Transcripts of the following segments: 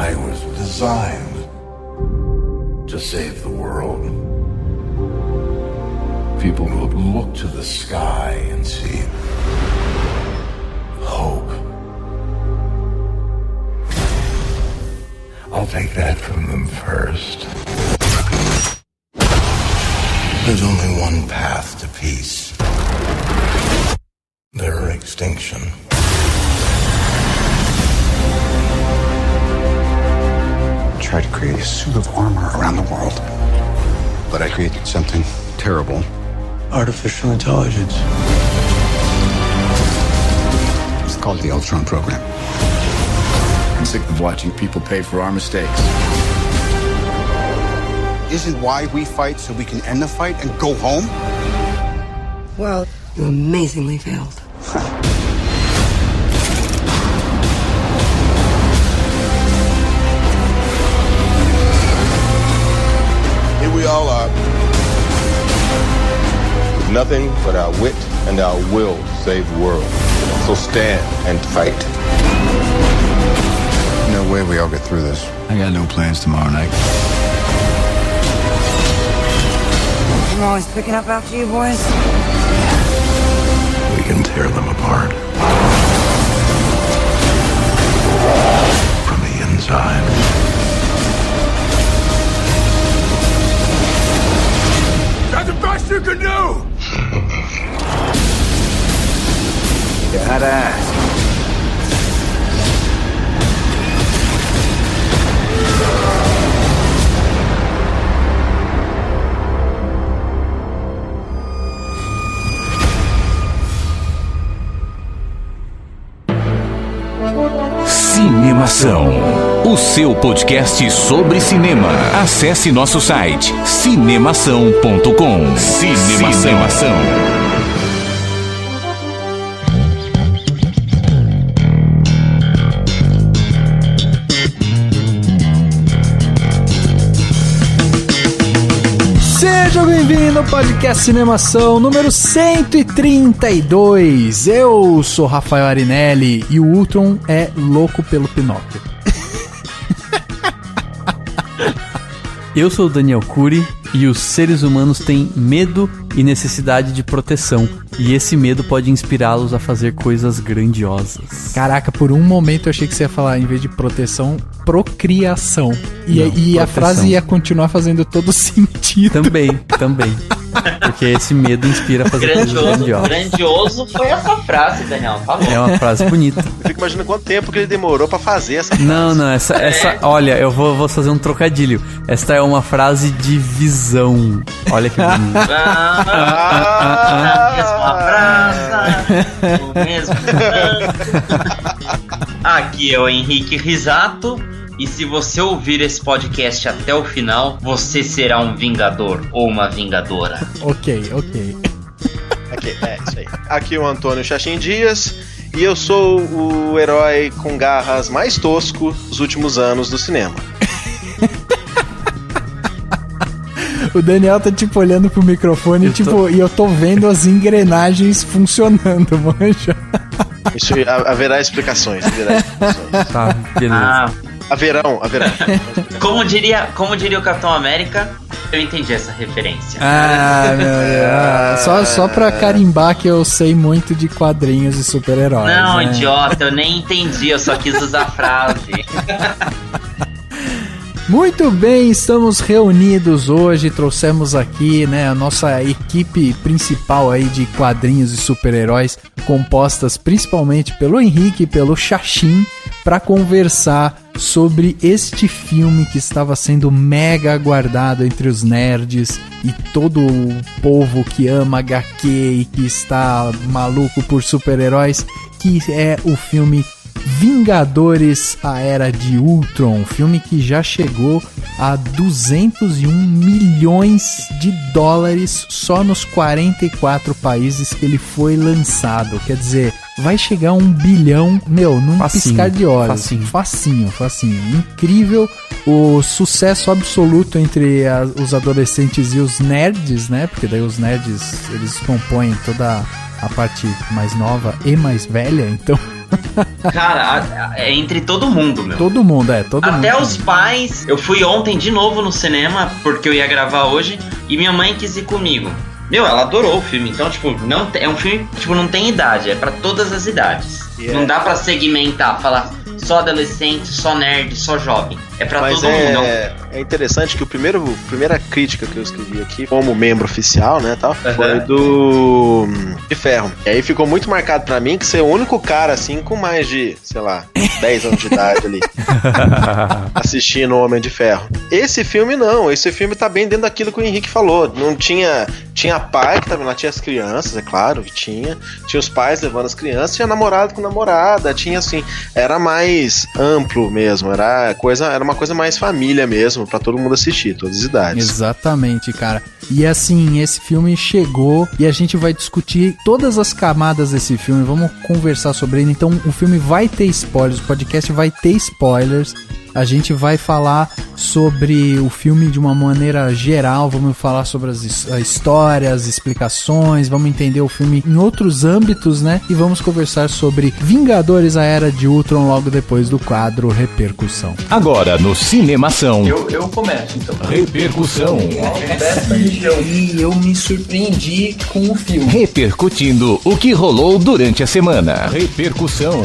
I was designed to save the world. People will look to the sky and see hope. I'll take that from them first. There's only one path to peace. Their extinction. I tried to create a suit of armor around the world, but I created something terrible. Artificial intelligence. It's called the Ultron program. I'm sick of watching people pay for our mistakes. Isn't why we fight so we can end the fight and go home? Well, you amazingly failed. Here we all are, with nothing but our wit and our will to save the world. So stand and fight. No way we all get through this. I got no plans tomorrow night. I'm always picking up after you boys. We can tear them apart. From the inside. That's the best you can do! You had to ask. Cinemação, o seu podcast sobre cinema. Acesse nosso site cinemação.com. Cinemação. Seja bem-vindo ao podcast Cinemação número 132. Eu sou Rafael Arinelli e o Ultron é louco pelo Pinóquio. Eu sou o Daniel Cury e os seres humanos têm medo e necessidade de proteção. E esse medo pode inspirá-los a fazer coisas grandiosas. Caraca, por um momento eu achei que você ia falar, em vez de proteção, procriação. E a frase ia continuar fazendo todo sentido. Também. Porque esse medo inspira a fazer coisas grandiosas. Grandioso foi essa frase, Daniel. Falou. É uma frase bonita. Eu fico imaginando quanto tempo que ele demorou pra fazer essa frase. Não, essa olha, eu vou fazer um trocadilho. Esta é uma frase de visão. Olha que bonito. O mesmo. Aqui é o Henrique Risato. E se você ouvir esse podcast até o final, você será um vingador ou uma vingadora. Ok. Aqui, isso aí. Aqui é o Antônio Xaxim Dias. E eu sou o herói com garras mais tosco dos últimos anos do cinema. O Daniel tá tipo olhando pro microfone e eu tô vendo as engrenagens funcionando, manja. Isso haverá explicações. Tá, beleza. Haverão. Como diria o Capitão América, eu entendi essa referência. Meu Deus. Só pra carimbar que eu sei muito de quadrinhos e super-heróis. Não, né? idiota, eu nem entendi, eu só quis usar a frase. Muito bem, estamos reunidos hoje, trouxemos aqui, né, a nossa equipe principal aí de quadrinhos e super-heróis, compostas principalmente pelo Henrique e pelo Xaxim, para conversar sobre este filme que estava sendo mega aguardado entre os nerds e todo o povo que ama HQ e que está maluco por super-heróis, que é o filme Vingadores, a Era de Ultron, filme que já chegou a 201 milhões de dólares só nos 44 países que ele foi lançado. Quer dizer, vai chegar a 1 bilhão, num piscar de olhos. Facinho. Incrível o sucesso absoluto entre os adolescentes e os nerds, né? Porque daí os nerds, eles compõem toda a parte mais nova e mais velha, então... Cara, é entre todo mundo, meu. Todo mundo. Até os pais. Eu fui ontem de novo no cinema, porque eu ia gravar hoje, e minha mãe quis ir comigo. Meu, ela adorou o filme. Então, tipo, é um filme que não tem idade, é pra todas as idades. Não dá pra segmentar, falar só adolescente, só nerd, só jovem. É pra todo mundo. É interessante que primeira crítica que eu escrevi aqui, como membro oficial, né, tal, foi do de Ferro. E aí ficou muito marcado pra mim que ser o único cara, assim, com mais de, sei lá, 10 anos de idade ali, assistindo o Homem de Ferro. Esse filme não, esse filme tá bem dentro daquilo que o Henrique falou. Não tinha pai que tava lá, tinha as crianças, é claro que tinha os pais levando as crianças, tinha namorado com namorada, tinha assim, era mais amplo mesmo, era uma coisa mais família mesmo, pra todo mundo assistir, todas as idades. Exatamente, cara. E assim, esse filme chegou e a gente vai discutir todas as camadas desse filme, vamos conversar sobre ele. Então o filme vai ter spoilers, o podcast vai ter spoilers. A gente vai falar sobre o filme de uma maneira geral, vamos falar sobre a história, as explicações, vamos entender o filme em outros âmbitos, né? E vamos conversar sobre Vingadores, a Era de Ultron, logo depois do quadro Repercussão. Agora no Cinemação. Eu começo, então. Repercussão. E eu me surpreendi com o filme. Repercutindo o que rolou durante a semana. Repercussão.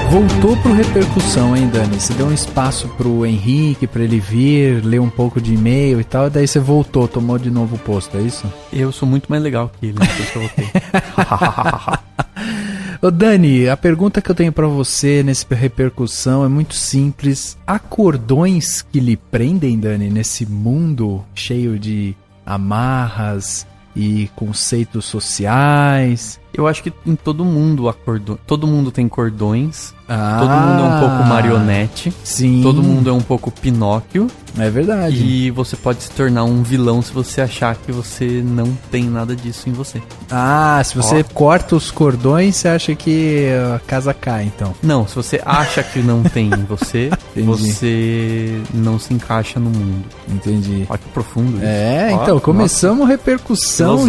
Voltou pro Repercussão, hein, Dani? Você deu um espaço pro Henrique, pra ele vir, ler um pouco de e-mail e tal, e daí você voltou, tomou de novo o posto, é isso? Eu sou muito mais legal que ele, depois que eu voltei. Ô Dani, a pergunta que eu tenho pra você nesse Repercussão é muito simples. Há cordões que lhe prendem, Dani, nesse mundo cheio de amarras e conceitos sociais? Eu acho que em todo mundo todo mundo tem cordões. Todo mundo é um pouco marionete. Sim. Todo mundo é um pouco Pinóquio. É verdade. E você pode se tornar um vilão se você achar que você não tem nada disso em você. Se você corta os cordões, você acha que a casa cai, então. Não, se você acha que não tem em você, você não se encaixa no mundo. Entendi. Olha que profundo isso. Então, começamos Repercussão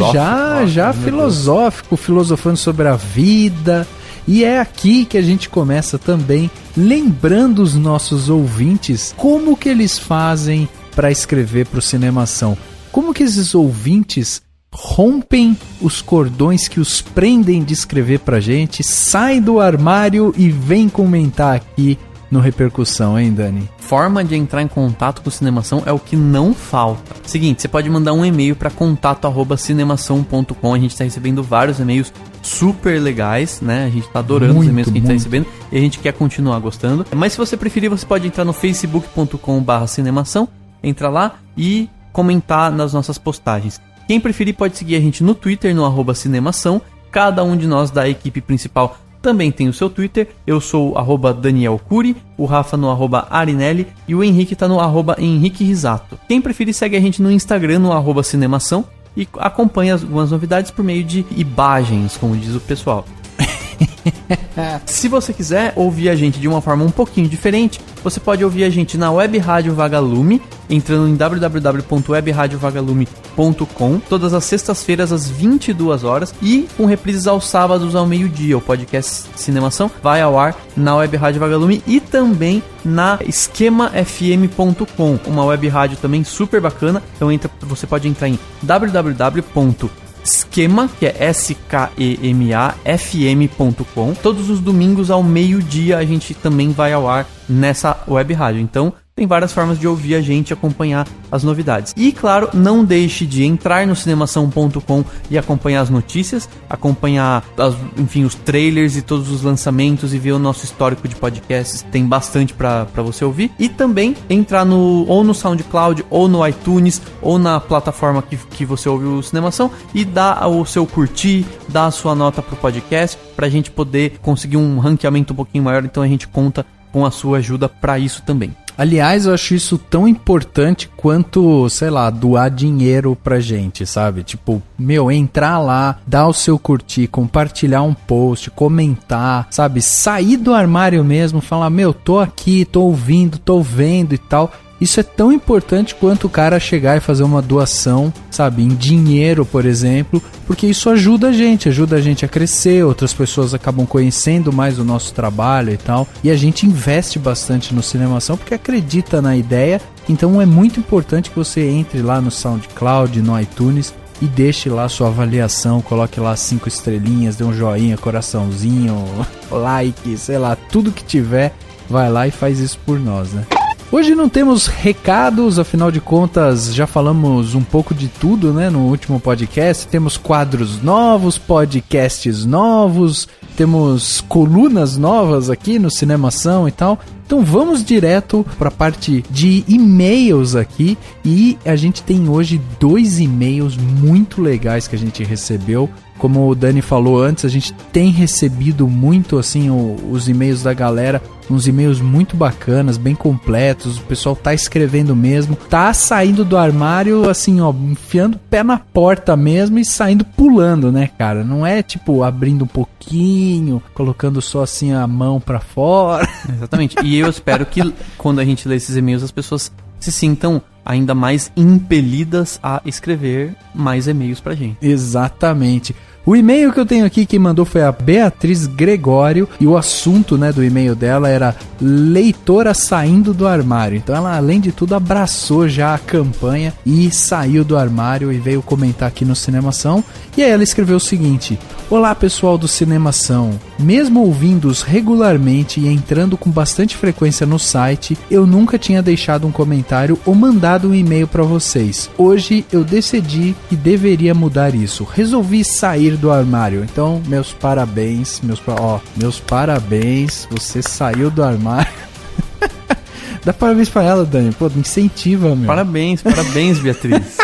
já filosófico, filosofando sobre a vida. E é aqui que a gente começa também lembrando os nossos ouvintes como que eles fazem para escrever para o Cinemação. Como que esses ouvintes rompem os cordões que os prendem de escrever pra gente, saem do armário e vêm comentar aqui no Repercussão, hein, Dani? Forma de entrar em contato com o Cinemação é o que não falta. Seguinte, você pode mandar um e-mail para contato@cinemação.com. A gente tá recebendo vários e-mails super legais, né? A gente tá adorando os e-mails que a gente tá recebendo e a gente quer continuar gostando. Mas se você preferir, você pode entrar no facebook.com/cinemação, entra lá e comentar nas nossas postagens. Quem preferir pode seguir a gente no Twitter, no @cinemação. Cada um de nós da equipe principal também tem o seu Twitter. Eu sou o Daniel Cury, o Rafa no @Arinelli e o Henrique tá no Henrique Risato. Quem preferir segue a gente no Instagram, no @Cinemação, e acompanha algumas novidades por meio de imagens, como diz o pessoal. Se você quiser ouvir a gente de uma forma um pouquinho diferente, você pode ouvir a gente na Web Rádio Vagalume, entrando em www.webradiovagalume.com, todas as sextas-feiras às 22 horas e com reprises aos sábados ao meio-dia. O podcast Cinemação vai ao ar na Web Rádio Vagalume e também na esquemafm.com, uma web rádio também super bacana. Então você pode entrar em www.esquema, que é SKEMA-FM.com. Todos os domingos ao meio-dia a gente também vai ao ar nessa web rádio. Então tem várias formas de ouvir a gente e acompanhar as novidades. E, claro, não deixe de entrar no cinemação.com e acompanhar as notícias, acompanhar, os trailers e todos os lançamentos e ver o nosso histórico de podcasts. Tem bastante pra você ouvir. E também entrar ou no SoundCloud, ou no iTunes, ou na plataforma que você ouve o Cinemação e dar o seu curtir, dar a sua nota pro podcast, pra gente poder conseguir um ranqueamento um pouquinho maior. Então a gente conta com a sua ajuda pra isso também. Aliás, eu acho isso tão importante quanto, sei lá, doar dinheiro pra gente, sabe? Tipo, entrar lá, dar o seu curtir, compartilhar um post, comentar, sabe? Sair do armário mesmo, falar, tô aqui, tô ouvindo, tô vendo e tal. Isso é tão importante quanto o cara chegar e fazer uma doação, sabe, em dinheiro, por exemplo, porque isso ajuda a gente a crescer, outras pessoas acabam conhecendo mais o nosso trabalho e tal, e a gente investe bastante no Cinemação porque acredita na ideia, então é muito importante que você entre lá no SoundCloud, no iTunes e deixe lá sua avaliação, coloque lá 5 estrelinhas, dê um joinha, coraçãozinho, like, sei lá, tudo que tiver, vai lá e faz isso por nós, né? Hoje não temos recados, afinal de contas já falamos um pouco de tudo, né, no último podcast. Temos quadros novos, podcasts novos, temos colunas novas aqui no Cinemação e tal. Então vamos direto para a parte de e-mails aqui e a gente tem hoje 2 e-mails muito legais que a gente recebeu. Como o Dani falou antes, a gente tem recebido muito assim os e-mails da galera, uns e-mails muito bacanas, bem completos, o pessoal tá escrevendo mesmo, tá saindo do armário assim, ó, enfiando o pé na porta mesmo e saindo pulando, né, cara? Não é tipo abrindo um pouquinho, colocando só assim a mão pra fora. Exatamente, e eu espero que quando a gente lê esses e-mails as pessoas se sintam ainda mais impelidas a escrever mais e-mails pra gente. Exatamente. O e-mail que eu tenho aqui, quem mandou foi a Beatriz Gregório, e o assunto, né, do e-mail dela era leitora saindo do armário. Então ela, além de tudo, abraçou já a campanha e saiu do armário e veio comentar aqui no Cinemação. E aí ela escreveu o seguinte: olá pessoal do Cinemação, mesmo ouvindo-os regularmente e entrando com bastante frequência no site, eu nunca tinha deixado um comentário ou mandado um e-mail para vocês. Hoje eu decidi que deveria mudar isso. Resolvi sair do armário. Então, meus parabéns, meus parabéns, você saiu do armário. Dá parabéns pra ela, Dani. Pô, me incentiva, meu. Parabéns, Beatriz.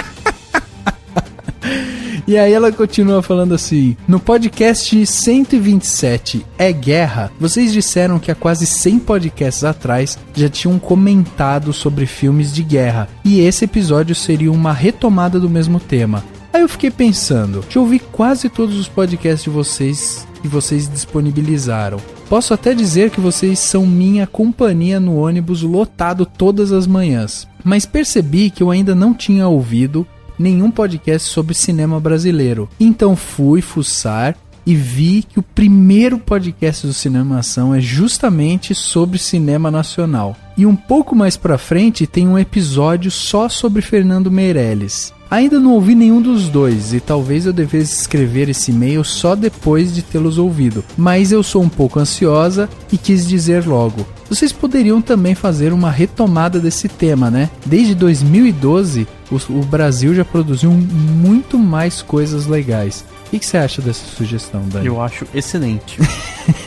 E aí ela continua falando assim: no podcast 127 É Guerra, vocês disseram que há quase 100 podcasts atrás já tinham comentado sobre filmes de guerra, e esse episódio seria uma retomada do mesmo tema. Aí eu fiquei pensando, já ouvi quase todos os podcasts de vocês que vocês disponibilizaram. Posso até dizer que vocês são minha companhia no ônibus lotado todas as manhãs. Mas percebi que eu ainda não tinha ouvido nenhum podcast sobre cinema brasileiro. Então fui fuçar e vi que o primeiro podcast do Cinemação é justamente sobre cinema nacional. E um pouco mais pra frente tem um episódio só sobre Fernando Meirelles. Ainda não ouvi nenhum dos dois e talvez eu devesse escrever esse e-mail só depois de tê-los ouvido, mas eu sou um pouco ansiosa e quis dizer logo. Vocês poderiam também fazer uma retomada desse tema, né? Desde 2012, o Brasil já produziu muito mais coisas legais. O que você acha dessa sugestão, Dani? Eu acho excelente.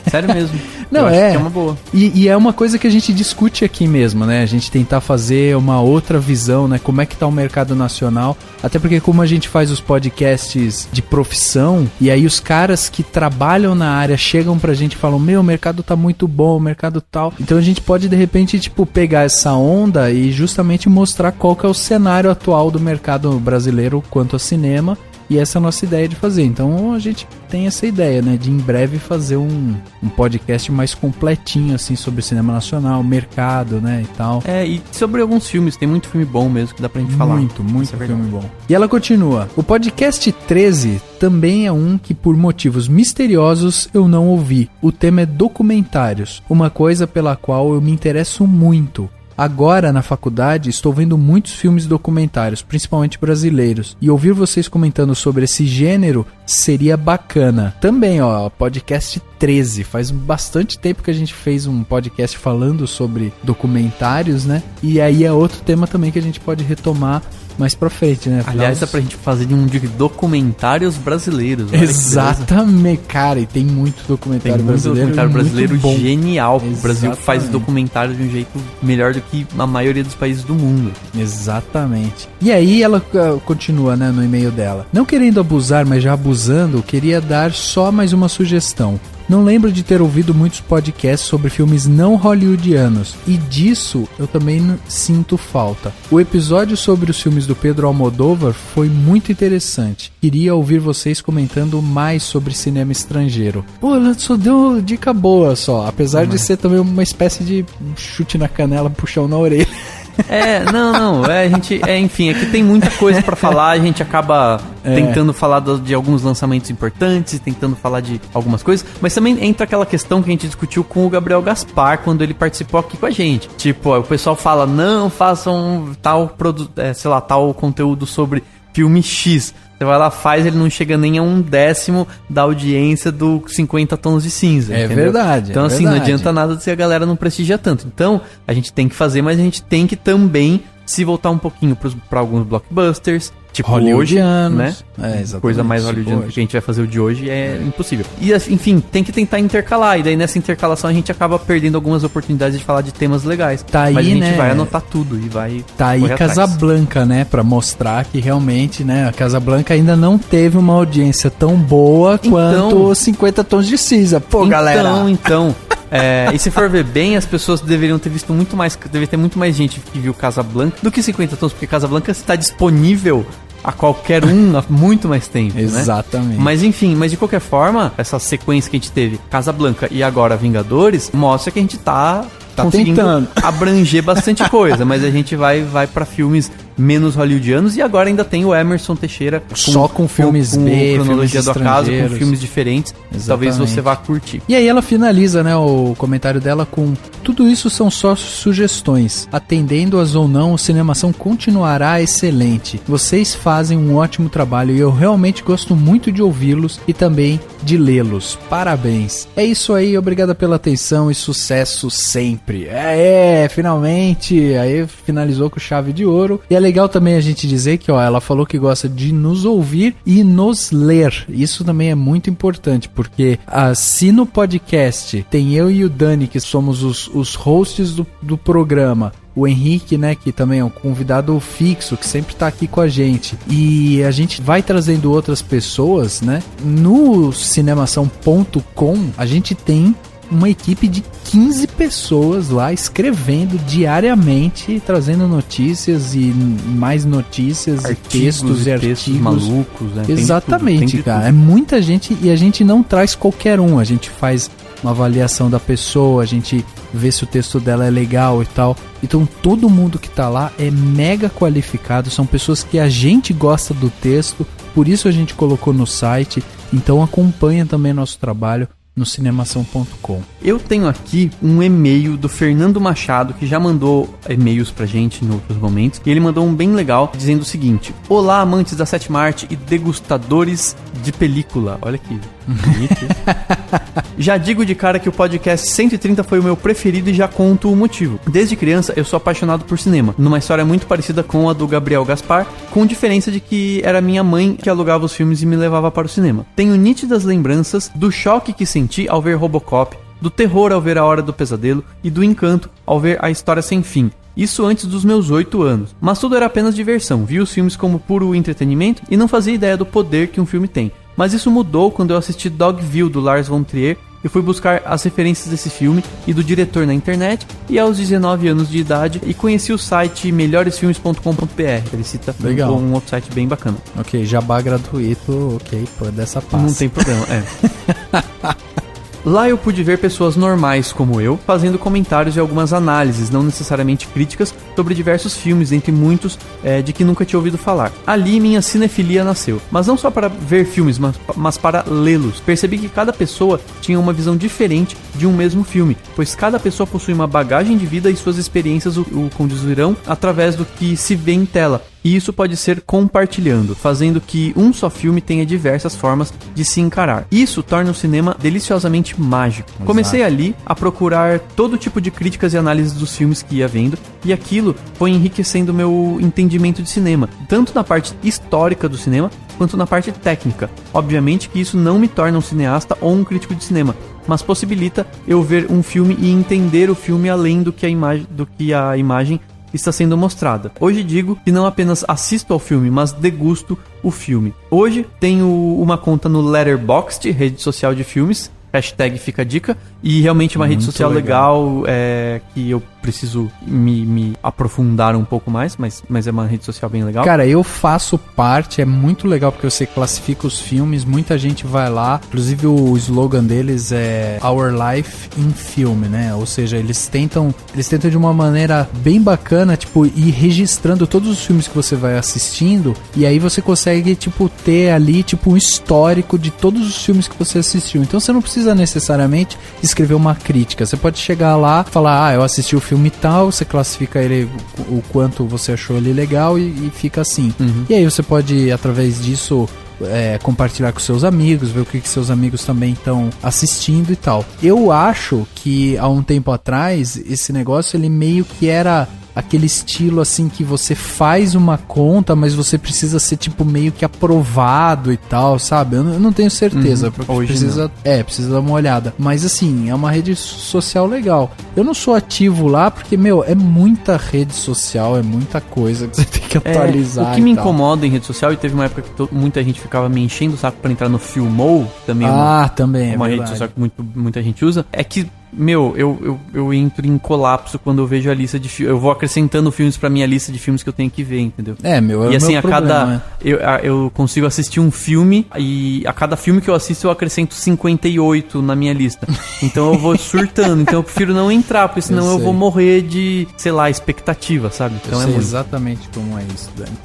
Sério mesmo. Não, eu acho que é uma boa. E é uma coisa que a gente discute aqui mesmo, né? A gente tentar fazer uma outra visão, né? Como é que tá o mercado nacional. Até porque como a gente faz os podcasts de profissão, e aí os caras que trabalham na área chegam pra gente e falam: meu, o mercado tá muito bom, o mercado tal. Então a gente pode, de repente, tipo, pegar essa onda e justamente mostrar qual que é o cenário atual do mercado brasileiro quanto a cinema. E essa é a nossa ideia de fazer. Então a gente tem essa ideia, né? De em breve fazer um podcast mais completinho, assim, sobre cinema nacional, mercado, né? E tal. É, e sobre alguns filmes. Tem muito filme bom mesmo que dá pra gente falar. Muito filme bom. E ela continua: o podcast 13 também é um que por motivos misteriosos eu não ouvi. O tema é documentários. Uma coisa pela qual eu me interesso muito. Agora, na faculdade, estou vendo muitos filmes documentários, principalmente brasileiros, e ouvir vocês comentando sobre esse gênero seria bacana. Também, ó, podcast 13. Faz bastante tempo que a gente fez um podcast falando sobre documentários, né? E aí é outro tema também que a gente pode retomar mais pra frente, né? Aliás, dá pra gente fazer de documentários brasileiros. Exatamente, cara, e tem muito documentário brasileiro bom. Genial. Exatamente. O Brasil faz documentário de um jeito melhor do que a maioria dos países do mundo. Exatamente. E aí ela continua, né, no e-mail dela. Não querendo abusar, mas já abusando, queria dar só mais uma sugestão. Não lembro de ter ouvido muitos podcasts sobre filmes não hollywoodianos, e disso eu também sinto falta. O episódio sobre os filmes do Pedro Almodóvar foi muito interessante. Queria ouvir vocês comentando mais sobre cinema estrangeiro. Pô, ela só deu dica boa só, apesar de ser também uma espécie de chute na canela, puxão na orelha. Enfim, aqui tem muita coisa pra falar, a gente acaba tentando falar de alguns lançamentos importantes, tentando falar de algumas coisas, mas também entra aquela questão que a gente discutiu com o Gabriel Gaspar quando ele participou aqui com a gente. Tipo, o pessoal fala, não façam tal tal conteúdo sobre filme X. Você vai lá, faz, ele não chega nem a 1/10 da audiência do 50 Tons de Cinza. É entendeu? verdade. Então, assim, não adianta nada se a galera não prestigia tanto. Então, a gente tem que fazer, mas a gente tem que também se voltar um pouquinho para alguns blockbusters. Tipo, hollywoodianos, né? Exatamente. Coisa mais hollywoodiana que a gente vai fazer o de hoje é impossível. E, enfim, tem que tentar intercalar. E daí, nessa intercalação, a gente acaba perdendo algumas oportunidades de falar de temas legais. Tá aí, mas a gente vai anotar tudo e vai... Tá aí Casablanca, né? Pra mostrar que realmente, né? A Casablanca ainda não teve uma audiência tão boa quanto 50 Tons de Cinza. Pô, galera! Então... e se for ver bem, as pessoas deveriam ter visto muito mais, deve ter muito mais gente que viu Casablanca do que 50 Tons, porque Casablanca está disponível a qualquer um há muito mais tempo. Exatamente. Né? Mas enfim, de qualquer forma, essa sequência que a gente teve, Casablanca e agora Vingadores, mostra que a gente tá conseguindo tentando abranger bastante coisa, mas a gente vai pra filmes menos hollywoodianos e agora ainda tem o Emerson Teixeira só com filmes B, cronologia do acaso, com filmes diferentes. Exatamente. Talvez você vá curtir. E aí ela finaliza, né, o comentário dela com: tudo isso são só sugestões. Atendendo-as ou não, o Cinemação continuará excelente. Vocês fazem um ótimo trabalho e eu realmente gosto muito de ouvi-los e também de lê-los. Parabéns. É isso aí, obrigada pela atenção e sucesso sempre. Finalmente. Aí finalizou com chave de ouro. E é legal também a gente dizer que, ela falou que gosta de nos ouvir e nos ler. Isso também é muito importante, porque se no podcast tem eu e o Dani, que somos os hosts do programa, o Henrique, né, que também é um convidado fixo, que sempre tá aqui com a gente, e a gente vai trazendo outras pessoas, né, no cinemação.com a gente tem uma equipe de 15 pessoas lá escrevendo diariamente, trazendo notícias e mais notícias, textos e artigos malucos, né? Exatamente, tem cara. É muita gente e a gente não traz qualquer um. A gente faz uma avaliação da pessoa, a gente vê se o texto dela é legal e tal. Então todo mundo que tá lá é mega qualificado, são pessoas que a gente gosta do texto, por isso a gente colocou no site. Então acompanha também nosso trabalho no cinemação.com. Eu tenho aqui um e-mail do Fernando Machado, que já mandou e-mails pra gente em outros momentos, e ele mandou um bem legal, dizendo o seguinte: olá, amantes da sétima arte e degustadores de película. Olha aqui. Já digo de cara que o podcast 130 foi o meu preferido e já conto o motivo. Desde criança eu sou apaixonado por cinema, numa história muito parecida com a do Gabriel Gaspar, com diferença de que era minha mãe que alugava os filmes e me levava para o cinema. Tenho nítidas lembranças do choque que senti ao ver Robocop, do terror ao ver A Hora do Pesadelo e do encanto ao ver A História Sem Fim. Isso antes dos meus 8 anos. Mas tudo era apenas diversão, vi os filmes como puro entretenimento e não fazia ideia do poder que um filme tem. Mas isso mudou quando eu assisti Dogville, do Lars von Trier, e fui buscar as referências desse filme e do diretor na internet, e aos 19 anos de idade, e conheci o site melhoresfilmes.com.br. Ele cita um outro site bem bacana. Ok, jabá gratuito, ok, por dessa parte. Não tem problema, Lá eu pude ver pessoas normais como eu, fazendo comentários e algumas análises, não necessariamente críticas, sobre diversos filmes, entre muitos de que nunca tinha ouvido falar. Ali minha cinefilia nasceu, mas não só para ver filmes, mas para lê-los. Percebi que cada pessoa tinha uma visão diferente de um mesmo filme, pois cada pessoa possui uma bagagem de vida e suas experiências o conduzirão através do que se vê em tela. E isso pode ser compartilhando, fazendo que um só filme tenha diversas formas de se encarar. Isso torna o cinema deliciosamente mágico. Exato. Comecei ali a procurar todo tipo de críticas e análises dos filmes que ia vendo, e aquilo foi enriquecendo meu entendimento de cinema, tanto na parte histórica do cinema, quanto na parte técnica. Obviamente que isso não me torna um cineasta ou um crítico de cinema, mas possibilita eu ver um filme e entender o filme além do que a imagem está sendo mostrada. Hoje digo que não apenas assisto ao filme, mas degusto o filme. Hoje tenho uma conta no Letterboxd, rede social de filmes, hashtag fica a dica, e realmente uma rede social legal que eu preciso me aprofundar um pouco mais, mas é uma rede social bem legal. Cara, eu faço parte, é muito legal porque você classifica os filmes, muita gente vai lá, inclusive o slogan deles é Our Life in Film, né? Ou seja, eles tentam de uma maneira bem bacana, tipo, ir registrando todos os filmes que você vai assistindo, e aí você consegue, tipo, ter ali, tipo, um histórico de todos os filmes que você assistiu. Então você não precisa necessariamente escrever uma crítica, você pode chegar lá, falar, eu assisti o filme tal, você classifica ele o quanto você achou ele legal e fica assim. E aí você pode, através disso, compartilhar com seus amigos, ver o que seus amigos também estão assistindo e tal. Eu acho que há um tempo atrás, esse negócio ele meio que era aquele estilo assim que você faz uma conta, mas você precisa ser tipo meio que aprovado e tal, sabe? Eu não tenho certeza, porque precisa dar uma olhada. Mas assim, é uma rede social legal. Eu não sou ativo lá porque, é muita rede social, é muita coisa que você tem que atualizar. O que me incomoda em rede social, e teve uma época que muita gente ficava me enchendo o saco pra entrar no Filmou, também também uma rede social que muita gente usa, é que eu entro em colapso quando eu vejo a lista de filmes. Eu vou acrescentando filmes pra minha lista de filmes que eu tenho que ver, entendeu? E assim, a cada... Eu consigo assistir um filme e a cada filme que eu assisto eu acrescento 58 na minha lista. Então eu vou surtando. Então eu prefiro não entrar, porque senão eu vou morrer de, sei lá, expectativa, sabe? Então eu sei exatamente como é isso, Dani.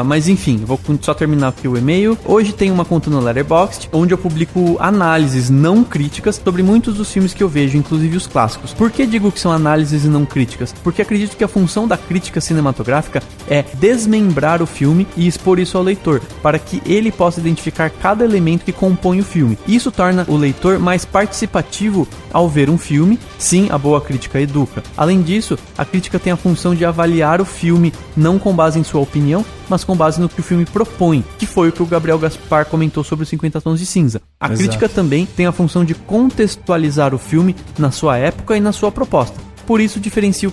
Mas enfim, vou só terminar aqui o e-mail. Hoje tem uma conta no Letterboxd, onde eu publico análises não críticas sobre muitos dos filmes que eu vejo, inclusive os clássicos. Por que digo que são análises e não críticas? Porque acredito que a função da crítica cinematográfica é desmembrar o filme e expor isso ao leitor, para que ele possa identificar cada elemento que compõe o filme. Isso torna o leitor mais participativo ao ver um filme. Sim, a boa crítica educa. Além disso, a crítica tem a função de avaliar o filme, não com base em sua opinião, mas com base no que o filme propõe, que foi o que o Gabriel Gaspar comentou sobre os 50 Tons de Cinza. A crítica também tem a função de contextualizar o filme na sua época e na sua proposta. Por isso diferencia o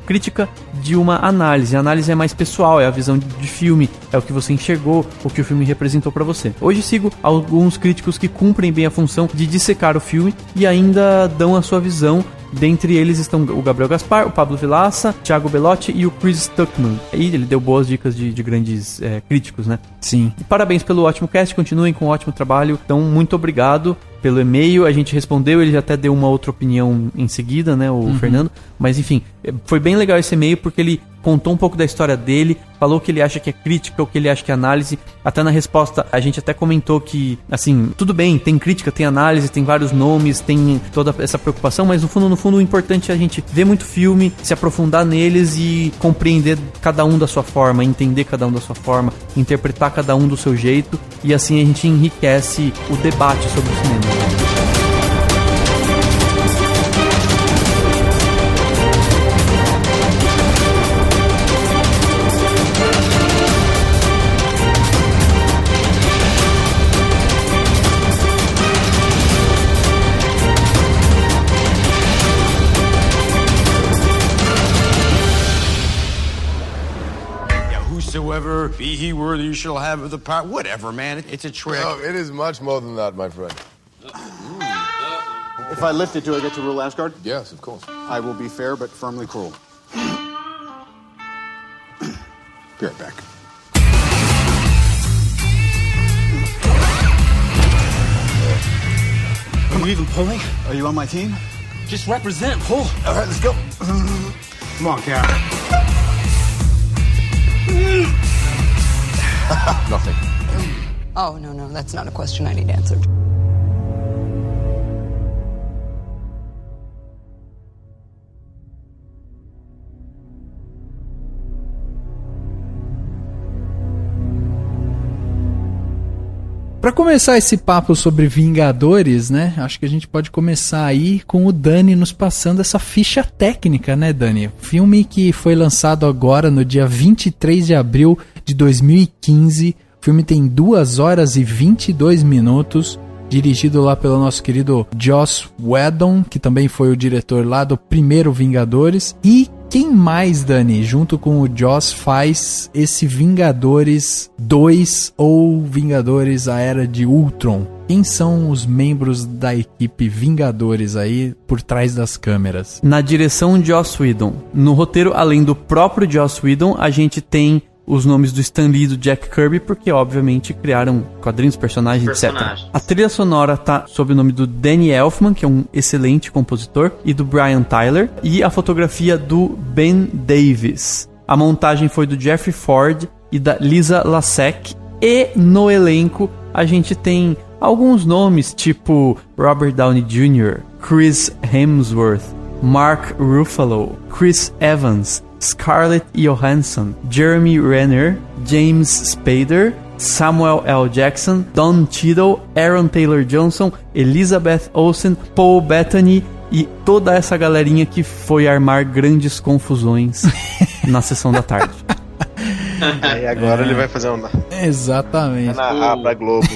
crítica de uma análise. A análise é mais pessoal, é a visão de filme, é o que você enxergou, o que o filme representou pra você. Hoje sigo alguns críticos que cumprem bem a função de dissecar o filme e ainda dão a sua visão. Dentre eles estão o Gabriel Gaspar, o Pablo Vilaça, Thiago Belotti e o Chris Stuckman. E ele deu boas dicas de grandes críticos, né? Sim. E parabéns pelo ótimo cast, continuem com um ótimo trabalho. Então, muito obrigado pelo e-mail, a gente respondeu, ele até deu uma outra opinião em seguida, né, o Fernando, mas enfim, foi bem legal esse e-mail porque ele contou um pouco da história dele, falou que ele acha que é crítica, o que ele acha que é análise. Até na resposta a gente até comentou que, assim, tudo bem, tem crítica, tem análise, tem vários nomes, tem toda essa preocupação, mas no fundo o importante é a gente ver muito filme, se aprofundar neles e compreender cada um da sua forma, entender cada um da sua forma, interpretar cada um do seu jeito, e assim a gente enriquece o debate sobre o cinema. Whosoever be he worthy, you shall have the power. Whatever, man. It's a trick. Oh, it is much more than that, my friend. If I lift it, do I get to rule Asgard? Yes, of course. I will be fair but firmly cruel. Be right back. Are you even pulling? Are you on my team? Just represent, pull. All right, let's go. Come on, Karen. Nothing. Oh, no, that's not a question I need answered. Pra começar esse papo sobre Vingadores, né? Acho que a gente pode começar aí com o Dani nos passando essa ficha técnica, né, Dani? Filme que foi lançado agora no dia 23 de abril de 2015. O filme tem 2 horas e 22 minutos. Dirigido lá pelo nosso querido Joss Whedon, que também foi o diretor lá do primeiro Vingadores. E quem mais, Dani, junto com o Joss, faz esse Vingadores 2 ou Vingadores A Era de Ultron? Quem são os membros da equipe Vingadores aí por trás das câmeras? Na direção, Joss Whedon. No roteiro, além do próprio Joss Whedon, a gente tem os nomes do Stan Lee e do Jack Kirby, porque obviamente criaram quadrinhos, personagens, etc. A trilha sonora tá sob o nome do Danny Elfman, que é um excelente compositor, e do Brian Tyler, e a fotografia do Ben Davis. A montagem foi do Jeffrey Ford e da Lisa Lasek, e no elenco a gente tem alguns nomes tipo Robert Downey Jr., Chris Hemsworth, Mark Ruffalo, Chris Evans, Scarlett Johansson, Jeremy Renner, James Spader, Samuel L. Jackson, Don Cheadle, Aaron Taylor Johnson, Elizabeth Olsen, Paul Bettany e toda essa galerinha que foi armar grandes confusões na sessão da tarde. Aí agora ele vai fazer uma... Exatamente. Vai narrar pra Globo.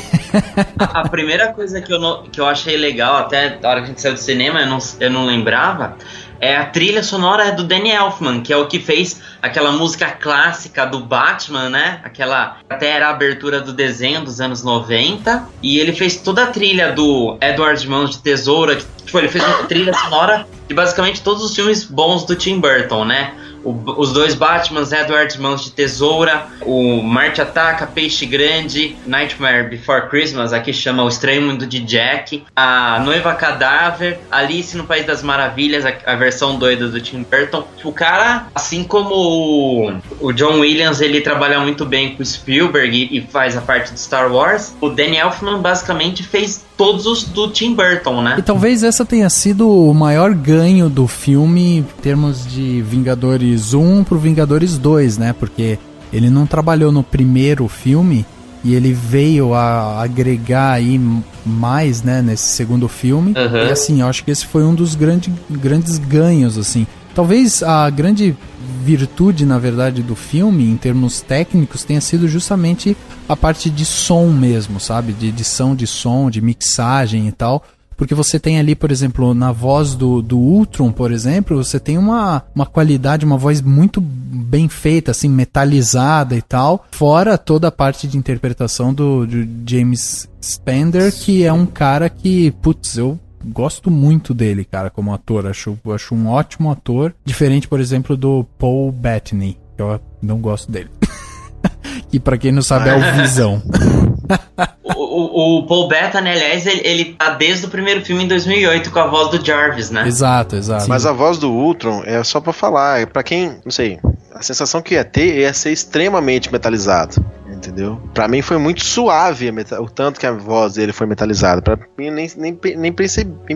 A primeira coisa que eu achei legal, até a hora que a gente saiu do cinema, eu não lembrava, é a trilha sonora do Danny Elfman, que é o que fez aquela música clássica do Batman, né? Aquela até era a abertura do desenho dos anos 90. E ele fez toda a trilha do Edward Mãos de Tesoura. Tipo, ele fez uma trilha sonora de basicamente todos os filmes bons do Tim Burton, né? Os 2 Batmans, Edward Mãos de Tesoura, o Marte Ataca, Peixe Grande, Nightmare Before Christmas, aqui chama O Estranho Mundo de Jack, a Noiva Cadáver, Alice no País das Maravilhas, a versão doida do Tim Burton. O cara, assim como o John Williams, ele trabalha muito bem com o Spielberg e faz a parte de Star Wars, o Danny Elfman basicamente fez todos os do Tim Burton, né? E talvez essa tenha sido o maior ganho do filme em termos de Vingadores 1 pro Vingadores 2, né? Porque ele não trabalhou no primeiro filme e ele veio a agregar aí mais, né, nesse segundo filme. Uhum. E assim, eu acho que esse foi um dos grandes ganhos, assim. Talvez a grande virtude, na verdade, do filme, em termos técnicos, tenha sido justamente a parte de som mesmo, sabe? De edição de som, de mixagem e tal. Porque você tem ali, por exemplo, na voz do Ultron, por exemplo, você tem uma qualidade, uma voz muito bem feita, assim, metalizada e tal. Fora toda a parte de interpretação do James Spader, que é um cara que, putz, eu gosto muito dele, cara, como ator. Acho um ótimo ator. Diferente, por exemplo, do Paul Bettany, que eu não gosto dele. Que pra quem não sabe é o Visão. O Paul Bettany, aliás, ele tá desde o primeiro filme em 2008 com a voz do Jarvis, né? Exato. Mas a voz do Ultron é só pra falar, pra quem, não sei, a sensação que ia ter ia ser extremamente metalizado, entendeu? Pra mim foi muito suave o tanto que a voz dele foi metalizada. Pra mim nem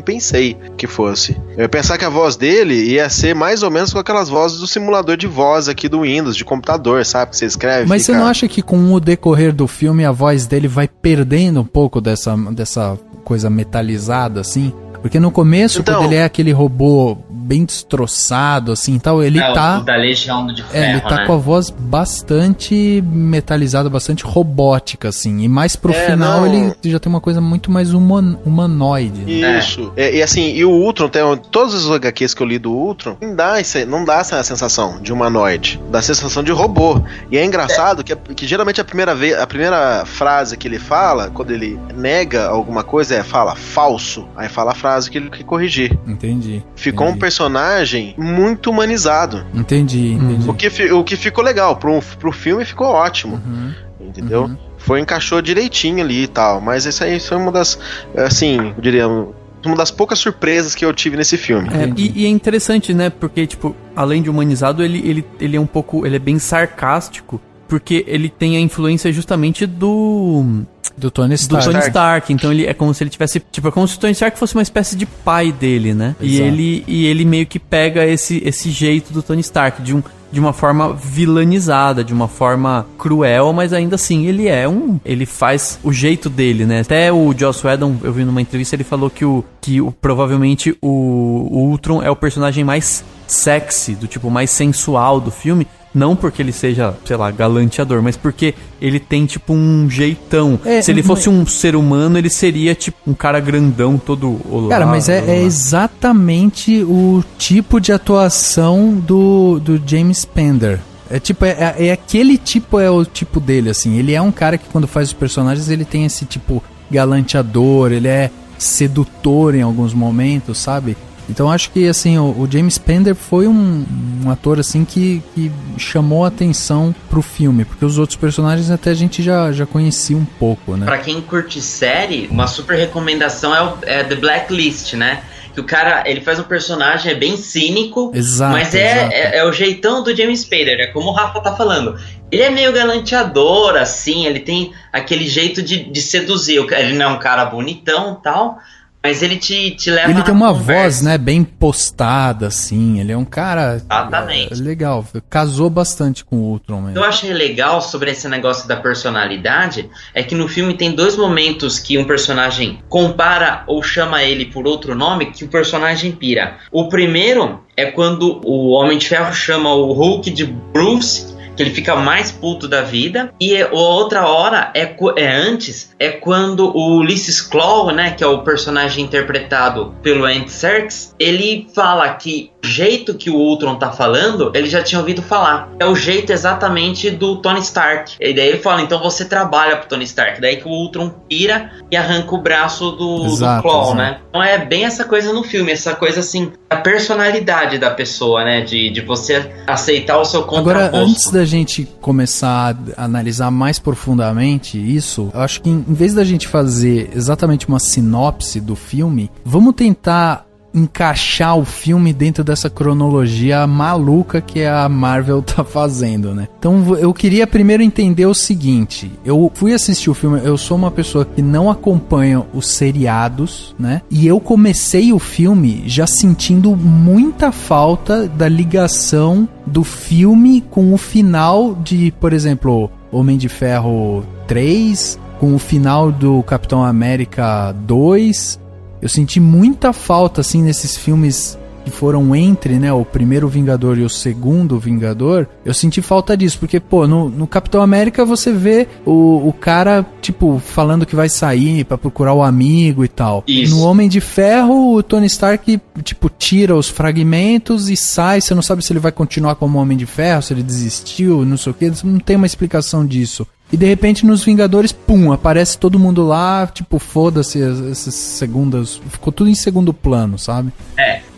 pensei que fosse. Eu ia pensar que a voz dele ia ser mais ou menos com aquelas vozes do simulador de voz aqui do Windows, de computador, sabe? Que você escreve. Mas você não acha que com o decorrer do filme a voz dele vai perdendo um pouco dessa coisa metalizada, assim? Porque no começo, então, quando ele é aquele robô bem destroçado, assim, tal, ele tá... O da Legião de Ferro, ele tá, né, com a voz bastante metalizada, bastante robótica, assim. E mais pro final, ele já tem uma coisa muito mais humanoide. Né? Isso. E assim, e o Ultron, todos os HQs que eu li do Ultron, não dá essa sensação de humanoide. Dá a sensação de robô. E é engraçado que geralmente a primeira frase que ele fala, quando ele nega alguma coisa, fala falso. Aí fala a frase que ele quer corrigir. Entendi. Ficou um personagem muito humanizado. Entendi. O que ficou legal. Pro filme ficou ótimo. Entendeu? Encaixou direitinho ali e tal. Mas isso aí foi uma das... Assim, eu diria... uma das poucas surpresas que eu tive nesse filme. E é interessante, né? Porque, tipo, além de humanizado, ele é um pouco... Ele é bem sarcástico, porque ele tem a influência justamente do Tony Stark. Então ele é como se ele tivesse... Tipo, é como se o Tony Stark fosse uma espécie de pai dele, né? E ele meio que pega esse jeito do Tony Stark, de uma forma vilanizada, de uma forma cruel, mas ainda assim ele faz o jeito dele, né? Até o Joss Whedon, eu vi numa entrevista, ele falou que provavelmente o Ultron é o personagem mais sexy, do tipo mais sensual do filme. Não porque ele seja, sei lá, galanteador, mas porque ele tem, tipo, um jeitão. Se ele fosse um ser humano, ele seria, tipo, um cara grandão, todo olado. Cara, mas é exatamente o tipo de atuação do James Spader. É tipo, aquele tipo, é o tipo dele, assim. Ele é um cara que quando faz os personagens, ele tem esse tipo galanteador, ele é sedutor em alguns momentos, sabe? Então acho que assim, o James Spader foi um ator assim que chamou a atenção pro filme, porque os outros personagens até a gente já conhecia um pouco, né? Pra quem curte série, uma super recomendação é The Blacklist, né? Que o cara, ele faz um personagem, é bem cínico, mas é o jeitão do James Spader, é como o Rafa tá falando. Ele é meio galanteador, assim, ele tem aquele jeito de seduzir. Ele não é um cara bonitão e tal, mas ele te leva. Ele tem uma voz, né, bem postada, assim. Ele é um cara. Exatamente. Legal. Casou bastante com o Ultron mesmo. O que eu achei legal sobre esse negócio da personalidade é que no filme tem dois momentos que um personagem compara ou chama ele por outro nome que o personagem pira. O primeiro é quando o Homem de Ferro chama o Hulk de Bruce, que ele fica mais puto da vida. E a outra hora é quando o Ulysses Klaue, né, que é o personagem interpretado pelo Andy Serkis, ele fala que o jeito que o Ultron tá falando, ele já tinha ouvido falar. É o jeito exatamente do Tony Stark. E daí ele fala, então você trabalha pro Tony Stark. Daí que o Ultron pira e arranca o braço do Klaue, né? Então é bem essa coisa no filme, essa coisa assim, a personalidade da pessoa, né? De você aceitar o seu contraposto. Agora, antes da gente começar a analisar mais profundamente isso, eu acho que em vez da gente fazer exatamente uma sinopse do filme, vamos tentar encaixar o filme dentro dessa cronologia maluca que a Marvel tá fazendo, né? Então eu queria primeiro entender o seguinte: eu fui assistir o filme, eu sou uma pessoa que não acompanha os seriados, né? E eu comecei o filme já sentindo muita falta da ligação do filme com o final de, por exemplo, Homem de Ferro 3, com o final do Capitão América 2. Eu senti muita falta, assim, nesses filmes que foram entre, né, o primeiro Vingador e o segundo Vingador. Eu senti falta disso, porque, pô, no Capitão América você vê o cara, tipo, falando que vai sair pra procurar o amigo e tal. Isso. No Homem de Ferro, o Tony Stark, tipo, tira os fragmentos e sai. Você não sabe se ele vai continuar como Homem de Ferro, se ele desistiu, não sei o que. Não tem uma explicação disso. E de repente nos Vingadores, pum, aparece todo mundo lá, tipo, foda-se essas segundas... Ficou tudo em segundo plano, sabe?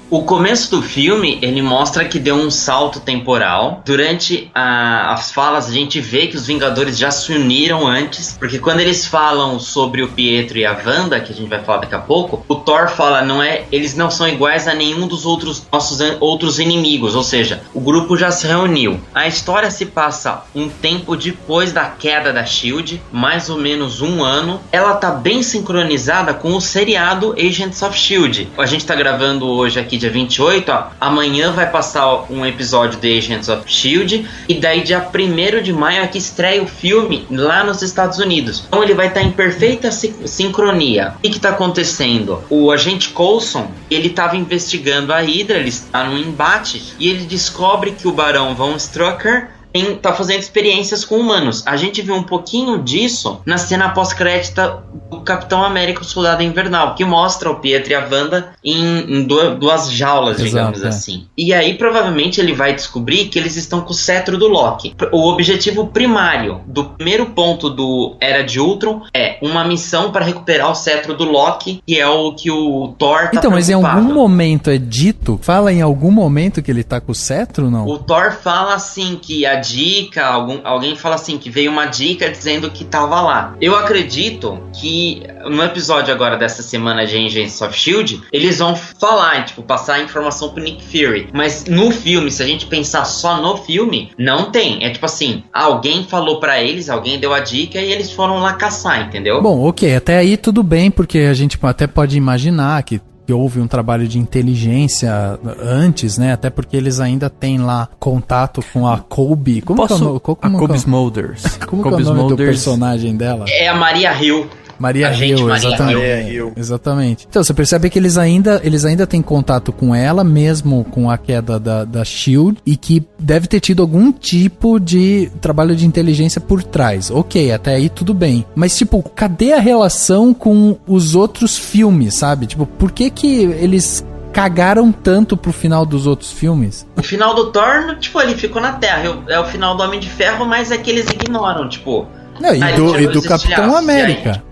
O começo do filme, ele mostra que deu um salto temporal. Durante as falas, a gente vê que os Vingadores já se uniram antes. Porque quando eles falam sobre o Pietro e a Wanda, que a gente vai falar daqui a pouco, o Thor fala, eles não são iguais a nenhum dos nossos outros inimigos. Ou seja, o grupo já se reuniu. A história se passa um tempo depois da queda da SHIELD, mais ou menos um ano. Ela tá bem sincronizada com o seriado Agents of SHIELD. A gente tá gravando hoje aqui dia 28, amanhã vai passar um episódio de Agents of SHIELD, e daí dia 1º de maio é que estreia o filme lá nos Estados Unidos. Então ele vai estar em perfeita sincronia. O que está acontecendo? O agente Coulson, ele estava investigando a Hydra, ele está num embate, e ele descobre que o Barão Von Strucker tá fazendo experiências com humanos. A gente viu um pouquinho disso na cena pós-crédita do Capitão América, o Soldado Invernal, que mostra o Pietro e a Wanda em duas jaulas, digamos assim. E aí provavelmente ele vai descobrir que eles estão com o cetro do Loki. O objetivo primário do primeiro ponto do Era de Ultron é uma missão para recuperar o cetro do Loki, que é o que o Thor tá Então, mas em algum momento é dito, fala em algum momento que ele tá com o cetro, não? O Thor fala assim que a dica, alguém fala assim, que veio uma dica dizendo que tava lá. Eu acredito que no episódio agora dessa semana de Agents of S.H.I.E.L.D., eles vão falar, tipo, passar a informação pro Nick Fury. Mas no filme, se a gente pensar só no filme, não tem. É tipo assim, alguém falou pra eles, alguém deu a dica e eles foram lá caçar, entendeu? Bom, ok, até aí tudo bem, porque a gente até pode imaginar que houve um trabalho de inteligência antes, né? Até porque eles ainda têm lá contato com a Kobe. A Kobe Smulders. Como que é o nome do personagem dela? É a Maria Hill. Maria Hill, exatamente. Exatamente. Então, você percebe que eles ainda têm contato com ela, mesmo com a queda da S.H.I.E.L.D., e que deve ter tido algum tipo de trabalho de inteligência por trás. Ok, até aí tudo bem. Mas, tipo, cadê a relação com os outros filmes, sabe? Tipo, por que eles cagaram tanto pro final dos outros filmes? O final do Thor, tipo, ele ficou na Terra. É o final do Homem de Ferro, mas é que eles ignoram, tipo... Não, e do Capitão América.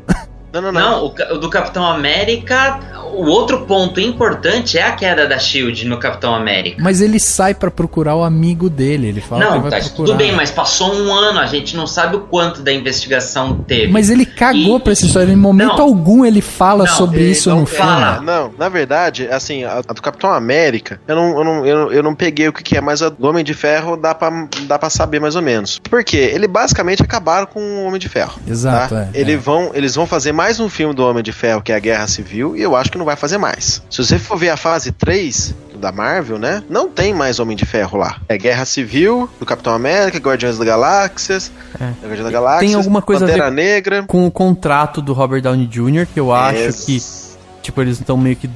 Não, o do Capitão América, o outro ponto importante é a queda da S.H.I.E.L.D. no Capitão América. Mas ele sai pra procurar o amigo dele, ele fala que vai procurar. Tudo bem, mas passou um ano, a gente não sabe o quanto da investigação teve. Mas ele cagou pra essa história, em momento algum ele fala sobre isso no filme. Não, na verdade, assim, a do Capitão América, eu não peguei o que é, mas a do Homem de Ferro dá pra saber mais ou menos. Por quê? Ele basicamente acabaram com o Homem de Ferro. Exato, tá? Eles vão fazer mais um filme do Homem de Ferro, que é a Guerra Civil, e eu acho que não vai fazer mais. Se você for ver a fase 3 da Marvel, né, não tem mais Homem de Ferro lá. É Guerra Civil, do Capitão América, Guardiões da Galáxia, tem alguma coisa Pantera a ver Negra, com o contrato do Robert Downey Jr., que eu acho que tipo, eles estão meio que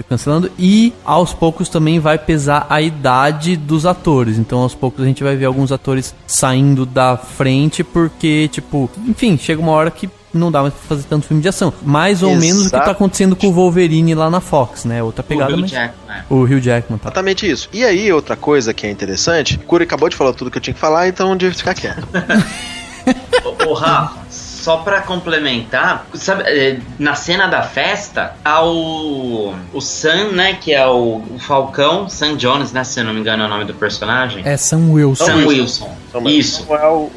cancelando, e aos poucos também vai pesar a idade dos atores. Então, aos poucos a gente vai ver alguns atores saindo da frente, porque, tipo, enfim, chega uma hora que não dá mais pra fazer tanto filme de ação. Mais ou menos o que tá acontecendo com o Wolverine lá na Fox, né? Outra pegada, o Hugh Jackman. Tá. Exatamente isso. E aí, outra coisa que é interessante, o Curi acabou de falar tudo que eu tinha que falar, então devia ficar quieto. Ô, Rafa, só pra complementar, sabe, na cena da festa, há o Sam, né, que é o Falcão, Sam Jones, né, se eu não me engano é o nome do personagem. É Sam Wilson. Sam Wilson. Isso.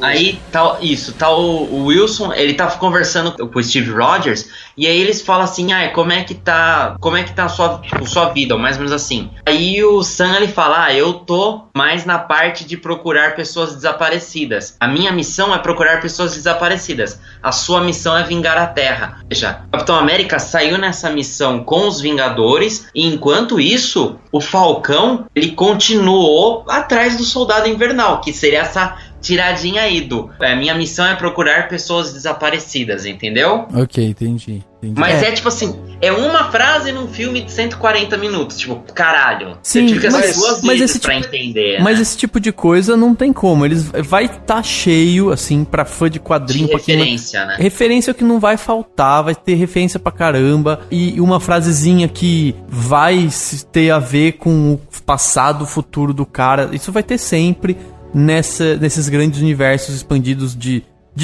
Aí tá o Wilson, ele tá conversando com o Steve Rogers, e aí eles falam assim, como é que tá a sua vida, ou mais ou menos assim. Aí o Sam, ele fala, eu tô mais na parte de procurar pessoas desaparecidas. A minha missão é procurar pessoas desaparecidas. A sua missão é vingar a Terra. Veja, o Capitão América saiu nessa missão com os Vingadores, e enquanto isso, o Falcão, ele continuou atrás do Soldado Invernal, que seria essa tiradinha aí minha missão é procurar pessoas desaparecidas, entendeu? Ok, entendi. Mas é tipo assim, é uma frase num filme de 140 minutos, tipo, caralho. Sim, você tive que assistir duas vezes pra entender, mas né? esse tipo de coisa não tem como, vai estar cheio, assim, pra fã de quadrinho. De referência, né? Referência é o que não vai faltar, vai ter referência pra caramba, e uma frasezinha que vai ter a ver com o passado, o futuro do cara, isso vai ter sempre nesses grandes universos expandidos de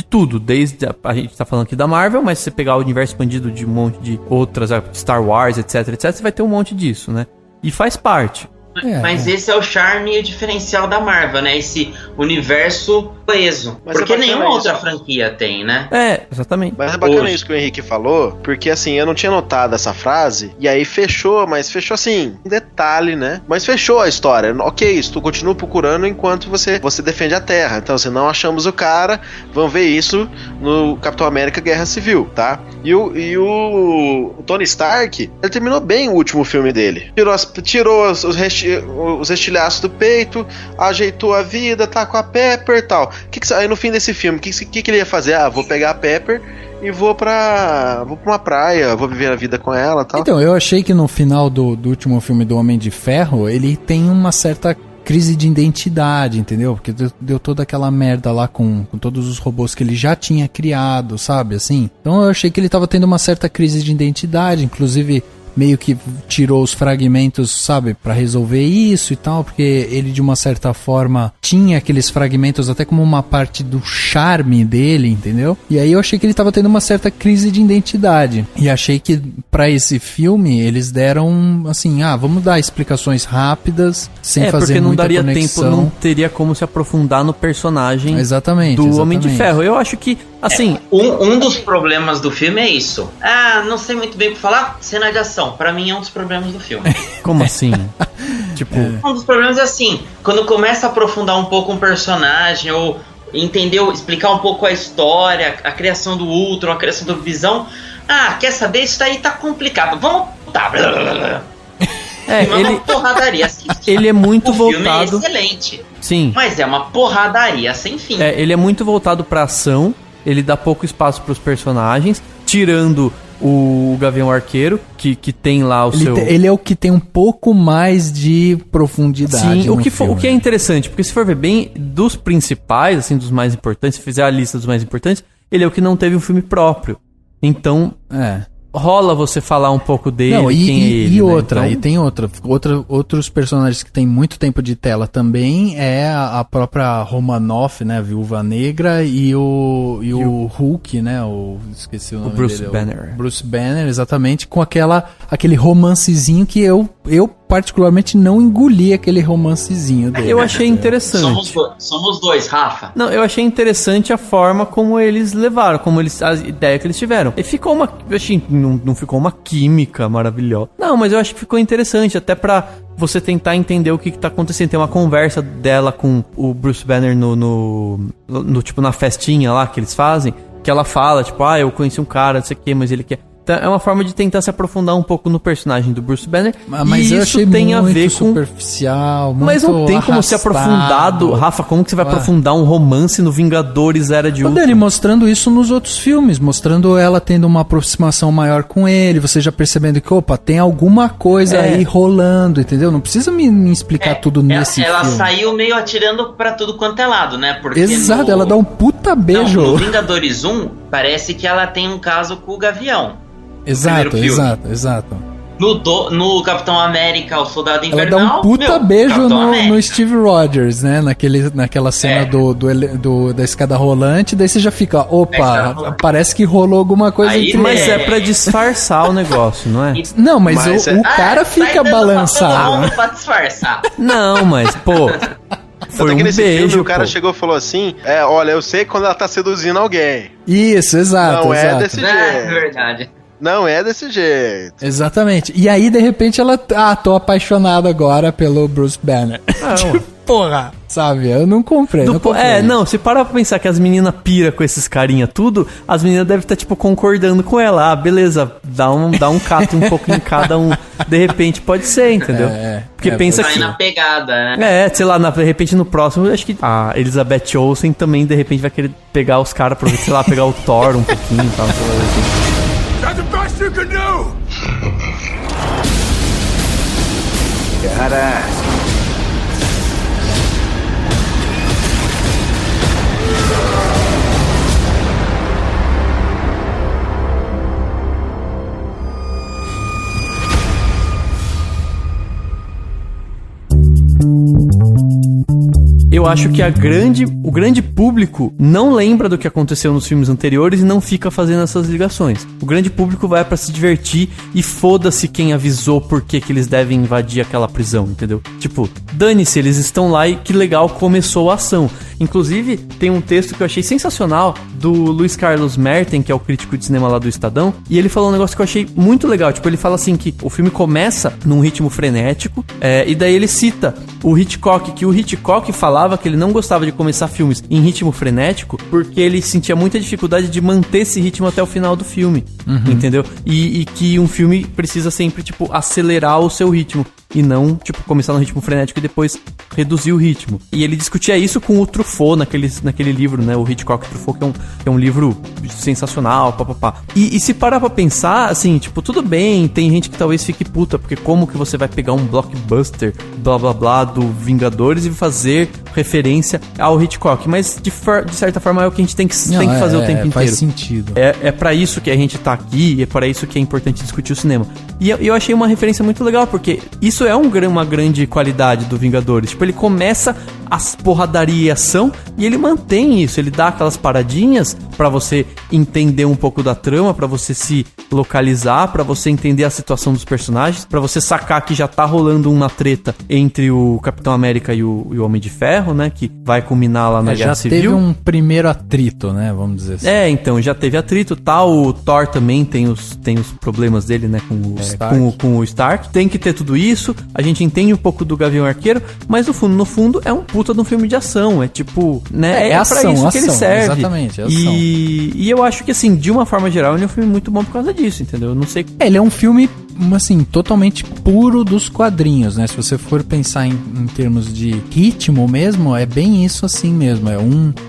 tudo, desde a gente tá falando aqui da Marvel, mas se você pegar o universo expandido de um monte de outras, Star Wars, etc, você vai ter um monte disso, né? E faz parte. Mas esse é o charme e o diferencial da Marvel, né? Esse universo coeso. Mas porque nenhuma outra isso. franquia tem, né? Exatamente. Mas é bacana isso que o Henrique falou, porque assim, eu não tinha notado essa frase, e aí fechou assim, um detalhe, né? Mas fechou a história. Ok, tu continua procurando enquanto você defende a Terra. Então, se não achamos o cara, vamos ver isso no Capitão América Guerra Civil, tá? E o Tony Stark, ele terminou bem o último filme dele. Tirou os estilhaços do peito, ajeitou a vida, tá com a Pepper e tal. Aí no fim desse filme, o que ele ia fazer? Vou pegar a Pepper e vou pra uma praia, vou viver a vida com ela e tal. Então, eu achei que no final do último filme do Homem de Ferro, ele tem uma certa crise de identidade, entendeu? Porque deu toda aquela merda lá com todos os robôs que ele já tinha criado, sabe, assim? Então eu achei que ele tava tendo uma certa crise de identidade, inclusive meio que tirou os fragmentos, sabe, pra resolver isso e tal, porque ele de uma certa forma tinha aqueles fragmentos até como uma parte do charme dele, entendeu? E aí eu achei que ele tava tendo uma certa crise de identidade. E achei que pra esse filme eles deram assim, vamos dar explicações rápidas, sem fazer porque não muita daria conexão. tempo, não teria como se aprofundar no personagem exatamente. Homem de Ferro. Eu acho que, assim... Um dos problemas do filme é isso. Não sei muito bem o que falar, cena de ação. Pra mim é um dos problemas do filme. Como assim? Tipo... Um dos problemas é assim, quando começa a aprofundar um pouco um personagem, ou entendeu, explicar um pouco a história, a criação do Ultron, a criação do Visão. Quer saber? Isso daí tá complicado. Vamos... uma porradaria assim. Ele é muito o voltado... filme é excelente. Sim. Mas é uma porradaria sem fim. Ele é muito voltado pra ação, ele dá pouco espaço pros personagens, tirando o Gavião Arqueiro, que tem lá o seu... Ele é o que tem um pouco mais de profundidade. Sim, o que é interessante, porque se for ver bem, dos principais, assim, dos mais importantes, se fizer a lista dos mais importantes, ele é o que não teve um filme próprio. Então... rola você falar um pouco dele, quem é ele. E outra, né? e tem outros personagens que tem muito tempo de tela também, é a própria Romanoff, né, a Viúva Negra, e o Hulk, né, esqueci o nome Bruce dele. Banner. Bruce Banner, exatamente, com aquele romancezinho que eu particularmente não engoli aquele romancezinho dele. Eu achei interessante. Somos dois, Rafa. Não, eu achei interessante a forma como eles levaram, a ideia que eles tiveram. E ficou eu achei, não ficou uma química maravilhosa. Não, mas eu acho que ficou interessante, até pra você tentar entender o que tá acontecendo. Tem uma conversa dela com o Bruce Banner tipo, na festinha lá que eles fazem, que ela fala, tipo, eu conheci um cara, não sei o que, mas ele quer... Então, é uma forma de tentar se aprofundar um pouco no personagem do Bruce Banner. Mas e eu isso achei tem a muito ver com superficial, muito Mas não tem como se aprofundar Rafa, como que você vai aprofundar um romance no Vingadores Era de Ultron? Dani, mostrando isso nos outros filmes, mostrando ela tendo uma aproximação maior com ele, você já percebendo que, tem alguma coisa aí rolando, entendeu? Não precisa me explicar tudo nesse filme. Ela saiu meio atirando pra tudo quanto é lado, né? Porque exato, ela dá um puta beijo. No Vingadores 1, parece que ela tem um caso com o Gavião. Exato. No Capitão América, o Soldado Invernal... Ela dá um puta beijo no Steve Rogers, né? Naquela cena da escada rolante, daí você já fica, parece que rolou alguma coisa entre eles. Mas é pra disfarçar o negócio, não é? Não, mas o cara fica balançado. Pra disfarçar. Não, mas, foi um nesse beijo, filme, o cara chegou e falou assim, olha, eu sei quando ela tá seduzindo alguém. Isso, exato. Não é desse jeito. É verdade. Não é desse jeito. Exatamente. E aí, de repente, ela... tô apaixonado agora pelo Bruce Banner. Porra, sabe? Eu não comprei. Não, se parar pra pensar que as meninas pira com esses carinha tudo, as meninas devem estar, tipo, concordando com ela. Beleza, dá um cato um pouco em cada um. De repente, pode ser, entendeu? Porque pensa que... na pegada, né? Sei lá, de repente no próximo, acho que a Elizabeth Olsen também, de repente, vai querer pegar os caras pra, sei lá, pegar o Thor um pouquinho e tal, sei lá, assim. That's the best you can do! Gotta ask. Eu acho que o grande público não lembra do que aconteceu nos filmes anteriores e não fica fazendo essas ligações. O grande público vai pra se divertir e foda-se quem avisou por que eles devem invadir aquela prisão, entendeu? Tipo, dane-se, eles estão lá e que legal começou a ação. Inclusive, tem um texto que eu achei sensacional do Luiz Carlos Merten, que é o crítico de cinema lá do Estadão, e ele falou um negócio que eu achei muito legal. Tipo, ele fala assim que o filme começa num ritmo frenético, e daí ele cita o Hitchcock, que o Hitchcock falava que ele não gostava de começar filmes em ritmo frenético porque ele sentia muita dificuldade de manter esse ritmo até o final do filme, entendeu? E que um filme precisa sempre, tipo, acelerar o seu ritmo e não, tipo, começar no ritmo frenético e depois reduzir o ritmo. E ele discutia isso com o Truffaut naquele livro, né? O Hitchcock Truffaut, que é um livro sensacional, papapá. E se parar pra pensar, assim, tipo, tudo bem, tem gente que talvez fique puta, porque como que você vai pegar um blockbuster, blá blá blá, do Vingadores e fazer referência ao Hitchcock, mas de certa forma é o que a gente tem que fazer o tempo inteiro. Faz sentido. É pra isso que a gente tá aqui, e é pra isso que é importante discutir o cinema. E eu achei uma referência muito legal, porque isso é uma grande qualidade do Vingadores. Tipo, ele começa as porradaria e ação, e ele mantém isso, ele dá aquelas paradinhas pra você entender um pouco da trama, pra você se localizar, pra você entender a situação dos personagens, pra você sacar que já tá rolando uma treta entre o Capitão América e o Homem de Ferro, né, que vai culminar lá na Guerra Civil. Já teve um primeiro atrito, né, vamos dizer assim. Então, já teve atrito, tá, o Thor também tem os problemas dele, né, com o Stark. Tem que ter tudo isso, a gente entende um pouco do Gavião Arqueiro, mas no fundo é um puta de um filme de ação, é tipo, né, é ação, pra isso que ele serve. Exatamente, é ação. E eu acho que, assim, de uma forma geral, ele é um filme muito bom por causa disso, entendeu? Eu não sei... Ele é um filme, assim, totalmente puro dos quadrinhos, né? Se você for pensar em termos de ritmo mesmo, é bem isso assim mesmo.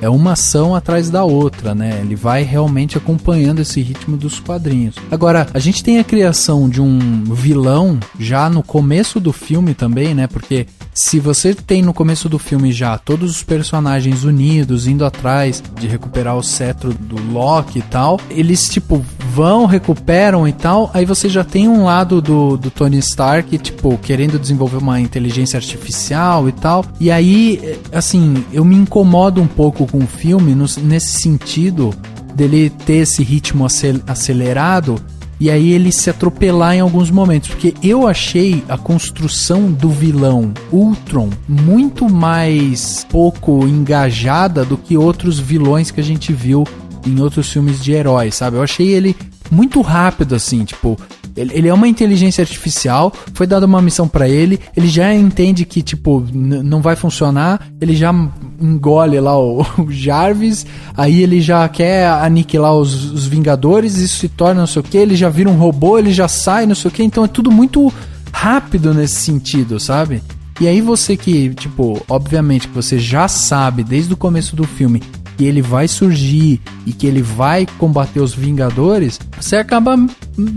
É uma ação atrás da outra, né? Ele vai realmente acompanhando esse ritmo dos quadrinhos. Agora, a gente tem a criação de um vilão já no começo do filme também, né? Porque se você tem no começo do filme já todos os personagens unidos, indo atrás de recuperar o cetro do Loki e tal, eles, tipo, vão, recuperam e tal, aí você já tem um lado do Tony Stark, tipo, querendo desenvolver uma inteligência artificial e tal, e aí, assim, eu me incomodo um pouco com o filme nesse sentido dele ter esse ritmo acelerado, e aí ele se atropelar em alguns momentos, porque eu achei a construção do vilão Ultron muito mais pouco engajada do que outros vilões que a gente viu em outros filmes de heróis, sabe? Eu achei ele muito rápido, assim, tipo... Ele é uma inteligência artificial, foi dada uma missão pra ele, ele já entende que, tipo, não vai funcionar, ele já engole lá o Jarvis, aí ele já quer aniquilar os Vingadores, isso se torna não sei o que, ele já vira um robô, ele já sai, não sei o que, então é tudo muito rápido nesse sentido, sabe? E aí você que, tipo, obviamente que você já sabe desde o começo do filme que ele vai surgir e que ele vai combater os Vingadores, você acaba,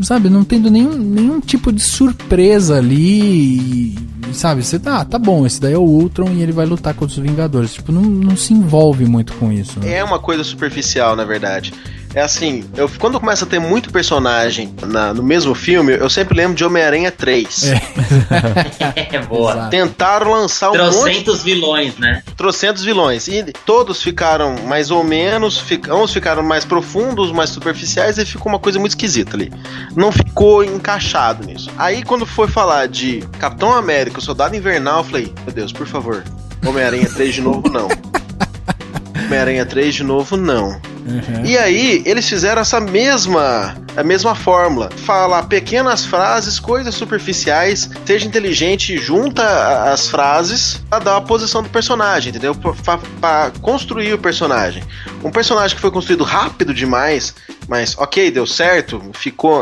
sabe, não tendo nenhum tipo de surpresa ali, sabe, você tá bom, esse daí é o Ultron e ele vai lutar contra os Vingadores, tipo, não se envolve muito com isso, né? É uma coisa superficial, na verdade. É assim, quando começa a ter muito personagem no mesmo filme, eu sempre lembro de Homem-Aranha 3. É boa. Exato. Tentaram lançar Trocentos vilões, né? Trocentos vilões. E todos ficaram mais ou menos, uns ficaram mais profundos, mais superficiais, e ficou uma coisa muito esquisita ali. Não ficou encaixado nisso. Aí quando foi falar de Capitão América, o Soldado Invernal, eu falei, meu Deus, por favor, Homem-Aranha 3 de novo não. Homem-Aranha 3 de novo não. Uhum. E aí, eles fizeram a mesma fórmula. Falar pequenas frases, coisas superficiais, seja inteligente, junta as frases pra dar a posição do personagem, entendeu? Pra construir o personagem. Um personagem que foi construído rápido demais, mas ok, deu certo,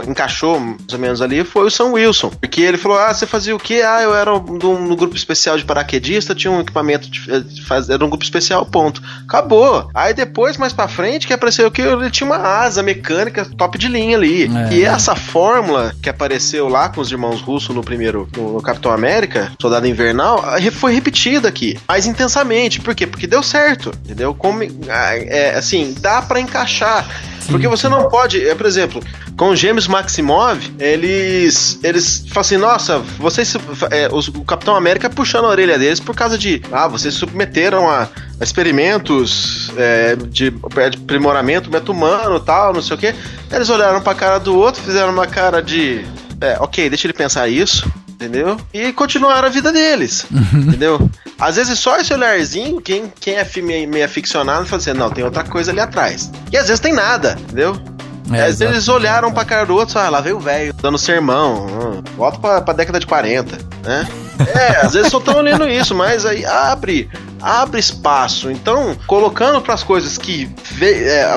encaixou mais ou menos ali, foi o Sam Wilson. Porque ele falou, você fazia o quê? Eu era no grupo especial de paraquedista, tinha um equipamento, era um grupo especial, ponto. Acabou. Aí depois, mais pra frente, que apareceu que ele tinha uma asa mecânica top de linha ali. E essa fórmula que apareceu lá com os irmãos russos no Capitão América, Soldado Invernal, foi repetida aqui, mais intensamente. Por quê? Porque deu certo, entendeu? Assim, dá pra encaixar. Porque você não pode, por exemplo, com os gêmeos Maximov, eles falam assim, nossa, o Capitão América puxando a orelha deles por causa de, vocês submeteram a experimentos de aprimoramento meta-humano e tal, não sei o que. Eles olharam pra cara do outro, fizeram uma cara de, ok, deixa ele pensar isso, entendeu? E continuaram a vida deles, entendeu? Às vezes só esse olharzinho, quem é meio aficionado, fala assim, não, tem outra coisa ali atrás. E às vezes tem nada, entendeu? Às vezes eles olharam pra cara do outro e falaram, lá veio o velho, dando sermão, volta pra década de 40, né? Às vezes só estão olhando isso, mas aí abre espaço. Então, colocando pras coisas que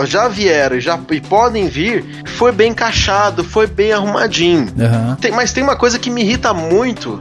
já vieram e podem vir, foi bem encaixado, foi bem arrumadinho. Mas tem uma coisa que me irrita muito,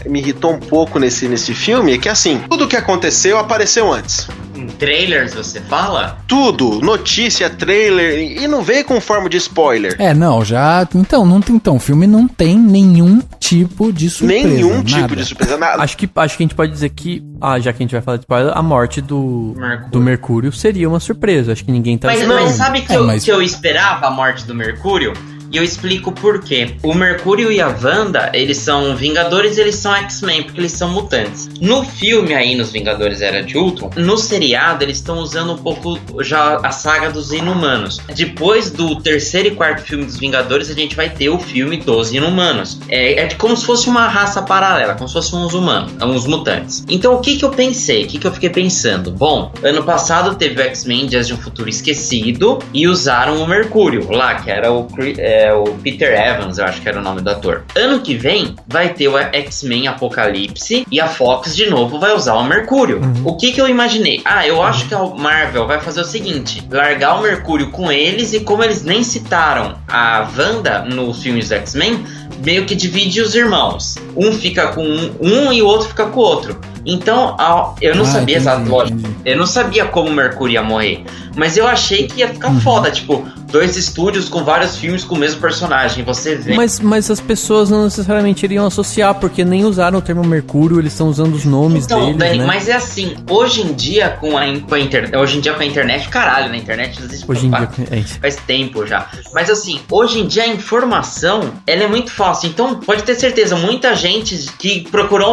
me irritou um pouco nesse filme, é que assim, tudo que aconteceu apareceu antes. Em trailers, você fala? Tudo, notícia, trailer, e não veio com forma de spoiler. Não, já... Então, o filme não tem nenhum tipo de surpresa. Nenhum tipo de surpresa, nada. Acho que a gente pode dizer que, já que a gente vai falar de spoiler, a morte do Mercúrio seria uma surpresa. Acho que ninguém tá esperando. Mas sabe que eu esperava a morte do Mercúrio? E eu explico por quê. O Mercúrio e a Wanda, eles são Vingadores, eles são X-Men, porque eles são mutantes. No filme aí, nos Vingadores Era de Ultron, no seriado, eles estão usando um pouco já a saga dos Inumanos. Depois do terceiro e quarto filme dos Vingadores, a gente vai ter o filme dos Inumanos. É como se fosse uma raça paralela, como se fossem uns humanos, uns mutantes. Então, o que eu pensei? O que eu fiquei pensando? Bom, ano passado teve o X-Men Dias de um Futuro Esquecido e usaram o Mercúrio lá, que era o Peter Evans, eu acho que era o nome do ator. Ano que vem vai ter o X-Men Apocalipse e a Fox de novo vai usar o Mercúrio. O que eu imaginei? Eu acho que a Marvel vai fazer o seguinte: largar o Mercúrio com eles, e como eles nem citaram a Wanda nos filmes do X-Men, meio que divide os irmãos. Um fica com um e o outro fica com o outro. Então, eu não sabia exato, lógico. Eu não sabia como o Mercúrio ia morrer. Mas eu achei que ia ficar foda, tipo, 2 estúdios com vários filmes com o mesmo personagem, você vê. Mas as pessoas não necessariamente iriam associar, porque nem usaram o termo Mercúrio, eles estão usando os nomes deles, Dani, né? Mas é assim, hoje em dia com a internet, caralho, na internet existe hoje em dia, faz tempo já. Mas assim, hoje em dia a informação, ela é muito fácil. Então, pode ter certeza, muita gente que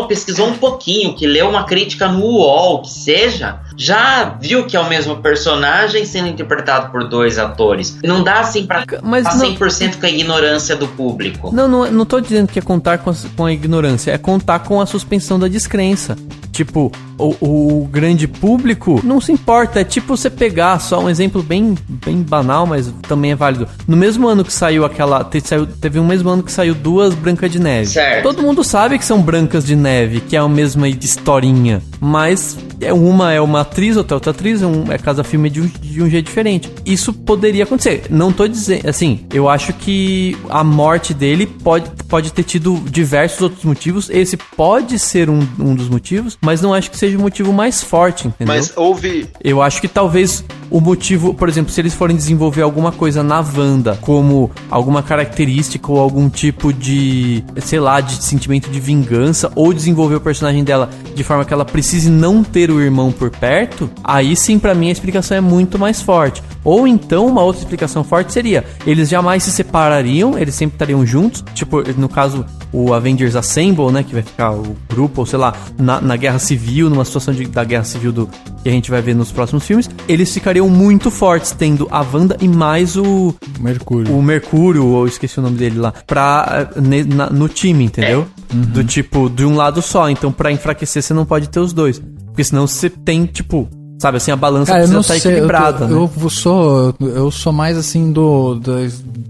pesquisou um pouquinho, que leu uma crítica no UOL, que seja, já viu que é o mesmo personagem sendo interpretado por 2 atores. Não dá assim pra estar 100% com a ignorância do público. Não tô dizendo que é contar com a ignorância, é contar com a suspensão da descrença. Tipo, o grande público não se importa. É tipo você pegar, só um exemplo bem banal, mas também é válido. No mesmo ano que saiu teve um mesmo ano que saiu 2 Brancas de Neve. Certo. Todo mundo sabe que são Brancas de Neve, que é a mesma historinha, mas uma é uma atriz, outra atriz, é cada filme de um jeito diferente. Isso poderia acontecer. Não tô dizendo, assim, eu acho que a morte dele pode ter tido diversos outros motivos. Esse pode ser um dos motivos, mas não acho que seja o motivo mais forte, entendeu? Mas Eu acho que talvez o motivo, por exemplo, se eles forem desenvolver alguma coisa na Wanda, como alguma característica ou algum tipo de, sei lá, de sentimento de vingança, ou desenvolver o personagem dela de forma que ela precise não ter o irmão por perto, aí sim, pra mim, a explicação é muito mais forte. Ou então, uma outra explicação forte seria, eles jamais se separariam, eles sempre estariam juntos, tipo, no caso, o Avengers Assemble, né, que vai ficar o grupo, ou sei lá, na Guerra Civil, numa situação da Guerra Civil que a gente vai ver nos próximos filmes, eles ficariam muito fortes, tendo a Wanda e mais o Mercúrio, ou esqueci o nome dele lá, no time, entendeu? Do tipo, de um lado só. Então, pra enfraquecer, você não pode ter os dois. Porque senão você tem, tipo, sabe assim, a balança precisa estar equilibrada, né? Eu sou mais assim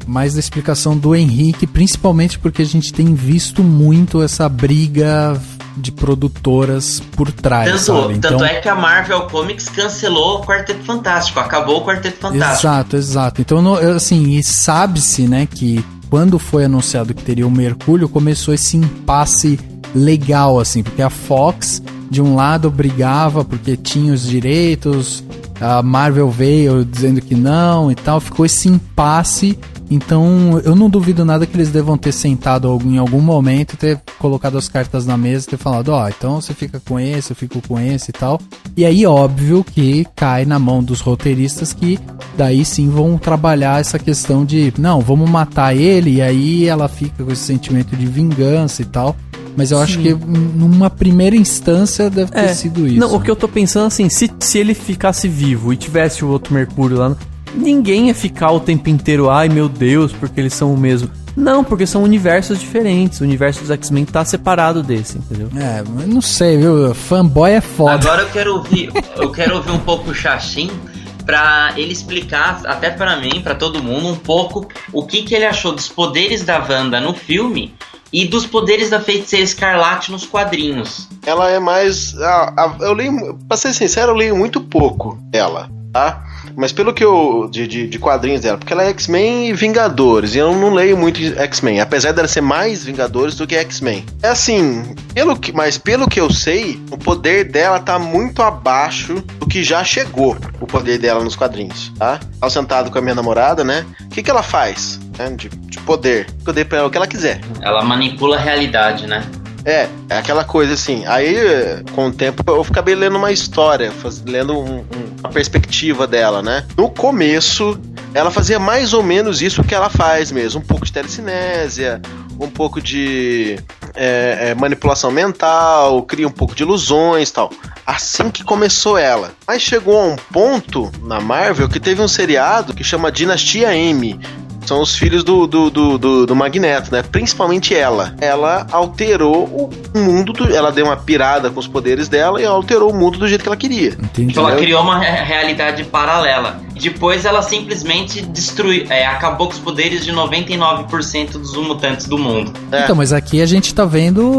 mais da explicação do Henrique, principalmente porque a gente tem visto muito essa briga de produtoras por trás, sabe? Tanto é que a Marvel Comics cancelou o Quarteto Fantástico, acabou o Quarteto Fantástico. Exato. Então, assim, e sabe-se, né, que quando foi anunciado que teria o Mercúrio, começou esse impasse legal, assim, porque a Fox, de um lado, brigava porque tinha os direitos, a Marvel veio dizendo que não e tal, ficou esse impasse. Então, eu não duvido nada que eles devam ter sentado em algum momento, ter colocado as cartas na mesa e ter falado, então você fica com esse, eu fico com esse e tal. E aí, óbvio que cai na mão dos roteiristas que daí sim vão trabalhar essa questão de, não, vamos matar ele, e aí ela fica com esse sentimento de vingança e tal. Mas eu acho que numa primeira instância deve ter sido isso. Não, o que eu tô pensando assim, se ele ficasse vivo e tivesse o outro Mercúrio lá, ninguém ia ficar o tempo inteiro, ai meu Deus, porque eles são o mesmo. Não, porque são universos diferentes. O universo dos X-Men tá separado desse, entendeu? Eu não sei, viu? Fanboy é foda. Agora eu quero ouvir um pouco o Xaxim pra ele explicar, até pra mim, pra todo mundo, um pouco o que ele achou dos poderes da Wanda no filme e dos poderes da Feiticeira Escarlate nos quadrinhos. Ela é mais... eu leio, pra ser sincero, eu leio muito pouco ela. tá? Mas pelo que eu... De quadrinhos dela, porque ela é X-Men e Vingadores, e eu não leio muito X-Men, apesar dela ser mais Vingadores do que X-Men. É assim, pelo que eu sei, o poder dela tá muito abaixo do que já chegou, o poder dela nos quadrinhos, tá? Ela sentado com a minha namorada, né? O que ela faz, né? De poder. Eu dei pra ela o que ela quiser. Ela manipula a realidade, né? É aquela coisa assim. Aí, com o tempo, eu acabei lendo uma história, lendo uma perspectiva dela, né? No começo, ela fazia mais ou menos isso que ela faz mesmo. Um pouco de telecinésia, um pouco de manipulação mental, cria um pouco de ilusões e tal. Assim que começou ela. Mas chegou a um ponto na Marvel que teve um seriado que chama Dinastia M. São os filhos do Magneto, né? Principalmente ela. Ela alterou o mundo, ela deu uma pirada com os poderes dela e alterou o mundo do jeito que ela queria. Então ela criou uma realidade paralela. Depois ela simplesmente acabou com os poderes de 99% dos mutantes do mundo. Então, mas aqui a gente tá vendo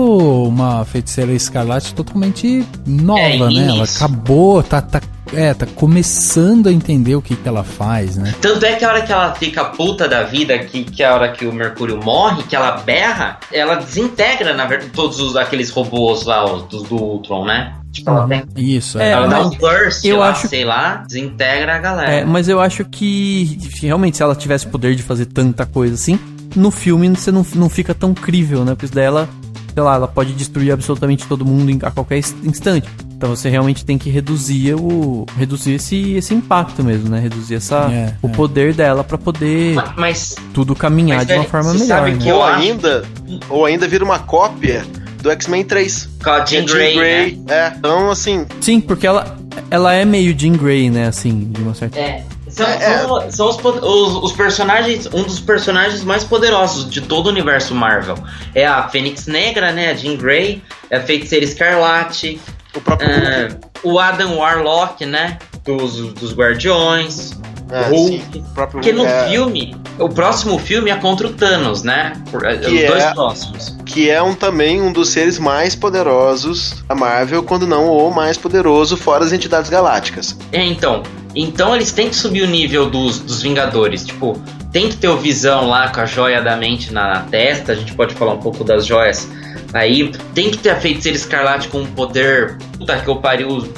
uma Feiticeira Escarlate totalmente nova, né? Ela acabou, tá começando a entender o que ela faz, né? Tanto é que a hora que ela fica puta da vida, que a hora que o Mercúrio morre, que ela berra, ela desintegra, na verdade, todos aqueles robôs lá, os do Ultron, né? Tipo, ela tem... Isso, ela dá um burst lá, sei lá, desintegra a galera. Mas eu acho que realmente, se ela tivesse o poder de fazer tanta coisa assim, no filme você não fica tão crível, né? Porque daí ela, sei lá, ela pode destruir absolutamente todo mundo a qualquer instante. Então você realmente tem que reduzir esse impacto mesmo, né? Reduzir o poder dela pra poder tudo caminhar de uma forma melhor, né? Ou ainda vira uma cópia do X-Men 3. Com a Jean Grey, né? Então, assim... Sim, porque ela é meio Jean Grey, né? Assim, de uma certa... São os personagens, um dos personagens mais poderosos de todo o universo Marvel. É a Fênix Negra, né? A Jean Grey, é a Feiticeira Escarlate, o próprio o Adam Warlock, né? Dos Guardiões. Hulk. Sim, porque no filme, o próximo filme é contra o Thanos, né? Os dois próximos. Que é também um dos seres mais poderosos da Marvel, quando não o mais poderoso, fora as entidades galácticas. Então eles têm que subir o nível dos Vingadores. Tipo, tem que ter o Visão lá com a joia da mente na testa. A gente pode falar um pouco das joias aí. Tem que ter a Feiticeira Escarlate com um poder, puta que eu pariu,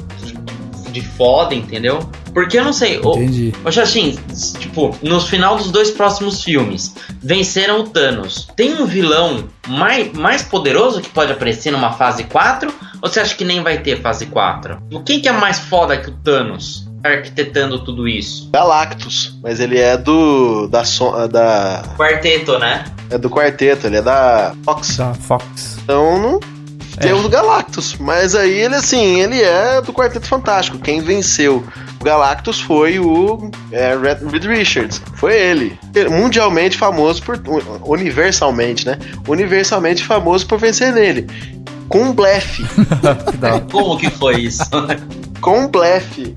de foda, entendeu? Porque eu não sei, o Xaxim, tipo, no final dos dois próximos filmes, venceram o Thanos. Tem um vilão mais poderoso que pode aparecer numa fase 4? Ou você acha que nem vai ter fase 4? Quem que é mais foda que o Thanos, arquitetando tudo isso? Galactus, mas ele é da Quarteto, né? É do Quarteto, ele é da Fox. Então não... Tem o do Galactus, mas aí ele é do Quarteto Fantástico. Quem venceu o Galactus foi o Reed Richards. Foi ele. Mundialmente famoso universalmente, né? Universalmente famoso por vencer nele. Com um blefe. Como que foi isso? Com um blefe.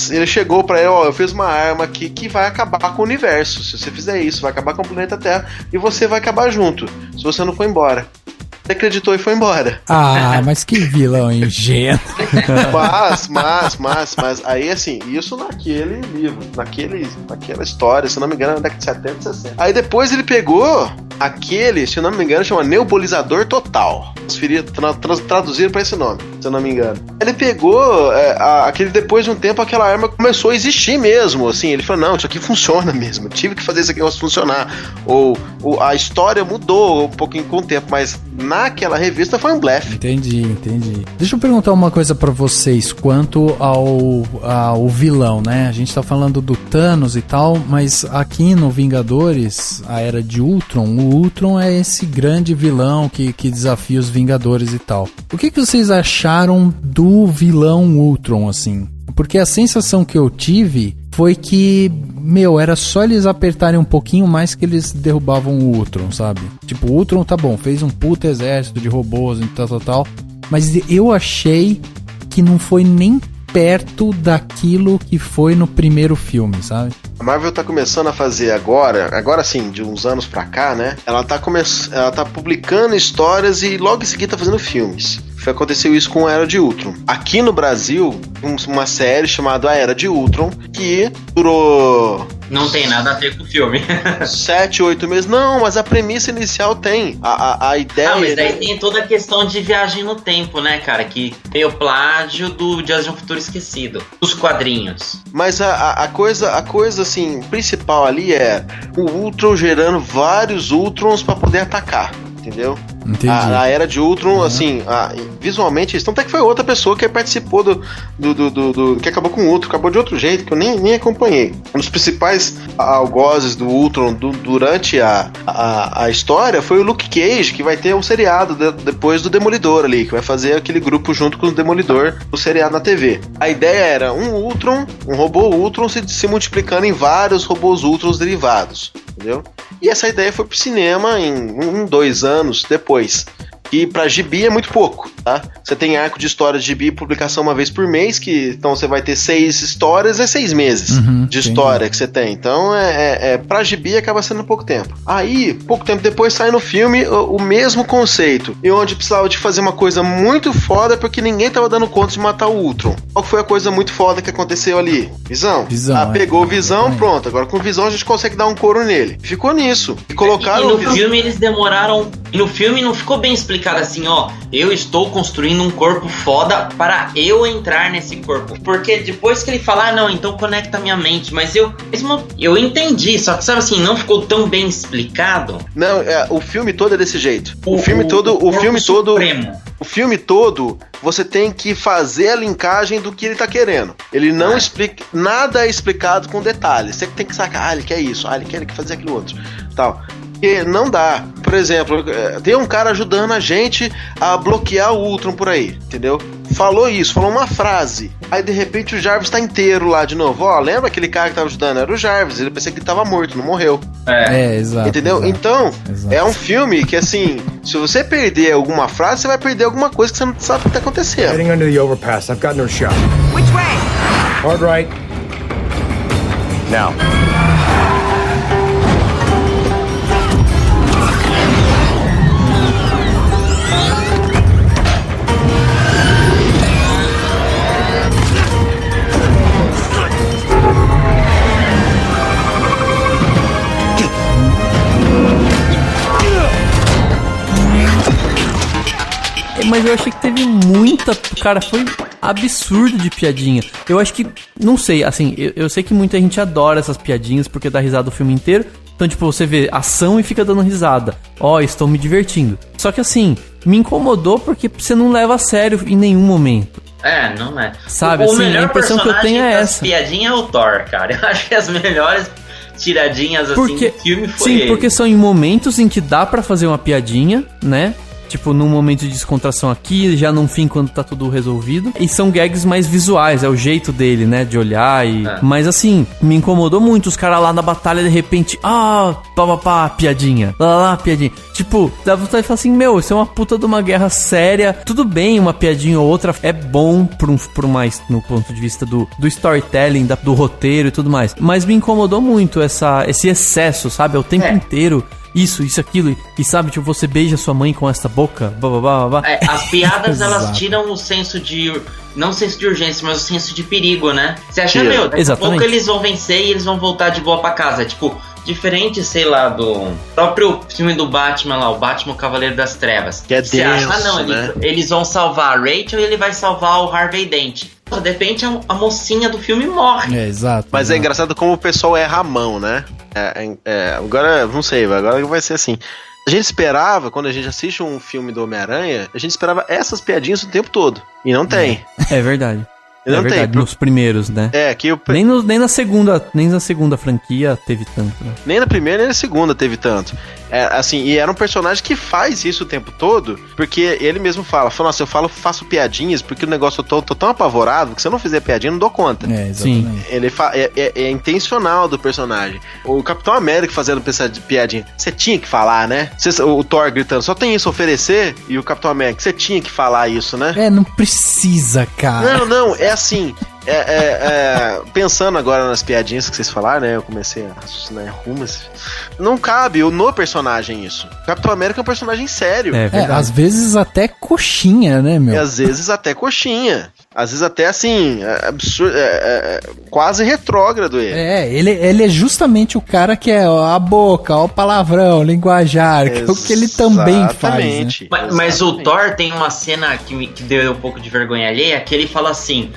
Ele chegou pra ele, eu fiz uma arma aqui que vai acabar com o universo. Se você fizer isso, vai acabar com o planeta Terra e você vai acabar junto, se você não for embora. Ele acreditou e foi embora. Mas que vilão ingênuo. Mas aí assim, isso naquele livro, naquela história, se não me engano, na década de 70, 60. Aí depois ele pegou aquele, se não me engano, chama Nebulizador Total. Traduziram pra esse nome, se eu não me engano. Ele pegou aquele, depois de um tempo, aquela arma começou a existir mesmo, assim. Ele falou, não, isso aqui funciona mesmo, eu tive que fazer isso aqui funcionar. Ou a história mudou um pouquinho com o tempo, mas naquela revista foi um blefe. Entendi. Deixa eu perguntar uma coisa pra vocês quanto ao vilão, né? A gente tá falando do Thanos e tal, mas aqui no Vingadores, a Era de Ultron, o Ultron é esse grande vilão que desafia os Vingadores e tal. O que vocês acharam do vilão Ultron, assim? Porque a sensação que eu tive foi que, era só eles apertarem um pouquinho mais que eles derrubavam o Ultron, sabe? Tipo, o Ultron, tá bom, fez um puto exército de robôs e tal, mas eu achei que não foi nem perto daquilo que foi no primeiro filme, sabe? A Marvel tá começando a fazer agora sim, de uns anos pra cá, né? Ela tá publicando histórias e logo em seguida tá fazendo filmes. Aconteceu isso com a Era de Ultron. Aqui no Brasil, uma série chamada A Era de Ultron, que durou... Não tem nada a ver com o filme. 7, 8 meses. Não, mas a premissa inicial tem. A ideia... mas daí tem toda a questão de viagem no tempo, né, cara? Que tem o plágio do Dias de um Futuro Esquecido. Os quadrinhos. Mas a coisa, assim, principal ali é o Ultron gerando vários Ultrons pra poder atacar. Entendeu? Entendi. A Era de Ultron, assim, visualmente, então até que foi outra pessoa que participou do que acabou com o Ultron, acabou de outro jeito, que eu nem acompanhei. Um dos principais algozes do Ultron durante a história foi o Luke Cage, que vai ter um seriado depois do Demolidor ali, que vai fazer aquele grupo junto com o Demolidor, o seriado na TV. A ideia era um robô Ultron se multiplicando em vários robôs Ultrons derivados, entendeu? E essa ideia foi pro cinema em 2 anos depois. E pra gibi é muito pouco, tá? Você tem arco de história de gibi, publicação uma vez por mês, então você vai ter 6 histórias, 6 meses de história que você tem. Então, pra gibi acaba sendo pouco tempo. Aí, pouco tempo depois, sai no filme o mesmo conceito, e onde precisava de fazer uma coisa muito foda, porque ninguém tava dando conta de matar o Ultron. Qual foi a coisa muito foda que aconteceu ali? Visão. Pegou o Visão, pronto. Agora com o Visão a gente consegue dar um couro nele. Ficou nisso. E colocaram... E no filme eles demoraram... E no filme não ficou bem explicado assim, ó, eu estou construindo um corpo foda para eu entrar nesse corpo. Porque depois que ele fala, não, então conecta minha mente, mas eu entendi, só que sabe assim, não ficou tão bem explicado. Não, o filme todo é desse jeito. O filme todo, você tem que fazer a linkagem do que ele tá querendo. Ele não explica, nada é explicado com detalhes. Você tem que sacar, ele quer isso, ele quer fazer aquilo outro, tal. Porque não dá. Por exemplo, tem um cara ajudando a gente a bloquear o Ultron por aí, entendeu? Falou uma frase. Aí de repente o Jarvis tá inteiro lá de novo. Lembra aquele cara que tava ajudando? Era o Jarvis. Ele pensei que ele tava morto, não morreu. Exato. Entendeu? Exato, então, é um filme que assim, se você perder alguma frase, você vai perder alguma coisa que você não sabe o que tá acontecendo. Heading under the overpass. I've got no shot. Which way? Hard right. Now. Mas eu achei que teve muita... Cara, foi absurdo de piadinha. Eu acho que... Não sei, assim... Eu sei que muita gente adora essas piadinhas porque dá risada o filme inteiro. Então, tipo, você vê ação e fica dando risada. Estou me divertindo. Só que, assim, me incomodou porque você não leva a sério em nenhum momento. Não é. Sabe, assim, a impressão que eu tenho é essa. Piadinha é o Thor, cara. Eu acho que as melhores tiradinhas, assim, do filme foi ele. Porque são em momentos em que dá pra fazer uma piadinha, né? Tipo, num momento de descontração aqui, já num fim quando tá tudo resolvido. E são gags mais visuais, é o jeito dele, né? De olhar e... Mas assim, me incomodou muito os caras lá na batalha, de repente... piadinha. Piadinha. Tipo, dá vontade de falar assim, isso é uma puta de uma guerra séria. Tudo bem, uma piadinha ou outra é bom por mais no ponto de vista do storytelling, do roteiro e tudo mais. Mas me incomodou muito esse excesso, sabe? O tempo inteiro... Isso, aquilo, e sabe, tipo, você beija sua mãe com essa boca, as piadas, elas tiram o senso de... Não o senso de urgência, mas o senso de perigo, né? Você acha, daqui a pouco eles vão vencer e eles vão voltar de boa pra casa. Tipo, diferente, sei lá, do próprio filme do Batman lá, o Batman o Cavaleiro das Trevas. Que é denso, né? Eles vão salvar a Rachel e ele vai salvar o Harvey Dent. De repente a mocinha do filme morre. Exato. Mas é engraçado como o pessoal erra a mão, né? Agora, não sei, agora vai ser assim. A gente esperava, quando a gente assiste um filme do Homem-Aranha, a gente esperava essas piadinhas o tempo todo. E não tem. É verdade. Não tem. Nos primeiros, né? Nem na segunda franquia teve tanto, né? Nem na primeira, nem na segunda teve tanto. Assim, e era um personagem que faz isso o tempo todo, porque ele mesmo fala, nossa, faço piadinhas, porque o negócio eu tô tão apavorado que se eu não fizer piadinha, eu não dou conta. Sim. Ele é intencional do personagem. O Capitão América fazendo piadinha, você tinha que falar, né? O Thor gritando, só tem isso a oferecer, e o Capitão América, você tinha que falar isso, né? Não precisa, cara. Não, é assim, Pensando agora nas piadinhas que vocês falaram, né? Eu comecei a raciocinar rumos. Não cabe no personagem isso. Capitão América é um personagem sério. Às vezes até coxinha, né, meu? E às vezes até coxinha. Às vezes até assim, absurdo, quase retrógrado ele. Ele é justamente o cara que é a boca, o palavrão, linguajar, que é o que ele também faz. Né? Mas o Thor tem uma cena que deu um pouco de vergonha alheia, que ele fala assim,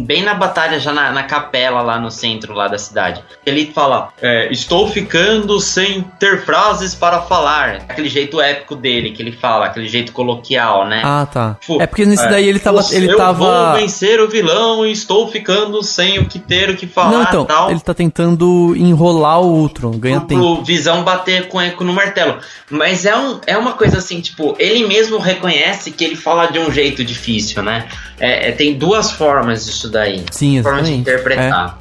bem na batalha, já na capela lá no centro lá da cidade. Ele fala, estou ficando sem ter frases para falar. Aquele jeito épico dele, que ele fala, aquele jeito coloquial, né? Ah, tá. Tipo, porque nesse daí ele tava... Eu vou vencer o vilão e estou ficando sem o que ter o que falar. Não, então, tal. Ele tá tentando enrolar o Ultron, ganha tempo. Pro Visão bater com o eco no martelo. Mas é uma coisa assim, tipo, ele mesmo reconhece que ele fala de um jeito difícil, né? Tem duas formas disso daí. Sim, exatamente. Formas de interpretar.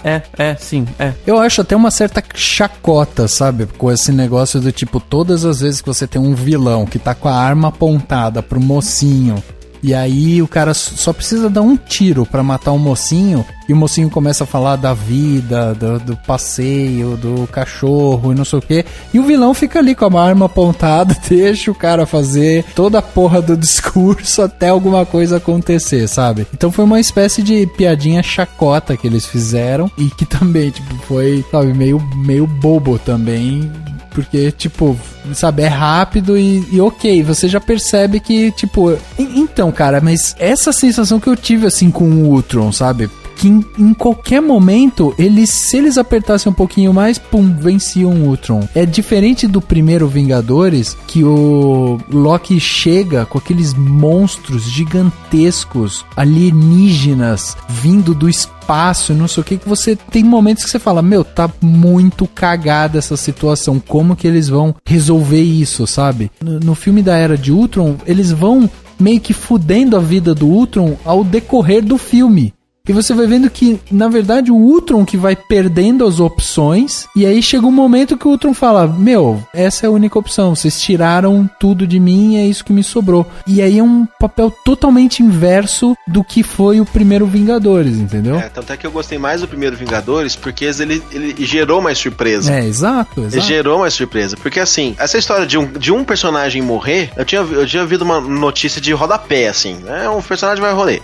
Sim. Eu acho até uma certa chacota, sabe? Com esse negócio do tipo, todas as vezes que você tem um vilão que tá com a arma apontada pro mocinho, e aí o cara só precisa dar um tiro pra matar o mocinho, e o mocinho começa a falar da vida, do passeio, do cachorro e não sei o quê, e o vilão fica ali com a arma apontada, deixa o cara fazer toda a porra do discurso até alguma coisa acontecer, sabe? Então foi uma espécie de piadinha chacota que eles fizeram, e que também, tipo, foi, sabe, meio bobo também, porque, tipo, sabe, é rápido e ok, você já percebe que, tipo... Então, cara, mas essa sensação que eu tive, assim, com o Ultron, sabe? Que em qualquer momento, se eles apertassem um pouquinho mais, pum, venciam o Ultron. É diferente do primeiro Vingadores, que o Loki chega com aqueles monstros gigantescos, alienígenas, vindo do espaço, não sei o que você tem momentos que você fala, meu, tá muito cagada essa situação, como que eles vão resolver isso, sabe? No filme da Era de Ultron, eles vão meio que fudendo a vida do Ultron ao decorrer do filme. E você vai vendo que, na verdade, o Ultron que vai perdendo as opções, e aí chega um momento que o Ultron fala, meu, essa é a única opção, vocês tiraram tudo de mim e é isso que me sobrou. E aí é um papel totalmente inverso do que foi o primeiro Vingadores, entendeu? Tanto é que eu gostei mais do primeiro Vingadores, porque ele gerou mais surpresa. Exato. Ele gerou mais surpresa, porque assim, essa história de um personagem morrer, eu tinha ouvido uma notícia de rodapé, assim, né, um personagem vai rolê.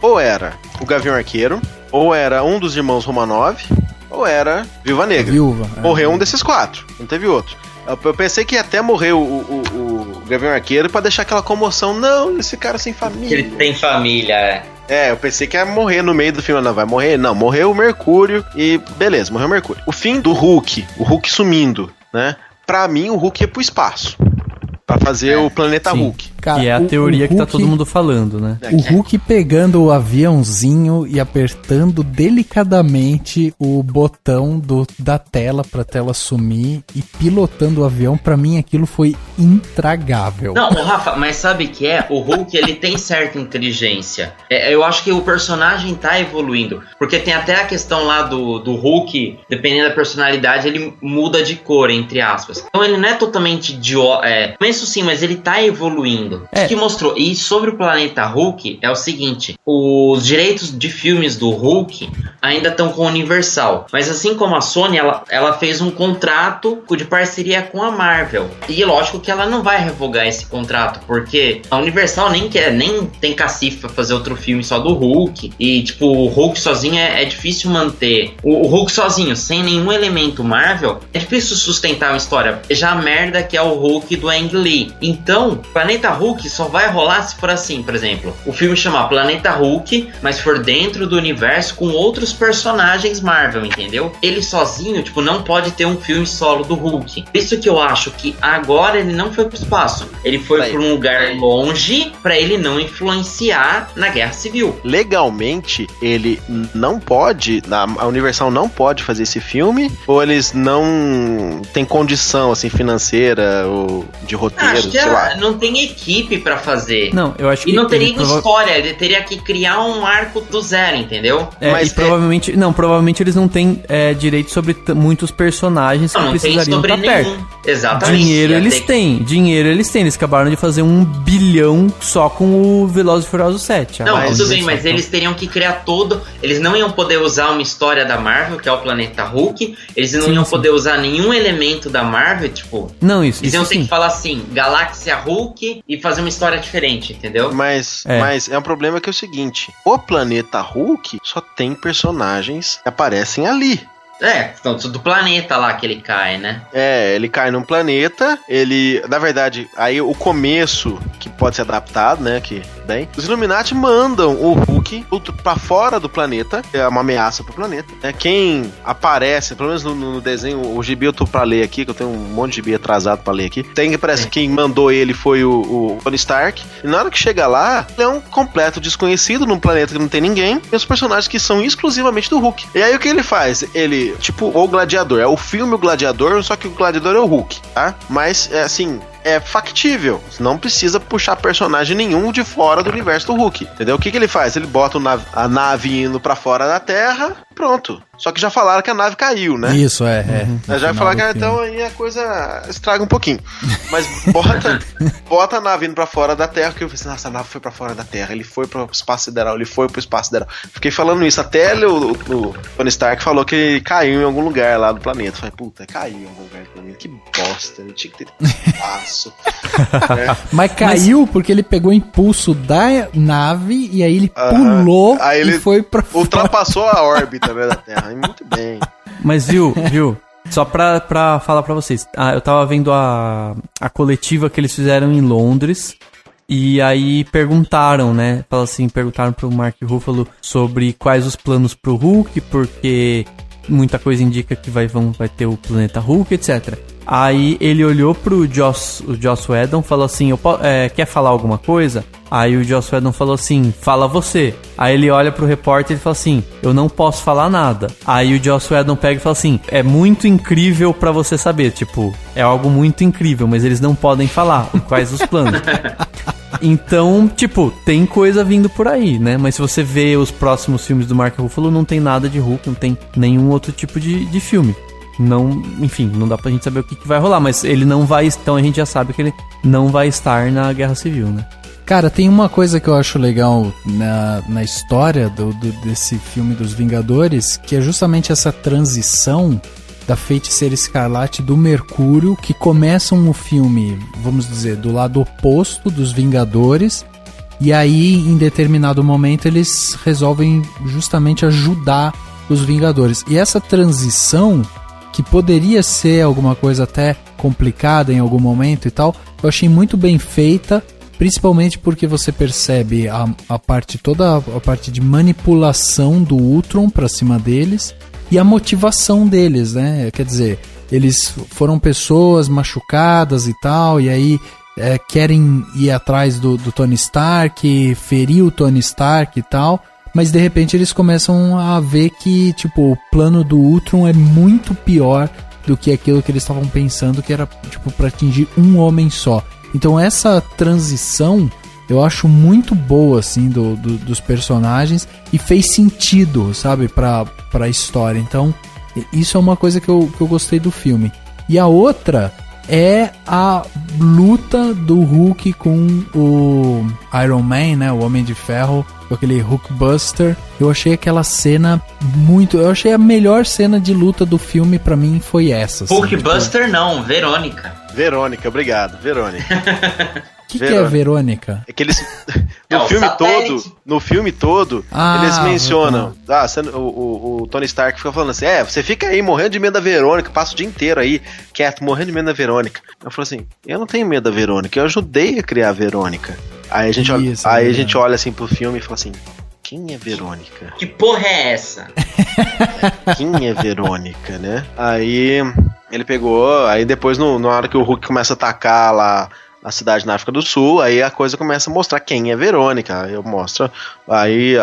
Ou era o Gavião Arqueiro, ou era um dos irmãos Romanov, ou era Viúva Negra. Morreu um desses quatro, não teve outro. Eu pensei que ia até morrer o Gavião Arqueiro pra deixar aquela comoção. Não, esse cara sem família. Ele tem família, eu pensei que ia morrer no meio do filme. Não, vai morrer? Não, morreu o Mercúrio e beleza, morreu o Mercúrio. O fim do Hulk, o Hulk sumindo, né? Pra mim, o Hulk ia pro espaço. Pra fazer o planeta Hulk. Cara, que é a teoria que tá todo mundo falando, né? O Hulk pegando o aviãozinho e apertando delicadamente o botão da tela pra tela sumir e pilotando o avião, pra mim aquilo foi intragável. Não, Rafa, mas sabe que o Hulk, ele tem certa inteligência. Eu acho que o personagem tá evoluindo, porque tem até a questão lá do Hulk, dependendo da personalidade, ele muda de cor, entre aspas. Então ele não é totalmente idiota, penso sim, mas ele tá evoluindo. O que mostrou. E sobre o planeta Hulk é o seguinte: os direitos de filmes do Hulk ainda estão com a Universal, mas assim como a Sony, ela fez um contrato de parceria com a Marvel, e lógico que ela não vai revogar esse contrato, porque a Universal nem tem cacife pra fazer outro filme só do Hulk, e tipo, o Hulk sozinho é difícil manter. O Hulk sozinho, sem nenhum elemento Marvel, é difícil sustentar uma história. Já a merda que é o Hulk do Ang Lee. Então, Planeta Hulk só vai rolar se for assim, por exemplo, o filme chamar Planeta Hulk, mas for dentro do universo com outros personagens Marvel, entendeu? Ele sozinho, tipo, não pode ter um filme solo do Hulk. Por isso que eu acho que agora ele não foi pro espaço. Ele foi pra um lugar longe pra ele não influenciar na Guerra Civil. Legalmente, ele não pode, a Universal não pode fazer esse filme, ou eles não têm condição, assim, financeira ou de roteiro, sei lá. Não tem equipe equipe pra fazer. Não, eu acho que... E não teria história, ele teria que criar um arco do zero, entendeu? Mas provavelmente... Não, provavelmente eles não têm direito sobre muitos personagens que precisariam estar perto. Exatamente. Dinheiro eles têm. Eles acabaram de fazer 1 bilhão só com o Velozes e Furiosos 7. Não, tudo bem, mas eles teriam que criar todo... Eles não iam poder usar uma história da Marvel, que é o Planeta Hulk. Eles não iam poder usar nenhum elemento da Marvel, tipo... Não, isso. Eles iam ter que falar assim, Galáxia Hulk, e fazer uma história diferente, entendeu? Mas é um problema que é o seguinte: o Planeta Hulk só tem personagens que aparecem ali. Então, do planeta lá que ele cai, né? Ele cai num planeta, na verdade, aí o começo, que pode ser adaptado, né, que bem, os Illuminati mandam o Hulk pra fora do planeta, é uma ameaça pro planeta, né? Quem aparece, pelo menos no desenho, o gibi eu tô pra ler aqui, que eu tenho um monte de gibi atrasado pra ler aqui, tem que parece que quem mandou ele foi o Tony Stark, e na hora que chega lá, ele é um completo desconhecido num planeta que não tem ninguém, e os personagens que são exclusivamente do Hulk. E aí o que ele faz? Ele, tipo, o Gladiador, é o filme O Gladiador, só que o Gladiador é o Hulk, tá? Mas, assim, é factível. Não precisa puxar personagem nenhum de fora do universo do Hulk, entendeu? O que ele faz? Ele bota a nave indo pra fora da Terra, pronto. Só que já falaram que a nave caiu, né? Isso, Já falaram que então aí a coisa estraga um pouquinho. Mas bota a nave indo pra fora da Terra, que eu pensei, nossa, a nave foi pra fora da Terra, ele foi pro espaço sideral, Fiquei falando isso, até o Tony Stark falou que ele caiu em algum lugar lá do planeta. Falei, puta, caiu em algum lugar do planeta, que bosta, ele tinha que ter espaço. Mas caiu porque ele pegou o impulso da nave e aí ele pulou aí ele foi pra fora. Ultrapassou a órbita, né, da Terra. Muito bem. Mas viu? Só pra falar pra vocês, eu tava vendo a coletiva que eles fizeram em Londres, e aí perguntaram, né? Perguntaram pro Mark Ruffalo sobre quais os planos pro Hulk, porque muita coisa indica que vai ter o planeta Hulk, etc. Aí ele olhou pro Joss Whedon, falou assim, quer falar alguma coisa? Aí o Joss Whedon falou assim, fala você. Aí ele olha pro repórter e fala assim, eu não posso falar nada. Aí o Joss Whedon pega e fala assim, é muito incrível pra você saber, tipo, é algo muito incrível, mas eles não podem falar quais os planos. Então, tipo, tem coisa vindo por aí, né? Mas se você vê os próximos filmes do Mark Ruffalo, não tem nada de Hulk, não tem nenhum outro tipo de filme. Não, enfim, não dá pra gente saber o que vai rolar, mas ele não vai, então a gente já sabe que ele não vai estar na Guerra Civil, né? Cara, tem uma coisa que eu acho legal na história desse filme dos Vingadores, que é justamente essa transição da Feiticeira Escarlate do Mercúrio, que começam o filme, vamos dizer, do lado oposto dos Vingadores, e aí, em determinado momento, eles resolvem justamente ajudar os Vingadores. E essa transição, que poderia ser alguma coisa até complicada em algum momento e tal, eu achei muito bem feita, principalmente porque você percebe toda a parte de manipulação do Ultron pra cima deles e a motivação deles, né? Quer dizer, eles foram pessoas machucadas e tal, e aí querem ir atrás do Tony Stark, ferir o Tony Stark e tal, mas de repente eles começam a ver que, tipo, o plano do Ultron é muito pior do que aquilo que eles estavam pensando, que era, tipo, pra atingir um homem só. Então essa transição eu acho muito boa, assim, dos personagens, e fez sentido, sabe, pra história. Então isso é uma coisa que eu gostei do filme. E a outra é a luta do Hulk com o Iron Man, né, o Homem de Ferro, com aquele Hulkbuster. Eu achei aquela cena eu achei a melhor cena de luta do filme, pra mim, foi essa. Hulkbuster assim, não, Verônica. Verônica, obrigado, Verônica. O que é Verônica? É que eles no filme todo, eles mencionam, o Tony Stark fica falando assim, você fica aí morrendo de medo da Verônica, passa o dia inteiro aí quieto, morrendo de medo da Verônica. Eu falo assim, eu não tenho medo da Verônica, eu ajudei a criar a Verônica. Aí a gente olha assim pro filme e fala assim, quem é Verônica? Que porra é essa? Quem é Verônica, né? Aí ele pegou, aí depois na hora que o Hulk começa a atacar lá a cidade na África do Sul, aí a coisa começa a mostrar quem é Verônica. Eu mostro, aí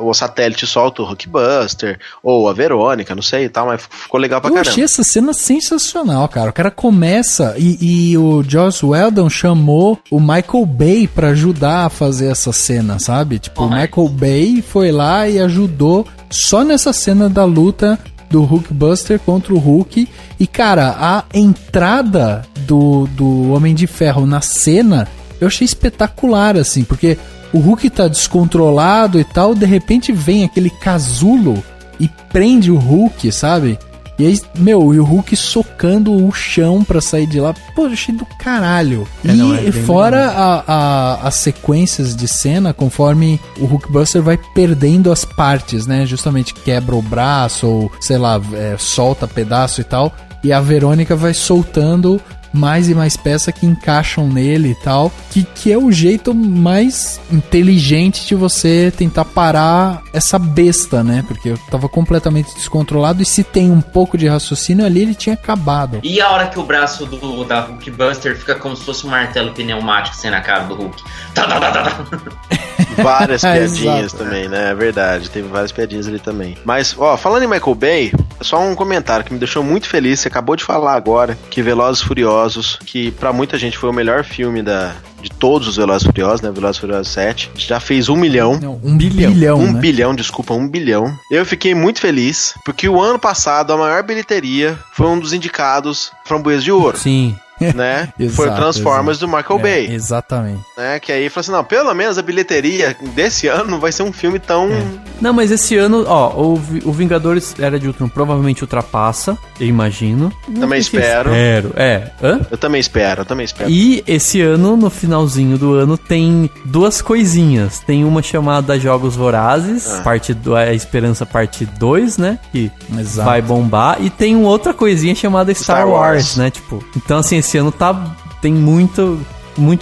o satélite solta o Hulkbuster, ou a Verônica, não sei e tal, mas ficou legal pra caramba. Eu achei essa cena sensacional, cara. O cara começa e o Joss Whedon chamou o Michael Bay pra ajudar a fazer essa cena, sabe? Tipo, o Michael Bay foi lá e ajudou só nessa cena da luta do Hulkbuster contra o Hulk. E, cara, a entrada do Homem de Ferro na cena, eu achei espetacular, assim, porque o Hulk tá descontrolado e tal, de repente vem aquele casulo e prende o Hulk, sabe? E aí, e o Hulk socando o chão pra sair de lá. Pô, eu achei do caralho. E fora as sequências de cena, conforme o Hulkbuster vai perdendo as partes, né? Justamente quebra o braço ou, sei lá, solta pedaço e tal. E a Verônica vai soltando mais e mais peças que encaixam nele e tal, que é o jeito mais inteligente de você tentar parar essa besta, né? Porque eu tava completamente descontrolado e se tem um pouco de raciocínio ali, ele tinha acabado. E a hora que o braço da Hulkbuster fica como se fosse um martelo pneumático sendo a cara do Hulk. Várias piadinhas também, né? É verdade, teve várias piadinhas ali também. Mas, falando em Michael Bay, só um comentário que me deixou muito feliz. Você acabou de falar agora que Velozes e Furiosos, que pra muita gente foi o melhor filme de todos os Velozes e Furiosos, né? Velozes e Furiosos 7, já fez 1 milhão. Não, 1 bilhão. 1 bilhão, desculpa, 1 bilhão. Eu fiquei muito feliz, porque o ano passado a maior bilheteria foi um dos indicados Framboesa de Ouro. Sim. Né? Exato, foi o Transformers do Michael Bay. Exatamente. Né? Que aí falou assim, não, pelo menos a bilheteria desse ano não vai ser um filme tão... Não, mas esse ano, o Vingadores Era de Ultron provavelmente ultrapassa, eu imagino. Também espero. Hã? Eu também espero. E esse ano, no finalzinho do ano, tem duas coisinhas. Tem uma chamada Jogos Vorazes, a Esperança parte 2, né? Que vai bombar. E tem uma outra coisinha chamada Star Wars, né? Tipo, então assim, esse ano tem muito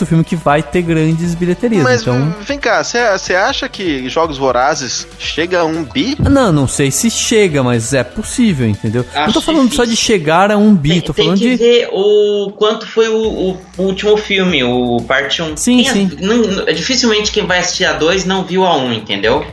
filme que vai ter grandes bilheterias. Mas então... vem cá, você acha que Jogos Vorazes chega a 1 bi? Não sei se chega, mas é possível, entendeu? Não tô falando só de chegar a 1 bi, tô falando de... Tem que ver o quanto foi o último filme, o parte 1. Sim. Dificilmente quem vai assistir a 2 não viu a 1, entendeu?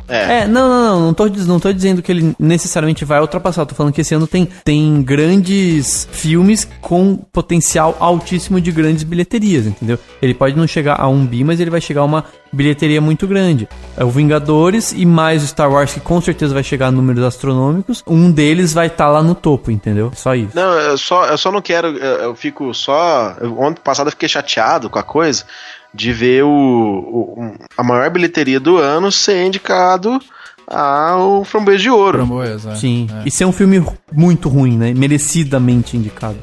Não tô dizendo que ele necessariamente vai ultrapassar, tô falando que esse ano tem grandes filmes com potencial altíssimo de grandes bilheterias, entendeu? Ele pode não chegar a 1 bi, mas ele vai chegar a uma bilheteria muito grande. É o Vingadores e mais o Star Wars, que com certeza vai chegar a números astronômicos. Um deles vai estar lá no topo, entendeu? Só isso. Não, eu só não quero... Eu fico só... Ano passado eu fiquei chateado com a coisa de ver a maior bilheteria do ano ser indicado ao Framboesa de Ouro. Framboesa, sim. E ser um filme muito ruim, né? Merecidamente indicado.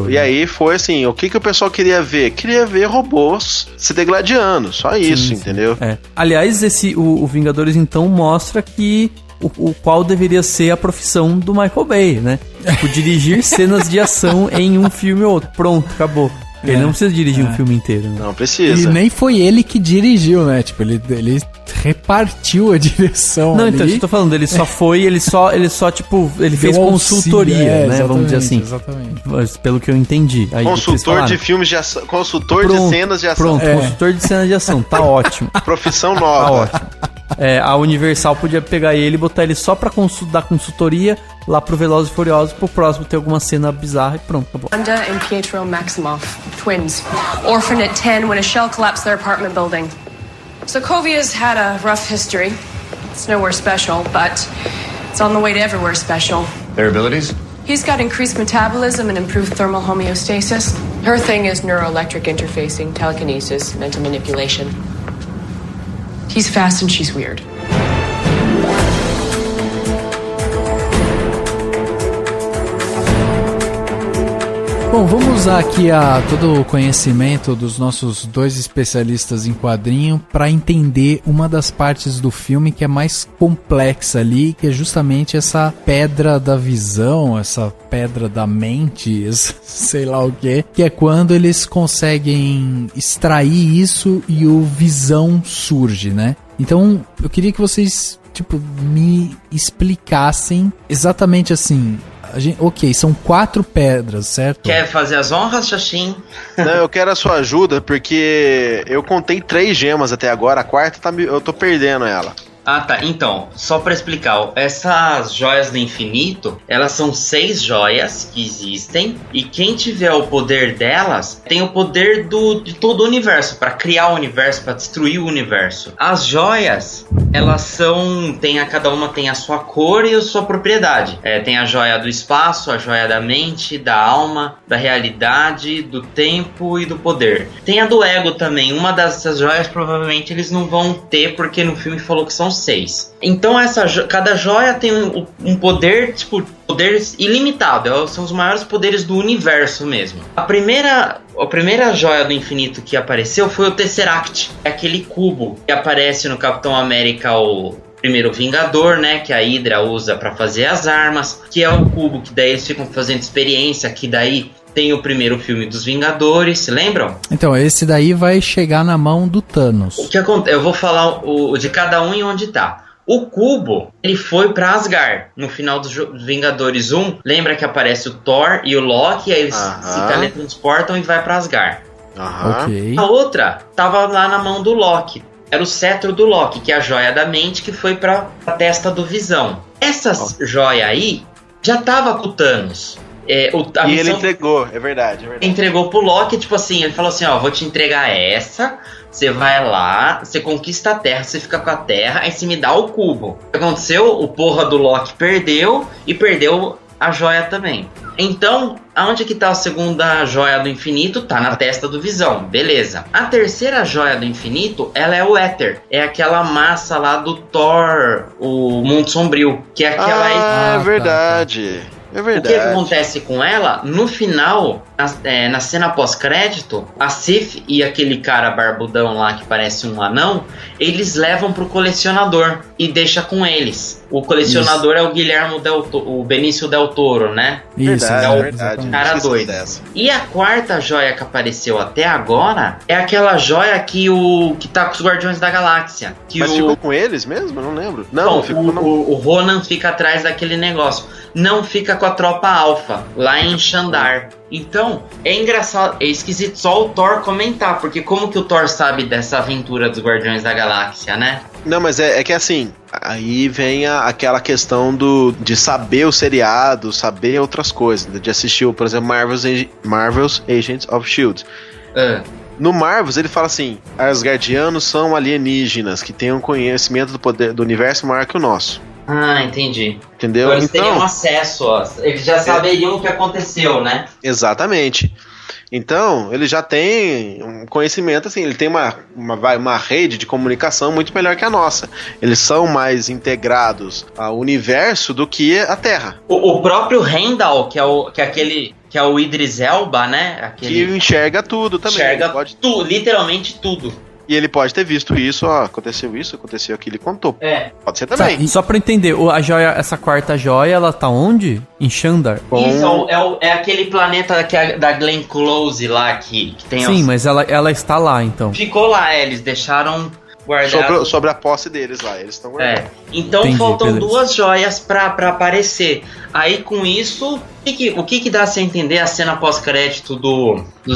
E aí foi assim, o que o pessoal queria ver? Queria ver robôs se degladiando, só isso, sim. Entendeu? Aliás, o Vingadores então mostra que o qual deveria ser a profissão do Michael Bay, né? Tipo, dirigir cenas de ação em um filme ou outro. Pronto, acabou. Ele não precisa dirigir um filme inteiro, né? Não precisa. E nem foi ele que dirigiu, né? Tipo, ele repartiu a direção. Não, ali. então, eu tô falando, ele fez consultoria, né? Vamos dizer assim. Exatamente. Pelo que eu entendi. Aí, consultor de filmes de ação. Consultor de cenas de ação. Pronto, consultor de cenas de ação. Tá ótimo. Profissão nova. Tá ótimo. A Universal podia pegar ele e botar ele só pra dar consultoria lá pro Velozes e Furiosos, pro próximo ter alguma cena bizarra e pronto, acabou. Wanda and Pietro Maximoff, twins, orphaned at 10 when a shell collapsed their apartment building. Sokovia's had a rough history. It's nowhere special, but it's on the way to everywhere special. Their abilities? He's got increased metabolism and improved thermal homeostasis. Her thing is neuroelectric interfacing, telekinesis, mental manipulation. He's fast and she's weird. Bom, vamos usar aqui todo o conhecimento dos nossos dois especialistas em quadrinho para entender uma das partes do filme que é mais complexa ali, que é justamente essa pedra da visão, essa pedra da mente, sei lá o que é quando eles conseguem extrair isso e o Visão surge, né? Então, eu queria que vocês, me explicassem exatamente assim... ok, são 4 pedras, certo? Quer fazer as honras, Xaxim? Não, eu quero a sua ajuda, porque eu contei 3 gemas até agora, a quarta eu tô perdendo ela. Ah, tá. Então, só pra explicar, essas joias do infinito, elas são 6 joias que existem, e quem tiver o poder delas tem o poder de todo o universo, pra criar o universo, pra destruir o universo. As joias, elas são, cada uma tem a sua cor e a sua propriedade. Tem a joia do espaço, a joia da mente, da alma, da realidade, do tempo e do poder. Tem a do ego também. Uma dessas joias provavelmente eles não vão ter, porque no filme falou que são 6. Então cada joia tem um poder, tipo, poder ilimitado. São os maiores poderes do universo mesmo. A primeira joia do infinito que apareceu foi o Tesseract. É aquele cubo que aparece no Capitão América, o primeiro Vingador, né, que a Hydra usa para fazer as armas, que é o cubo que daí eles ficam fazendo experiência, que daí tem o primeiro filme dos Vingadores, se lembram? Então, esse daí vai chegar na mão do Thanos. O que acontece? Eu vou falar de cada um e onde tá. O cubo, ele foi pra Asgard. No final dos Vingadores 1, lembra que aparece o Thor e o Loki, aí eles se teletransportam e vai pra Asgard. Ok. A outra tava lá na mão do Loki. Era o cetro do Loki, que é a joia da mente, que foi pra testa do Visão. Essa joia aí já tava com o Thanos. E ele entregou, é verdade. Entregou pro Loki, tipo assim, ele falou assim, ó, vou te entregar essa, você vai lá, você conquista a Terra, você fica com a Terra, aí você me dá o cubo. O que aconteceu? O porra do Loki perdeu, e perdeu a joia também. Então, aonde que tá a segunda joia do infinito? Tá na testa do Visão, beleza. A terceira joia do infinito, ela é o éter. É aquela massa lá do Thor, o Mundo Sombrio, que é aquela... é verdade. É verdade. O que acontece com ela? No final, na cena pós-crédito, a Sif e aquele cara barbudão lá que parece um anão, eles levam pro colecionador e deixa com eles. O colecionador é o Guilherme o Benício Del Toro, né? Isso, verdade. Cara doido. E a quarta joia que apareceu até agora é aquela joia que tá com os Guardiões da Galáxia. Mas ficou com eles mesmo? Eu não lembro. Não, ficou o Ronan fica atrás daquele negócio. Não fica com a tropa Alpha, lá em Xandar. Então, é engraçado, é esquisito só o Thor comentar, porque como que o Thor sabe dessa aventura dos Guardiões da Galáxia, né? Não, mas é que assim, aí vem aquela questão de saber o seriado, saber outras coisas, de assistir, por exemplo, Marvel's Agents of S.H.I.E.L.D. No Marvel's ele fala assim, Asgardianos são alienígenas que têm um conhecimento do poder do universo maior que o nosso. Ah, entendi. Entendeu? Então eles teriam acesso, eles já saberiam o que aconteceu, né? Exatamente. Então, ele já tem um conhecimento, assim, ele tem uma rede de comunicação muito melhor que a nossa. Eles são mais integrados ao universo do que a Terra. O próprio Heimdall, que é o Idris Elba, né? Que enxerga tudo também. Enxerga literalmente tudo. E ele pode ter visto isso, aconteceu aquilo, ele contou. Pode ser também. E só pra entender, a joia, essa quarta joia, ela tá onde? Em Xandar? Isso, é aquele planeta que é da Glenn Close lá, que tem... Sim, mas ela está lá, então. Ficou lá, eles deixaram guardado... Sobre a posse deles lá, eles estão guardando. Então entendi, faltam duas joias pra aparecer. Aí com isso, o que dá a se entender a cena pós-crédito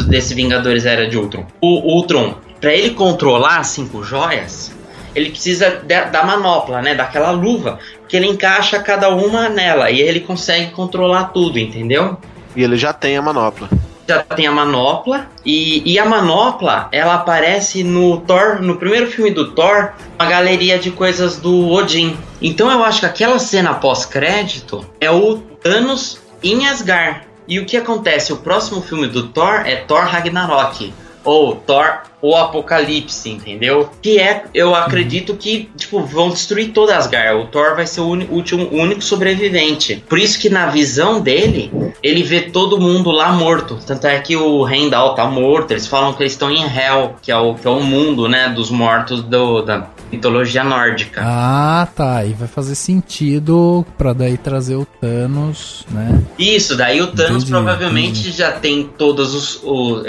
desse Vingadores Era de Ultron? O Ultron, pra ele controlar as 5 joias, ele precisa da manopla, né? Daquela luva, que ele encaixa cada uma nela e ele consegue controlar tudo, entendeu? E ele já tem a manopla. Já tem a manopla e a manopla, ela aparece no Thor, no primeiro filme do Thor, uma galeria de coisas do Odin. Então eu acho que aquela cena pós-crédito é o Thanos em Asgard. E o que acontece? O próximo filme do Thor é Thor Ragnarok, ou Thor o Apocalipse, entendeu? Que eu acredito que, vão destruir toda Asgard. O Thor vai ser o único sobrevivente. Por isso que na visão dele, ele vê todo mundo lá morto. Tanto é que o Heimdall tá morto. Eles falam que eles estão em Hel, que é o mundo, né, dos mortos da mitologia nórdica. Ah, tá. E vai fazer sentido pra daí trazer o Thanos, né? Isso, daí o Thanos provavelmente já tem todos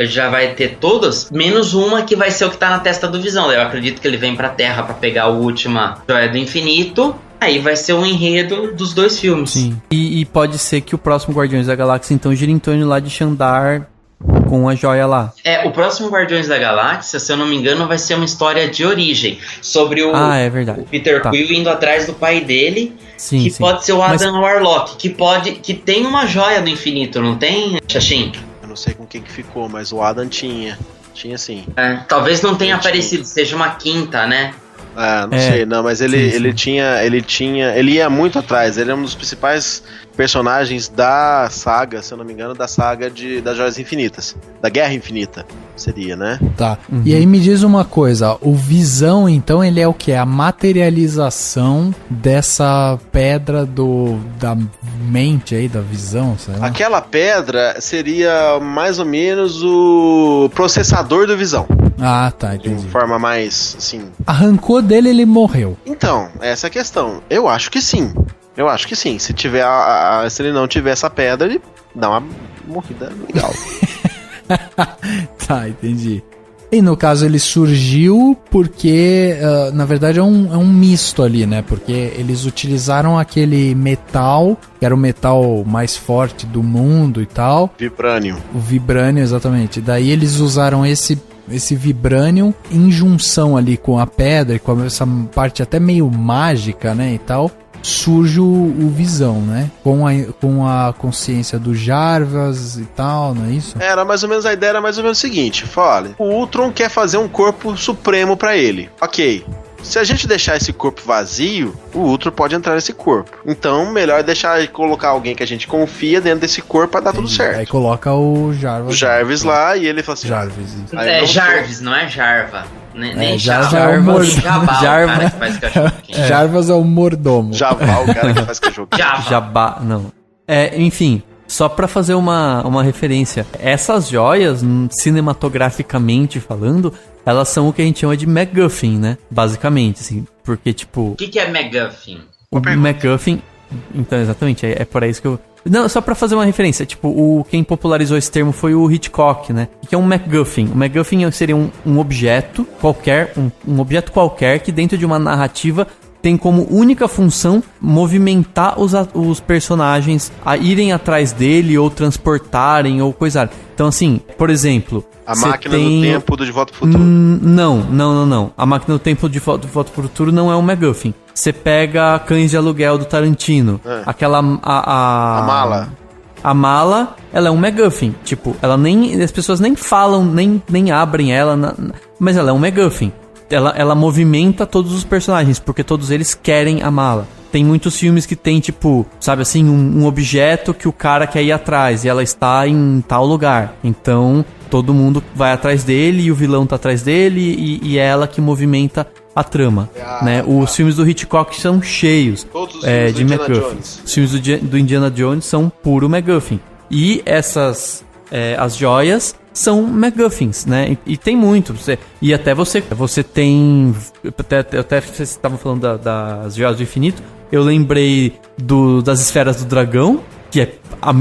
já vai ter todas, menos uma que vai ser o que tá na testa do Visão. Eu acredito que ele vem pra Terra pra pegar a última joia do infinito Aí vai ser um enredo dos dois filmes. Sim. E pode ser que o próximo Guardiões da Galáxia, então, gira em torno lá de Xandar com a joia lá. O próximo Guardiões da Galáxia, se eu não me engano, vai ser uma história de origem. Sobre o Peter Quill indo atrás do pai dele, que pode ser o Adam Warlock, que tem uma joia do infinito, não tem, Xaxim? Eu não sei com quem que ficou, mas o Adam tinha. Tinha sim. Talvez não tenha aparecido, seja uma quinta, né? Não sei, não, mas ele ia muito atrás, ele é um dos principais personagens da saga, se eu não me engano, da saga das Joias Infinitas, da Guerra Infinita, seria, né? Tá, e aí me diz uma coisa, o Visão, então, ele é o que? A materialização dessa pedra da mente aí, da visão, sei lá? Aquela pedra seria mais ou menos o processador do Visão. Ah, tá, entendi. De forma mais, assim... Arrancou dele, ele morreu. Então, essa é a questão. Eu acho que sim. Se tiver se ele não tiver essa pedra, ele dá uma morrida legal. Tá, entendi. E no caso ele surgiu porque, na verdade, é um misto ali, né? Porque eles utilizaram aquele metal, que era o metal mais forte do mundo e tal. Vibranium. O Vibranium, exatamente. Daí eles usaram esse Vibranium em junção ali com a pedra e com essa parte até meio mágica, né, e tal, surge o Visão, né, com a consciência do Jarvis e tal, não é isso? A ideia era mais ou menos o seguinte, olha, o Ultron quer fazer um corpo supremo pra ele, ok. Se a gente deixar esse corpo vazio, o Ultron pode entrar nesse corpo. Então, melhor colocar alguém que a gente confia dentro desse corpo pra dar tudo certo. Aí coloca o Jarvis. O Jarvis lá e ele fala assim... Jarvis. Jarvis, não é Jarva. Nem Jarvis Jarva. é o mordomo. Cara que faz cachorro. Jarvis é o mordomo. Jabá, o cara que faz cachorro. Jabá, não. Enfim... Só pra fazer uma referência, essas joias, cinematograficamente falando, elas são o que a gente chama de MacGuffin, né? Basicamente, assim, porque tipo... O que é MacGuffin? O MacGuffin... Então, exatamente, é por isso que eu... Não, só pra fazer uma referência, tipo, quem popularizou esse termo foi o Hitchcock, né? O que é um MacGuffin? O MacGuffin seria um objeto qualquer, um objeto qualquer que dentro de uma narrativa tem como única função movimentar os personagens a irem atrás dele ou transportarem ou coisar. Então, assim, por exemplo... A máquina do tempo do De Volta pro Futuro. Não. A máquina do tempo de Volta pro Futuro não é um MacGuffin. Você pega Cães de Aluguel do Tarantino. Aquela... A mala. A mala, ela é um MacGuffin. Tipo, ela nem... As pessoas nem falam, nem abrem ela, mas ela é um MacGuffin. Ela movimenta todos os personagens, porque todos eles querem a mala. Tem muitos filmes que tem, tipo, sabe assim, um objeto que o cara quer ir atrás e ela está em tal lugar. Então, todo mundo vai atrás dele e o vilão tá atrás dele e é ela que movimenta a trama, né? Os filmes do Hitchcock são cheios de MacGuffin. Os filmes do Indiana Jones são puro MacGuffin. E as joias são MacGuffins, né? E tem muito. E até você tem... Até vocês estavam falando das Joias do Infinito. Eu lembrei das Esferas do Dragão, que é o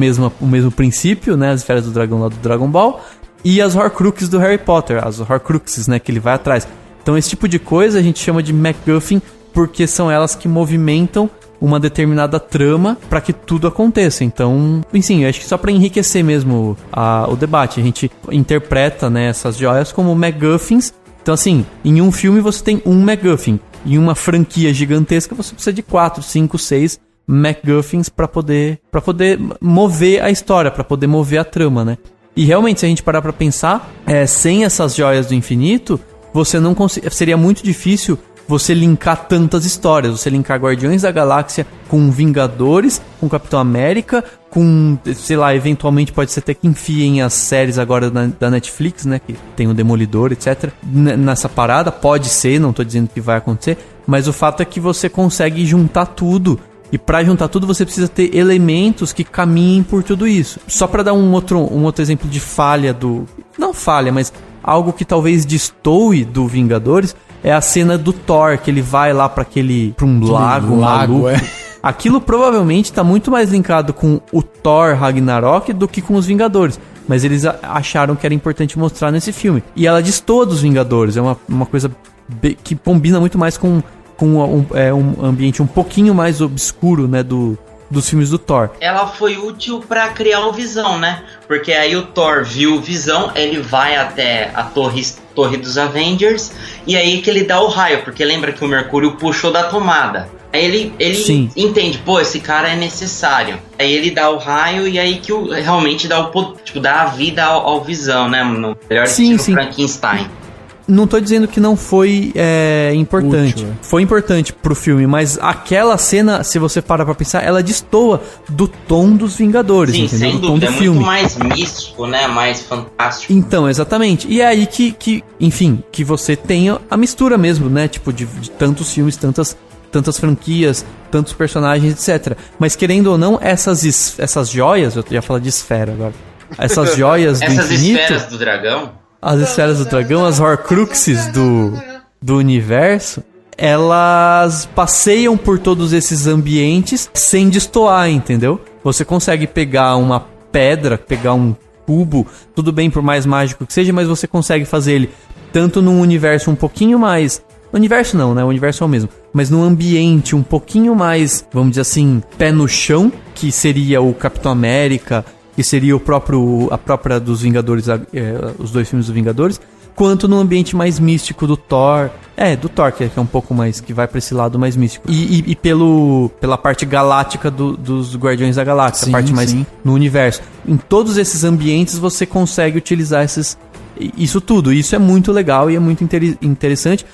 mesmo princípio, né? As Esferas do Dragão lá do Dragon Ball. E as Horcruxes do Harry Potter. As Horcruxes, né? Que ele vai atrás. Então esse tipo de coisa a gente chama de MacGuffin porque são elas que movimentam uma determinada trama para que tudo aconteça. Então, enfim, acho que só para enriquecer mesmo o debate, a gente interpreta, né, essas joias como MacGuffins. Então, assim, em um filme você tem um MacGuffin. Em uma franquia gigantesca você precisa de 4, 5, 6 MacGuffins para poder mover a história, para poder mover a trama, né? E realmente, se a gente parar para pensar, sem essas joias do infinito, você não seria muito difícil você linkar tantas histórias, você linkar Guardiões da Galáxia com Vingadores, com Capitão América, com, sei lá, eventualmente pode ser até que enfiem as séries agora da Netflix, né, que tem o Demolidor, etc. Nessa parada, pode ser, não tô dizendo que vai acontecer, mas o fato é que você consegue juntar tudo, e pra juntar tudo você precisa ter elementos que caminhem por tudo isso. Só pra dar um outro exemplo de falha não falha, mas algo que talvez destoe do Vingadores, é a cena do Thor, que ele vai lá pra um lago maluco. Aquilo provavelmente tá muito mais linkado com o Thor Ragnarok do que com os Vingadores. Mas eles acharam que era importante mostrar nesse filme. E ela destoa dos Vingadores. É uma coisa que combina muito mais com com um ambiente um pouquinho mais obscuro, né, dos filmes do Thor. Ela foi útil pra criar o Visão, né? Porque aí o Thor viu o Visão, ele vai até a torre dos Avengers, e aí que ele dá o raio, porque lembra que o Mercúrio puxou da tomada. Aí ele entende, pô, esse cara é necessário. Aí ele dá o raio e aí que realmente dá dá a vida ao Visão, né? No melhor estilo Frankenstein. Não tô dizendo que não foi importante. Útil. Foi importante pro filme, mas aquela cena, se você parar pra pensar, ela destoa do tom dos Vingadores, sim, entendeu? Sem dúvida, é muito mais místico, né? Mais fantástico. Então, exatamente. E é aí que você tenha a mistura mesmo, né? Tipo, de tantos filmes, tantas franquias, tantos personagens, etc. Mas querendo ou não, essas joias, eu ia falar de esfera agora. Essas joias do essas infinito... Essas esferas do dragão... As esferas do dragão, as Horcruxes do universo, elas passeiam por todos esses ambientes sem destoar, entendeu? Você consegue pegar uma pedra, pegar um cubo, tudo bem, por mais mágico que seja, mas você consegue fazer ele tanto num universo um pouquinho mais... Universo não, né? O universo é o mesmo. Mas num ambiente um pouquinho mais, vamos dizer assim, pé no chão, que seria o Capitão América... que seria a própria dos Vingadores, os dois filmes dos Vingadores, quanto no ambiente mais místico do Thor. Do Thor, que é um pouco mais, que vai pra esse lado mais místico. E pela parte galáctica dos Guardiões da Galáxia, a parte mais no universo. Em todos esses ambientes você consegue utilizar isso tudo. Isso é muito legal e é muito interessante.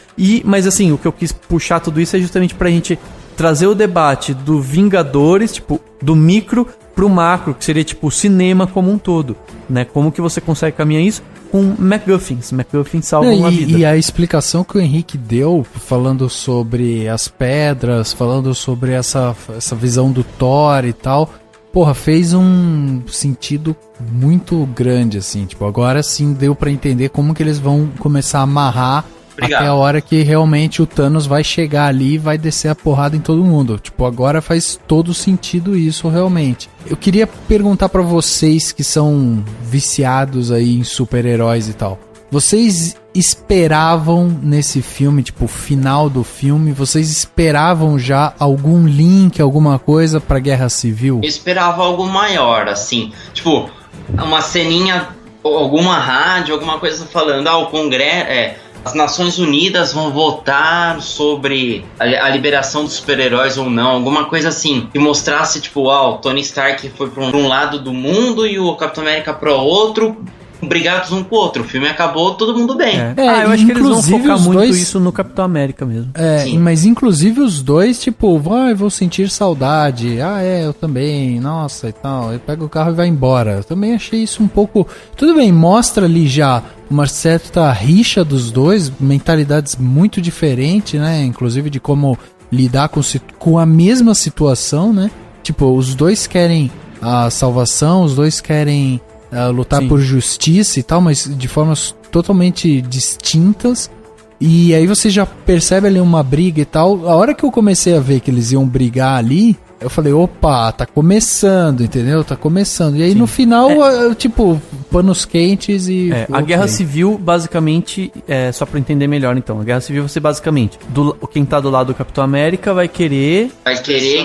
Mas assim, o que eu quis puxar tudo isso é justamente pra gente trazer o debate do Vingadores, tipo, do micro pro macro, que seria tipo o cinema como um todo, né? Como que você consegue caminhar isso? Com MacGuffins. MacGuffins salvam a vida. E a explicação que o Henrique deu, falando sobre as pedras, falando sobre essa visão do Thor e tal, porra, fez um sentido muito grande, assim. Tipo, agora sim deu pra entender como que eles vão começar a amarrar. Obrigado. Até a hora que realmente o Thanos vai chegar ali e vai descer a porrada em todo mundo. Tipo, agora faz todo sentido isso realmente. Eu queria perguntar pra vocês que são viciados aí em super-heróis e tal. Vocês esperavam nesse filme, tipo, final do filme, vocês esperavam já algum link, alguma coisa pra Guerra Civil? Eu esperava algo maior, assim. Tipo, uma ceninha, alguma rádio, alguma coisa falando, o Congresso... As Nações Unidas vão votar sobre a liberação dos super-heróis ou não, alguma coisa assim, que mostrasse, tipo, o Tony Stark foi pra um lado do mundo e o Capitão América pro outro, brigados um com o outro. O filme acabou, todo mundo bem. Eu acho que eles vão focar muito isso no Capitão América mesmo. Mas inclusive os dois, tipo, vou sentir saudade. Eu também, nossa e tal. Aí pega o carro e vai embora. Eu também achei isso um pouco... Tudo bem, mostra ali já uma certa rixa dos dois, mentalidades muito diferentes, né? Inclusive de como lidar com a mesma situação, né? Tipo, os dois querem a salvação, os dois querem... lutar por justiça e tal, mas de formas totalmente distintas. E aí você já percebe ali uma briga e tal. A hora que eu comecei a ver que eles iam brigar ali, eu falei, opa, tá começando, entendeu? Tá começando. E aí no final, tipo, panos quentes e... A Guerra Civil, basicamente, só pra entender melhor então, a Guerra Civil você basicamente, quem tá do lado do Capitão América vai querer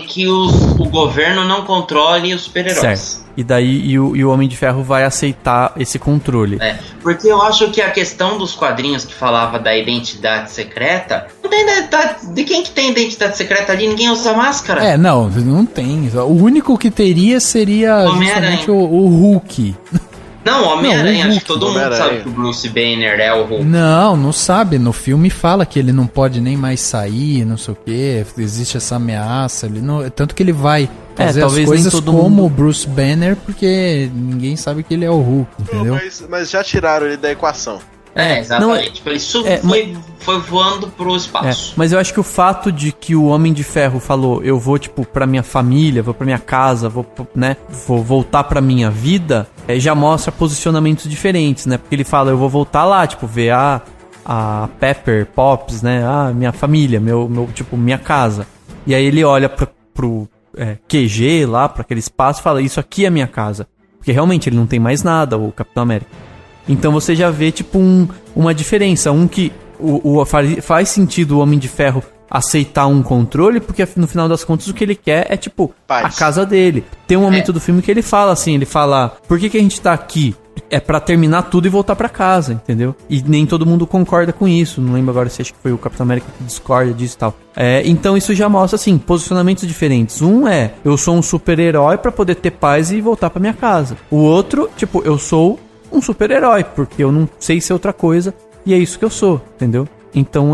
que o governo não controle os super-heróis. Certo. E daí o Homem de Ferro vai aceitar esse controle. Porque eu acho que a questão dos quadrinhos que falava da identidade secreta, não tem identidade, de quem que tem identidade secreta ali? Ninguém usa máscara. Não tem. O único que teria seria justamente o Hulk. Não, Homem-Aranha, acho que todo mundo sabe que o Bruce Banner é o Hulk. Não sabe. No filme fala que ele não pode nem mais sair, não sei o que. Existe essa ameaça. Tanto que ele vai fazer as coisas como o Bruce Banner, porque ninguém sabe que ele é o Hulk, entendeu? Mas já tiraram ele da equação. Exatamente. Ele foi voando pro espaço. Mas eu acho que o fato de que o Homem de Ferro falou, eu vou, tipo, pra minha família, vou pra minha casa, vou voltar pra minha vida, já mostra posicionamentos diferentes, né? Porque ele fala, eu vou voltar lá, tipo, ver a Pepper Potts, né? Minha família, tipo, minha casa. E aí ele olha pro QG lá, pra aquele espaço, e fala, isso aqui é minha casa. Porque realmente ele não tem mais nada, o Capitão América. Então você já vê, tipo, uma diferença. Que faz sentido o Homem de Ferro aceitar um controle, porque no final das contas o que ele quer é, tipo, Paz. a casa dele. Tem um momento do filme que ele fala assim, ele fala, por que a gente tá aqui? É pra terminar tudo e voltar pra casa, entendeu? E nem todo mundo concorda com isso. Não lembro agora se acho que foi o Capitão América que discorda disso e tal. Então isso já mostra, assim, posicionamentos diferentes. Um é, eu sou um super-herói pra poder ter paz e voltar pra minha casa. O outro, tipo, eu sou um super-herói, porque eu não sei ser outra coisa e é isso que eu sou, entendeu? Então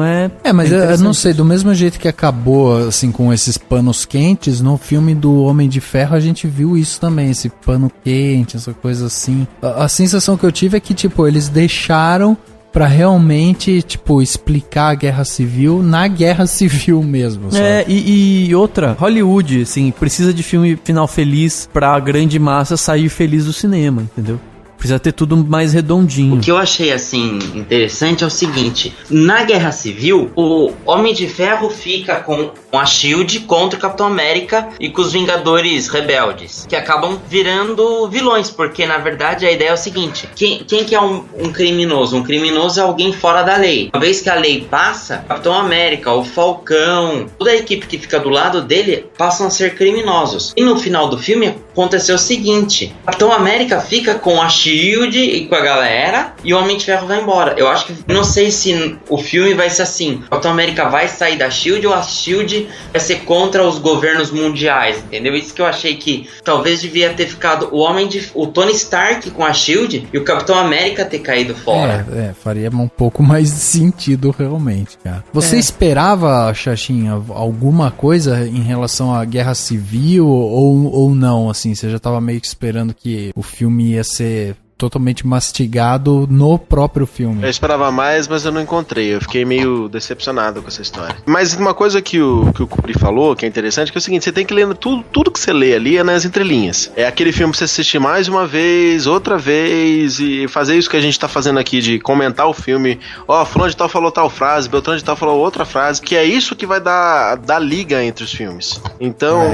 mas eu não sei, do mesmo jeito que acabou, assim, com esses panos quentes, no filme do Homem de Ferro a gente viu isso também, esse pano quente, essa coisa assim. A sensação que eu tive é que, tipo, eles deixaram pra realmente, tipo, explicar a Guerra Civil na Guerra Civil mesmo, sabe? E outra, Hollywood, assim, precisa de filme final feliz pra grande massa sair feliz do cinema, entendeu? Precisa ter tudo mais redondinho. O que eu achei, assim, interessante é o seguinte. Na Guerra Civil, o Homem de Ferro fica com a SHIELD contra o Capitão América e com os Vingadores rebeldes, que acabam virando vilões, porque, na verdade, a ideia é o seguinte. Quem que é um criminoso? Um criminoso é alguém fora da lei. Uma vez que a lei passa, o Capitão América, o Falcão, toda a equipe que fica do lado dele passam a ser criminosos. E no final do filme, aconteceu o seguinte. O Capitão América fica com a SHIELD e com a galera, e o Homem de Ferro vai embora. Eu acho que, não sei se o filme vai ser assim, o Capitão América vai sair da SHIELD ou a SHIELD vai ser contra os governos mundiais, entendeu? Isso que eu achei que talvez devia ter ficado o Tony Stark com a SHIELD e o Capitão América ter caído fora. Faria um pouco mais de sentido realmente, cara. Você esperava, Xaxinha, alguma coisa em relação à Guerra Civil ou não, assim? Você já tava meio que esperando que o filme ia ser totalmente mastigado no próprio filme. Eu esperava mais, mas eu não encontrei. Eu fiquei meio decepcionado com essa história. Mas uma coisa que o Cupri falou, que é interessante, que é o seguinte, você tem que ler tudo que você lê ali é nas entrelinhas. É aquele filme pra você assistir mais uma vez, outra vez, e fazer isso que a gente tá fazendo aqui, de comentar o filme. Fulano de tal falou tal frase, Beltrano de tal falou outra frase, que é isso que vai dar liga entre os filmes. Então,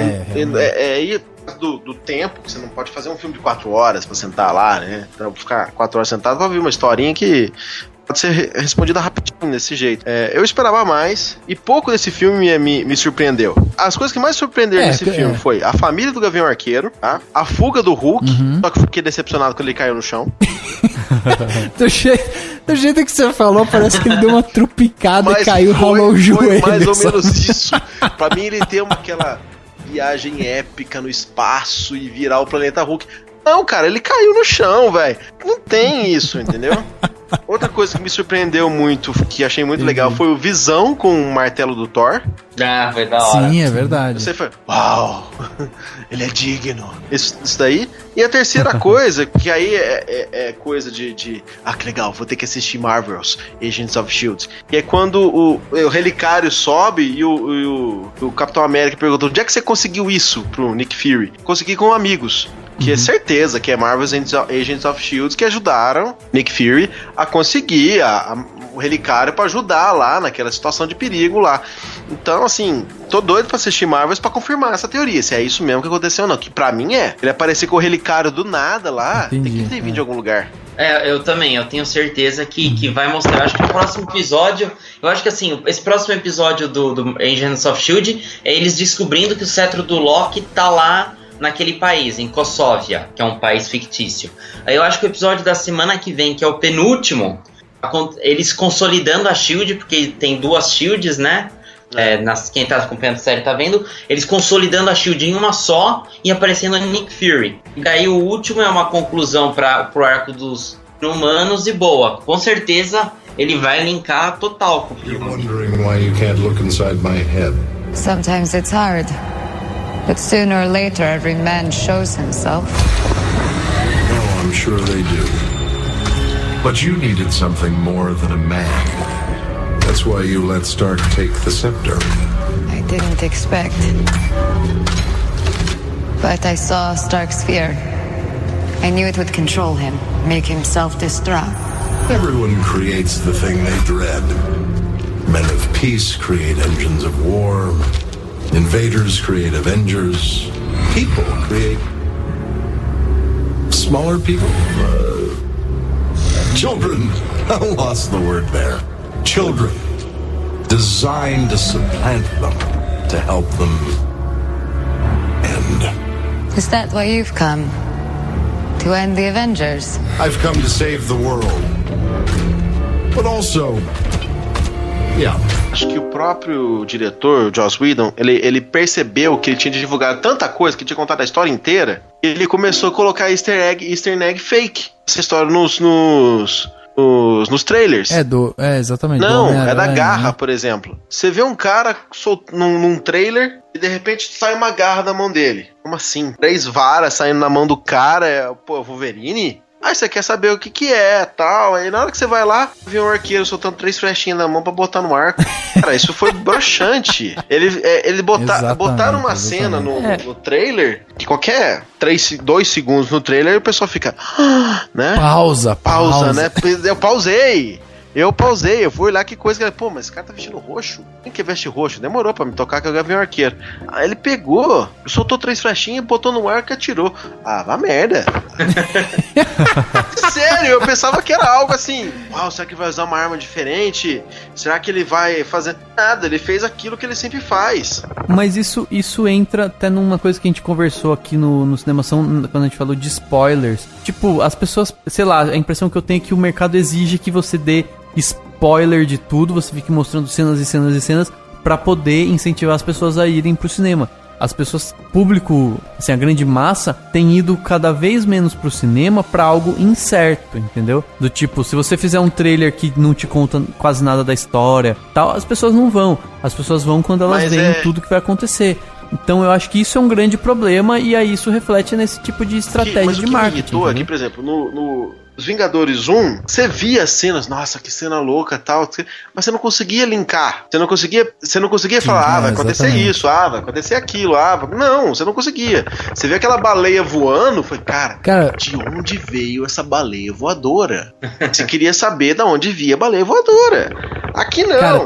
do tempo, que você não pode fazer um filme de 4 horas pra sentar lá, né? Pra ficar 4 horas sentado pra ouvir uma historinha que pode ser respondida rapidinho desse jeito. Eu esperava mais e pouco desse filme me surpreendeu. As coisas que mais surpreenderam nesse filme foi a família do Gavião Arqueiro, tá? A fuga do Hulk, só que fiquei decepcionado quando ele caiu no chão. Do jeito que você falou, parece que ele deu uma trupicada e caiu, rolou o joelho. Foi mais ou menos isso. Pra mim ele tem aquela viagem épica no espaço e virar o planeta Hulk. Não, cara, ele caiu no chão, velho. Não tem isso, entendeu? Outra coisa que me surpreendeu muito, que achei muito legal, foi o Visão com o martelo do Thor. Ah, foi da hora. Sim, é verdade. Você foi, uau, ele é digno. Isso daí. E a terceira coisa, que aí é coisa de que legal, vou ter que assistir Marvel's Agents of S.H.I.E.L.D. E é quando o Relicário sobe e o Capitão América perguntou, onde é que você conseguiu isso pro Nick Fury? Consegui com amigos. Que é certeza que é Marvel's Agents of S.H.I.E.L.D. que ajudaram Nick Fury a conseguir o Relicário pra ajudar lá naquela situação de perigo lá. Então, assim, tô doido pra assistir Marvel's pra confirmar essa teoria, se é isso mesmo que aconteceu ou não. Que pra mim ele aparecer com o Relicário do nada lá, tem que ter vindo de algum lugar. Eu também, eu tenho certeza que vai mostrar. Acho que no próximo episódio, eu acho que assim, esse próximo episódio do Agents of S.H.I.E.L.D. é eles descobrindo que o cetro do Loki tá lá naquele país, em Kossovia, que é um país fictício. Aí eu acho que o episódio da semana que vem, que é o penúltimo, eles consolidando a SHIELD, porque tem 2 SHIELDs, né? Quem tá acompanhando a série tá vendo, eles consolidando a SHIELD em uma só e aparecendo a Nick Fury. E daí o último é uma conclusão pro arco dos humanos e boa. Com certeza ele vai linkar total com o filme. Wondering why you can't look inside my head. Sometimes it's hard. But sooner or later, every man shows himself. Oh, I'm sure they do. But you needed something more than a man. That's why you let Stark take the scepter. I didn't expect. But I saw Stark's fear. I knew it would control him, make him self-destruct. Everyone creates the thing they dread. Men of peace create engines of war. Invaders create Avengers. People create smaller people. Children. I lost the word there. Children. designed to supplant them, to help them end. Is that why you've come? To end the Avengers? I've come to save the world. But also, acho que o próprio diretor, o Joss Whedon, ele percebeu que ele tinha divulgado tanta coisa, que tinha contado a história inteira, e ele começou a colocar easter egg fake. Essa história nos trailers. Exatamente. Não, é da garra, por exemplo. Você vê um cara num trailer e de repente sai uma garra da mão dele. Como assim? 3 varas saindo na mão do cara, Wolverine? Aí você quer saber o que é, tal. Aí na hora que você vai lá, vê um arqueiro soltando 3 flechinhas na mão pra botar no arco. Cara, isso foi broxante. Ele botaram uma cena no trailer, que qualquer 2 segundos no trailer, o pessoal fica... né? Pausa, né? Eu pausei, eu fui lá, que coisa... Pô, mas esse cara tá vestindo roxo? Quem que veste roxo? Demorou pra me tocar que eu vi um arqueiro. Aí ele pegou, soltou 3 flechinhas, botou no arco e atirou. Ah, vá merda. Sério, eu pensava que era algo assim... Uau, será que ele vai usar uma arma diferente? Será que ele vai fazer... Nada, ele fez aquilo que ele sempre faz. Mas isso entra até numa coisa que a gente conversou aqui no Cinemação, quando a gente falou de spoilers. Tipo, as pessoas... Sei lá, a impressão que eu tenho é que o mercado exige que você dê spoiler de tudo, você fica mostrando cenas e cenas e cenas pra poder incentivar as pessoas a irem pro cinema. As pessoas, público, assim, a grande massa, tem ido cada vez menos pro cinema pra algo incerto, entendeu? Do tipo, se você fizer um trailer que não te conta quase nada da história, tal, as pessoas não vão. As pessoas vão quando elas veem tudo que vai acontecer. Então eu acho que isso é um grande problema e aí isso reflete nesse tipo de estratégia de marketing. Me irritou aqui, por exemplo, no Os Vingadores 1, você via as cenas, nossa, que cena louca e tal, mas você não conseguia linkar. Você não conseguia falar, vai acontecer isso, vai acontecer aquilo, não, você não conseguia. Você vê aquela baleia voando, foi, cara, de onde veio essa baleia voadora? Você queria saber de onde via a baleia voadora. Aqui não. Cara,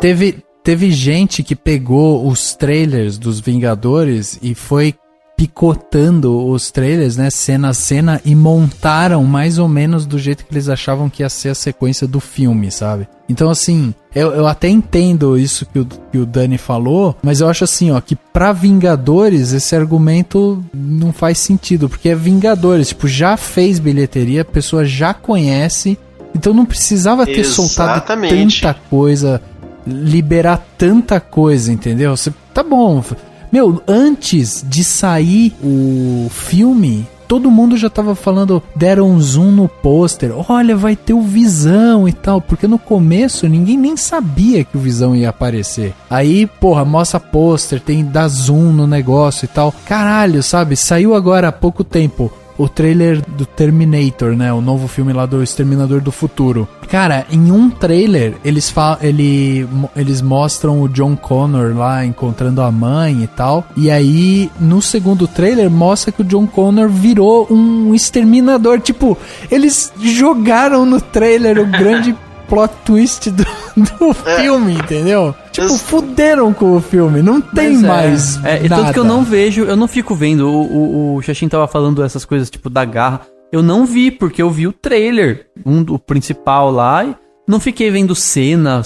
teve gente que pegou os trailers dos Vingadores e foi picotando os trailers, né, cena a cena, e montaram mais ou menos do jeito que eles achavam que ia ser a sequência do filme, sabe? Então, assim, eu até entendo isso que o Dani falou, mas eu acho assim, ó, que pra Vingadores esse argumento não faz sentido, porque é Vingadores, tipo, já fez bilheteria, a pessoa já conhece, então não precisava ter soltado tanta coisa, liberar tanta coisa, entendeu? Tá bom. Meu, antes de sair o filme, todo mundo já tava falando, deram um zoom no pôster, olha, vai ter o Visão e tal, porque no começo ninguém nem sabia que o Visão ia aparecer. Aí, porra, mostra pôster, dá zoom no negócio e tal. Caralho, sabe? Saiu agora há pouco tempo o trailer do Terminator, né? O novo filme lá do Exterminador do Futuro. Cara, em um trailer, eles mostram o John Connor lá encontrando a mãe e tal. E aí, no segundo trailer, mostra que o John Connor virou um exterminador. Tipo, eles jogaram no trailer o grande plot twist do filme, entendeu? Tipo, fuderam com o filme, não tem mais nada. Tanto que eu não vejo, eu não fico vendo, o Xaxim tava falando essas coisas, tipo, da garra, eu não vi, porque eu vi o trailer, o principal lá, e não fiquei vendo cena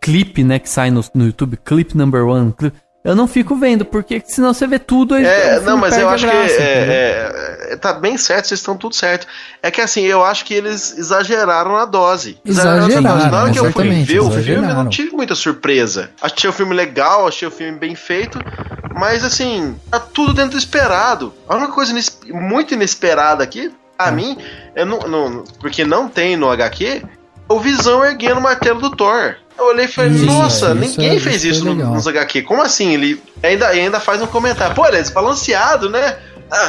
clipe, né, que sai no YouTube, clip number 1, eu não fico vendo, porque senão você vê tudo... Não, mas eu acho que tá bem certo, vocês estão tudo certo. É que assim, eu acho que eles exageraram na dose. Na hora que eu fui ver o filme, eu não tive muita surpresa. Achei o filme legal, achei o filme bem feito, mas assim, tá tudo dentro do esperado. A única coisa muito inesperada aqui, pra mim, porque não tem no HQ, o Visão erguendo o martelo do Thor. Eu olhei e falei, nossa, ninguém fez isso nos HQ. Como assim? Ele ainda faz um comentário. Pô, ele é desbalanceado, né?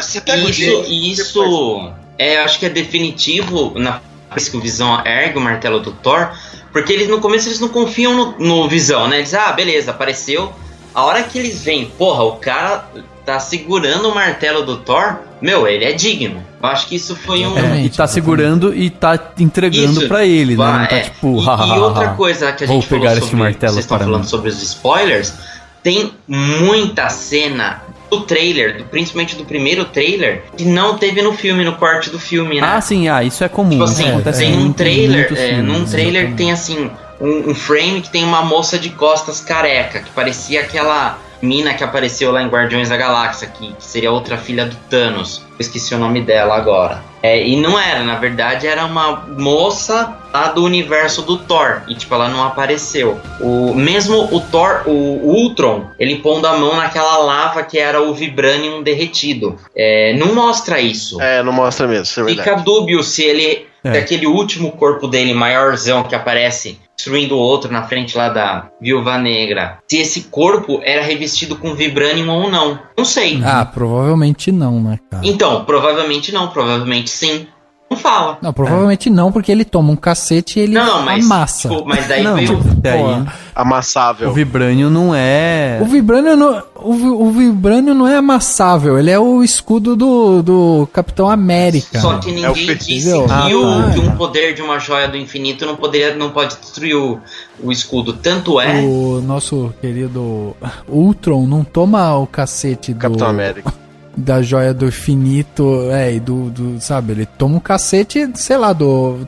Você pega isso eu acho que é definitivo na vez que o Visão ergue o martelo do Thor, porque no começo eles não confiam no Visão, né? Eles, beleza, apareceu. A hora que eles veem, porra, o cara tá segurando o martelo do Thor, meu, ele é digno. Eu acho que isso foi e tá segurando e tá entregando pra ele, né? Não tá tipo... E outra coisa que a gente falou sobre... Vocês estão falando sobre os spoilers. Tem muita cena do trailer, principalmente do primeiro trailer, que não teve no filme, no corte do filme, né? Sim, isso é comum. Tipo assim, tem um trailer, num trailer tem assim, um frame que tem uma moça de costas careca, que parecia aquela mina que apareceu lá em Guardiões da Galáxia, que seria outra filha do Thanos. Eu esqueci o nome dela agora. E não era, na verdade era uma moça lá do universo do Thor. E tipo, ela não apareceu. Mesmo o Thor, o Ultron, ele pondo a mão naquela lava que era o Vibranium derretido. Não mostra isso. Não mostra mesmo, isso é verdade. Fica dúbio se ele... Se aquele último corpo dele, maiorzão, que aparece destruindo o outro na frente lá da Viúva Negra, se esse corpo era revestido com Vibranium ou não. Não sei. Provavelmente não, né, cara? Então, provavelmente não, provavelmente sim. Não fala. Não, provavelmente não, porque ele toma um cacete e ele amassa. Tipo, mas daí amassável. O Vibranium não é... O Vibranium não é amassável, ele é o escudo do Capitão América. Só que ninguém disse que um poder de uma joia do infinito não pode destruir o escudo. Tanto é... O nosso querido Ultron não toma o cacete do... Capitão América. Da joia do infinito, sabe, ele toma um cacete, sei lá,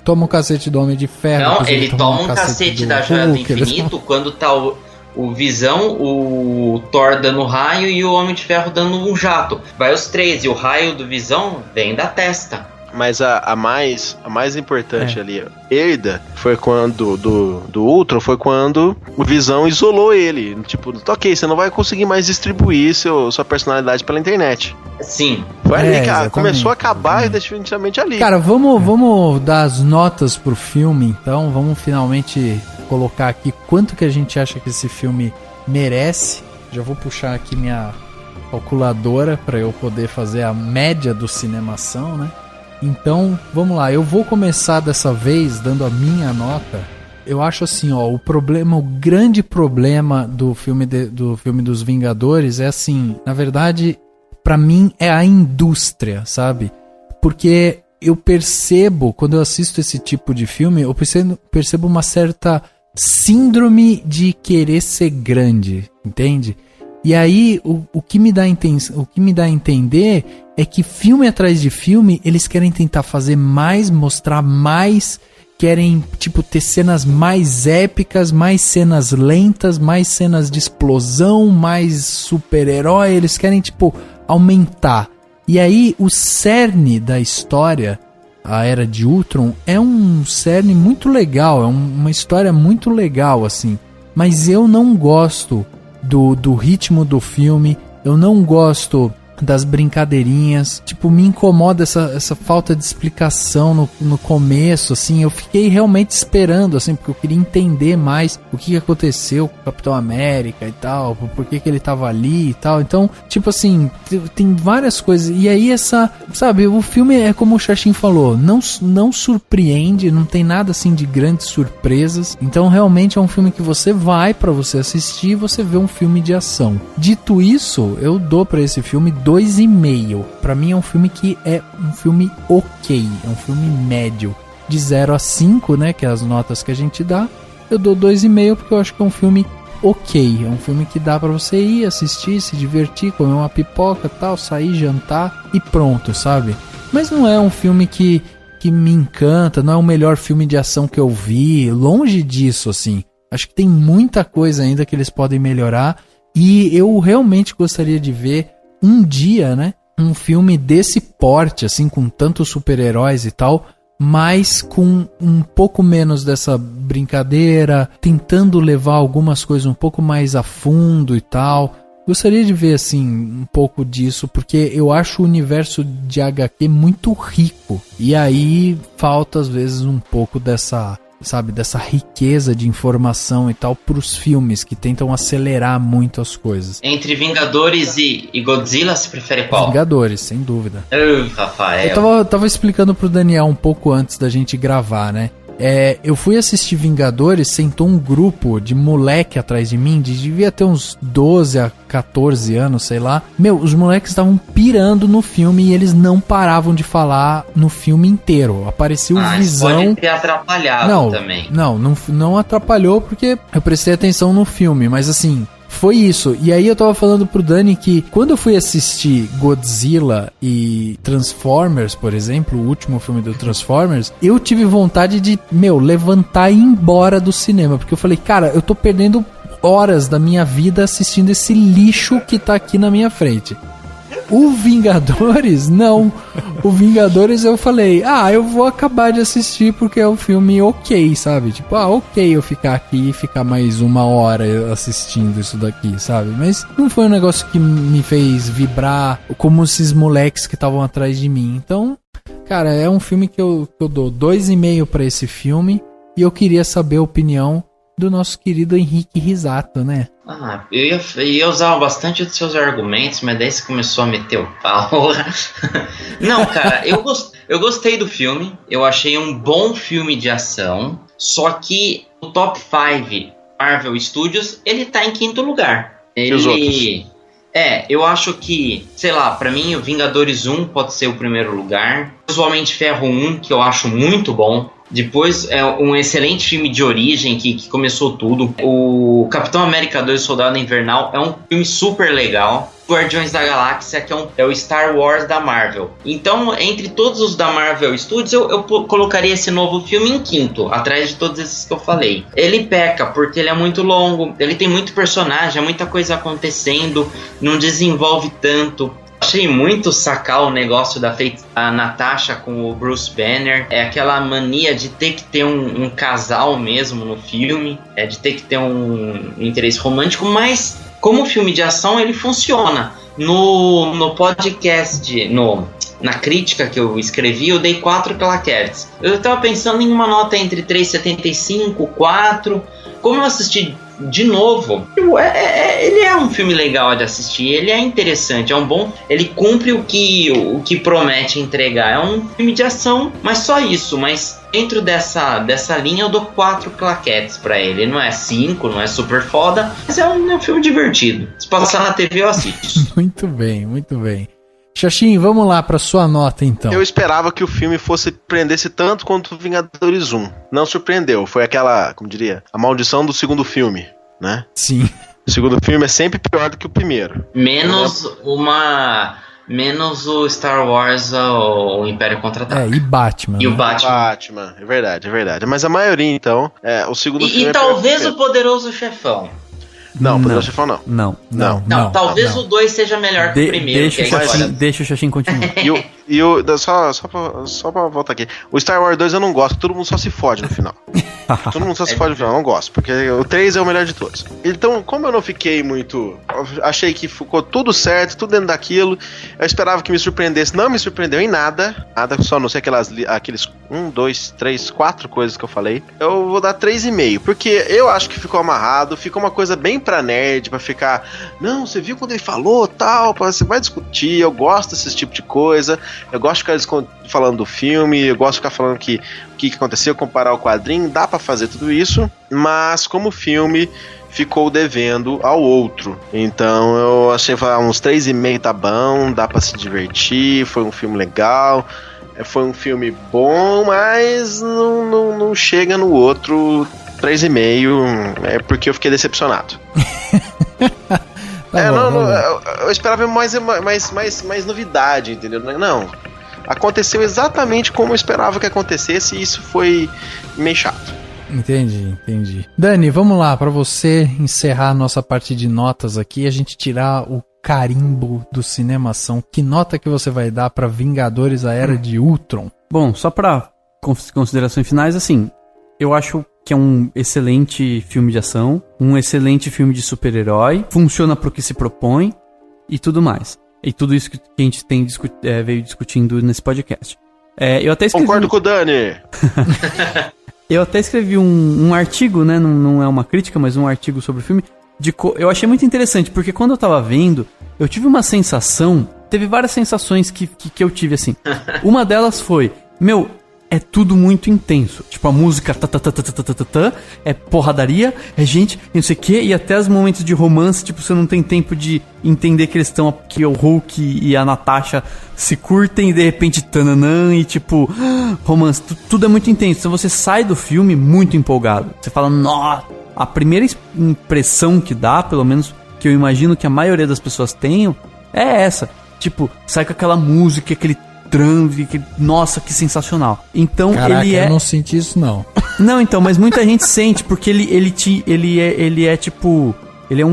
toma um cacete do Homem de Ferro. Não, ele toma um cacete da joia do infinito quando tá o Visão, o Thor dando raio e o Homem de Ferro dando um jato. Vai os três, e o raio do Visão vem da testa. Mas a mais importante ali, perda, foi quando do Ultron, foi quando o Visão isolou ele. Tipo, ok, você não vai conseguir mais distribuir sua personalidade pela internet. Sim. Foi ali que começou a acabar definitivamente ali. Cara, vamos dar as notas pro filme, então. Vamos finalmente colocar aqui quanto que a gente acha que esse filme merece. Já vou puxar aqui minha calculadora para eu poder fazer a média do Cinemação, né? Então, vamos lá, eu vou começar dessa vez dando a minha nota. Eu acho assim, o grande problema do filme dos Vingadores é assim, na verdade, pra mim é a indústria, sabe? Porque eu percebo, quando eu assisto esse tipo de filme, eu percebo uma certa síndrome de querer ser grande, entende? E aí, o que me dá a entender é que filme atrás de filme, eles querem tentar fazer mais, mostrar mais, querem, tipo, ter cenas mais épicas, mais cenas lentas, mais cenas de explosão, mais super-herói, eles querem, tipo, aumentar. E aí, o cerne da história, a Era de Ultron, é um cerne muito legal, é uma história muito legal, assim, mas eu não gosto do ritmo do filme, eu não gosto das brincadeirinhas, tipo, me incomoda essa falta de explicação no começo, assim, eu fiquei realmente esperando, assim, porque eu queria entender mais o que aconteceu com o Capitão América e tal, por que ele tava ali e tal, então, tipo assim, tem várias coisas, e aí sabe, o filme é como o Xaxim falou, não surpreende, não tem nada assim de grandes surpresas, então realmente é um filme que você vai pra você assistir e você vê um filme de ação. Dito isso, eu dou pra esse filme 2,5. Pra mim é um filme que é um filme ok, é um filme médio. De 0 a 5, né, que é as notas que a gente dá, eu dou 2,5 porque eu acho que é um filme ok. É um filme que dá pra você ir assistir, se divertir, comer uma pipoca, tal, sair, jantar e pronto, sabe? Mas não é um filme que me encanta, não é o melhor filme de ação que eu vi, longe disso, assim. Acho que tem muita coisa ainda que eles podem melhorar e eu realmente gostaria de ver um dia, né, um filme desse porte, assim, com tantos super-heróis e tal, mas com um pouco menos dessa brincadeira, tentando levar algumas coisas um pouco mais a fundo e tal. Gostaria de ver, assim, um pouco disso, porque eu acho o universo de HQ muito rico. E aí falta, às vezes, um pouco dessa riqueza de informação e tal pros filmes que tentam acelerar muito as coisas. Entre Vingadores e Godzilla, você prefere qual? Vingadores, sem dúvida. Rafael. Eu tava explicando pro Daniel um pouco antes da gente gravar, né? Eu fui assistir Vingadores, sentou um grupo de moleque atrás de mim, devia ter uns 12 a 14 anos, sei lá. Meu, os moleques estavam pirando no filme e eles não paravam de falar no filme inteiro. Aparecia o Visão. Pode ter atrapalhado também. Não atrapalhou porque eu prestei atenção no filme, mas assim, foi isso. E aí eu tava falando pro Dani que quando eu fui assistir Godzilla e Transformers, por exemplo, o último filme do Transformers, eu tive vontade de, levantar e ir embora do cinema, porque eu falei, cara, eu tô perdendo horas da minha vida assistindo esse lixo que tá aqui na minha frente. O Vingadores, não. O Vingadores eu falei, eu vou acabar de assistir porque é um filme ok, sabe? Tipo, ok eu ficar aqui e ficar mais 1 hora assistindo isso daqui, sabe? Mas não foi um negócio que me fez vibrar como esses moleques que estavam atrás de mim. Então, cara, é um filme que eu dou 2,5 pra esse filme e eu queria saber a opinião do nosso querido Henrique Risato, né? Eu ia usar bastante dos seus argumentos, mas daí você começou a meter o pau. Não, cara, eu gostei do filme. Eu achei um bom filme de ação. Só que o top 5 Marvel Studios, ele tá em 5º lugar. E os outros? Eu acho que, sei lá, pra mim o Vingadores 1 pode ser o primeiro lugar. Os Homem de Ferro 1, que eu acho muito bom. Depois é um excelente filme de origem que começou tudo. O Capitão América 2 Soldado Invernal é um filme super legal. Guardiões da Galáxia, que é o Star Wars da Marvel. Então, entre todos os da Marvel Studios, eu colocaria esse novo filme em 5º, atrás de todos esses que eu falei. Ele peca porque ele é muito longo, ele tem muito personagem, muita coisa acontecendo, não desenvolve tanto. Achei muito sacar o negócio da a Natasha com o Bruce Banner. É aquela mania de ter que ter um casal mesmo no filme, de ter que ter um interesse romântico, mas como filme de ação ele funciona. No podcast, na crítica que eu escrevi, eu dei 4 claquetes. Eu tava pensando em uma nota entre 3,75, 4. Como eu assisti de novo, ele é um filme legal de assistir, ele é interessante, é um bom, ele cumpre o que promete entregar, é um filme de ação, mas só isso, mas dentro dessa linha eu dou 4 claquetes pra ele, não é 5, não é super foda, mas é um filme divertido, se passar na TV eu assisto. Muito bem, muito bem. Xaxim, vamos lá pra sua nota então. Eu esperava que o filme prendesse tanto quanto o Vingadores 1. Não surpreendeu, foi aquela, como diria, a maldição do segundo filme, né? Sim. O segundo filme é sempre pior do que o primeiro. Menos o Star Wars, o Império Contra-Ataca. E Batman. E o Batman. Batman, é verdade. Mas a maioria, então, o segundo filme e talvez o Poderoso Chefão. Não, Poderoso Chefão não. Não. Talvez o 2 seja melhor que o primeiro. Deixa o Xaxim continuar. Só pra voltar aqui. O Star Wars 2 eu não gosto, todo mundo só se fode no final. Todo mundo só se fode no final, eu não gosto. Porque o 3 é o melhor de todos. Então, como eu não fiquei muito... Achei que ficou tudo certo, tudo dentro daquilo. Eu esperava que me surpreendesse. Não me surpreendeu em nada. Só não sei aqueles 1, 2, 3, 4 coisas que eu falei. Eu vou dar 3,5. Porque eu acho que ficou amarrado. Ficou uma coisa bem pra nerd, pra ficar... Não, você viu quando ele falou, tal. Você vai discutir. Eu gosto desse tipo de coisa. Eu gosto de ficar falando do filme, eu gosto de ficar falando o que aconteceu, comparar o quadrinho, dá pra fazer tudo isso, mas como filme ficou devendo ao outro. Então eu achei uns 3,5 tá bom, dá pra se divertir, foi um filme legal, foi um filme bom, mas não chega no outro 3,5, é porque eu fiquei decepcionado. Eu esperava mais novidade, entendeu? Não. Aconteceu exatamente como eu esperava que acontecesse e isso foi meio chato. Entendi. Dani, vamos lá, pra você encerrar a nossa parte de notas aqui, a gente tirar o carimbo do Cinemação. Que nota que você vai dar pra Vingadores, a Era de Ultron? Bom, só pra considerações finais, assim, eu acho que é um excelente filme de ação, um excelente filme de super-herói, funciona pro que se propõe e tudo mais. E tudo isso que a gente veio discutindo nesse podcast. Eu até escrevi... Concordo com o Dani! Eu até escrevi um artigo, né? Não é uma crítica, mas um artigo sobre o filme. Eu achei muito interessante, porque quando eu tava vendo, eu tive uma sensação... Teve várias sensações que eu tive, assim. Uma delas foi... é tudo muito intenso. Tipo, a música é porradaria, é gente, não sei o que, e até os momentos de romance, tipo, você não tem tempo de entender que o Hulk e a Natasha se curtem e de repente tananã, e tipo, romance, tudo é muito intenso. Então você sai do filme muito empolgado. Você fala, nossa, a primeira impressão que dá, pelo menos que eu imagino que a maioria das pessoas tenham é essa. Tipo, sai com aquela música, aquele transe, nossa, que sensacional. Então, caraca, ele é... eu não senti isso, não. Não, então, mas muita gente sente, porque ele é tipo... Ele é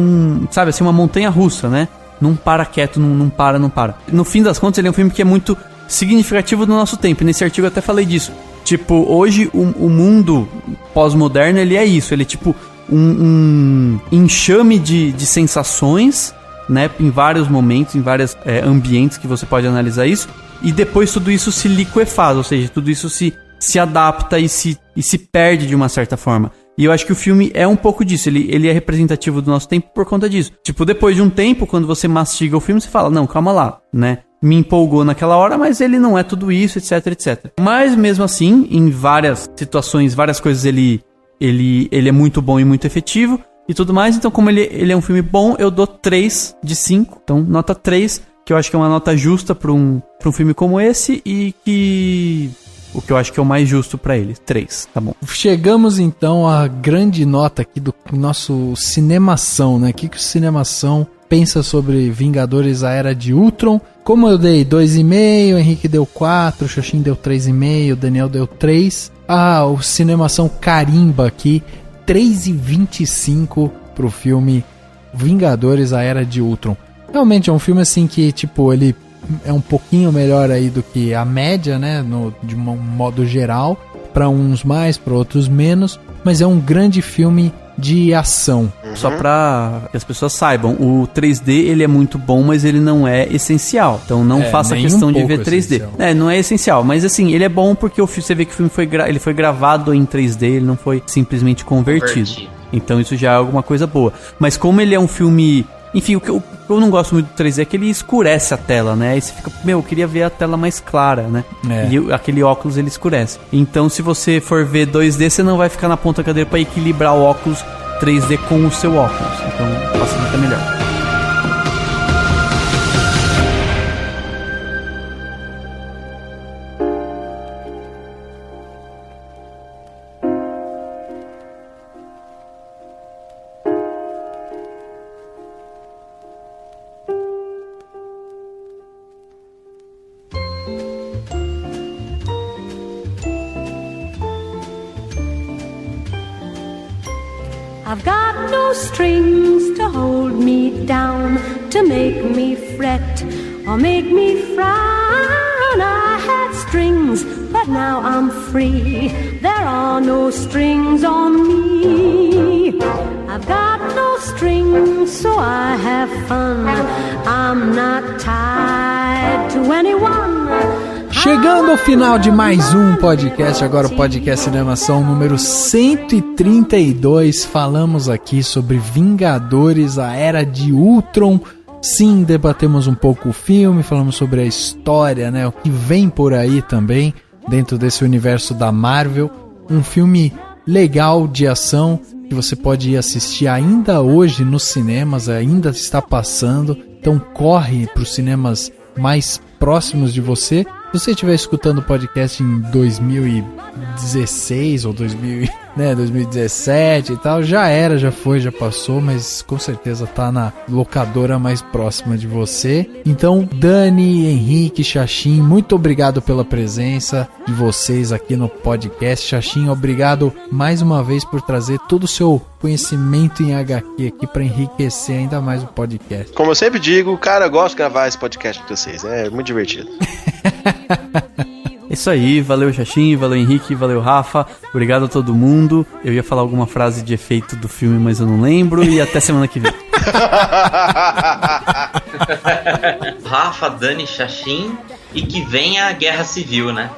sabe assim, uma montanha russa, né? Não para quieto, não para. No fim das contas, ele é um filme que é muito significativo do nosso tempo. E nesse artigo eu até falei disso. Tipo, hoje o mundo pós-moderno, ele é isso. Ele é tipo um enxame de sensações, né? Em vários momentos, em vários ambientes que você pode analisar isso. E depois tudo isso se liquefaz, ou seja, tudo isso se adapta e se perde de uma certa forma. E eu acho que o filme é um pouco disso, ele é representativo do nosso tempo por conta disso. Tipo, depois de um tempo, quando você mastiga o filme, você fala, não, calma lá, né? Me empolgou naquela hora, mas ele não é tudo isso, etc, etc. Mas mesmo assim, em várias situações, várias coisas, ele é muito bom e muito efetivo e tudo mais. Então, como ele é um filme bom, eu dou 3 de 5. Então, nota 3, que eu acho que é uma nota justa para um filme como esse e que... O que eu acho que é o mais justo pra ele. 3, tá bom. Chegamos então à grande nota aqui do nosso Cinemação, né? O que o Cinemação pensa sobre Vingadores, a Era de Ultron? Como eu dei 2,5, o Henrique deu 4, o Xoxin deu 3,5, o Daniel deu 3. O Cinemação carimba aqui 3,25 pro filme Vingadores, a Era de Ultron. Realmente é um filme assim que, tipo, ele... é um pouquinho melhor aí do que a média, né, de um modo geral, para uns mais, para outros menos, mas é um grande filme de ação. Só pra que as pessoas saibam, o 3D ele é muito bom, mas ele não é essencial, então não faça questão de ver 3D. Essencial. Não é essencial, mas assim, ele é bom porque você vê que o filme ele foi gravado em 3D, ele não foi simplesmente convertido. Então isso já é alguma coisa boa. Mas como ele é um filme... Enfim, o que eu não gosto muito do 3D é que ele escurece a tela, né? Aí você fica, eu queria ver a tela mais clara, né? E aquele óculos, ele escurece. Então, se você for ver 2D, você não vai ficar na ponta da cadeira pra equilibrar o óculos 3D com o seu óculos. Então, facilita melhor. I've got no strings to hold me down, to make me fret or make me frown. I had strings, but now I'm free. There are no strings on me. I've got no strings, so I have fun. I'm not tied to anyone. Chegando ao final de mais um podcast, agora o podcast Cinemação número 132, falamos aqui sobre Vingadores, a Era de Ultron. Sim, debatemos um pouco o filme, falamos sobre a história, né, o que vem por aí também, dentro desse universo da Marvel. Um filme legal de ação, que você pode ir assistir ainda hoje nos cinemas, ainda está passando, então corre para os cinemas mais próximos de você. Se você estiver escutando o podcast em 2016 ou 2017 e tal, já era, já foi, já passou, mas com certeza tá na locadora mais próxima de você. Então, Dani, Henrique, Xaxim, muito obrigado pela presença de vocês aqui no podcast. Xaxim, obrigado mais uma vez por trazer todo o seu conhecimento em HQ aqui para enriquecer ainda mais o podcast. Como eu sempre digo, cara, eu gosto de gravar esse podcast com vocês, é muito divertido. Isso aí, valeu Xaxim, valeu Henrique, valeu Rafa, obrigado a todo mundo. Eu ia falar alguma frase de efeito do filme, mas eu não lembro, e até semana que vem. Rafa, Dani, Xaxim, e que venha a Guerra Civil, né?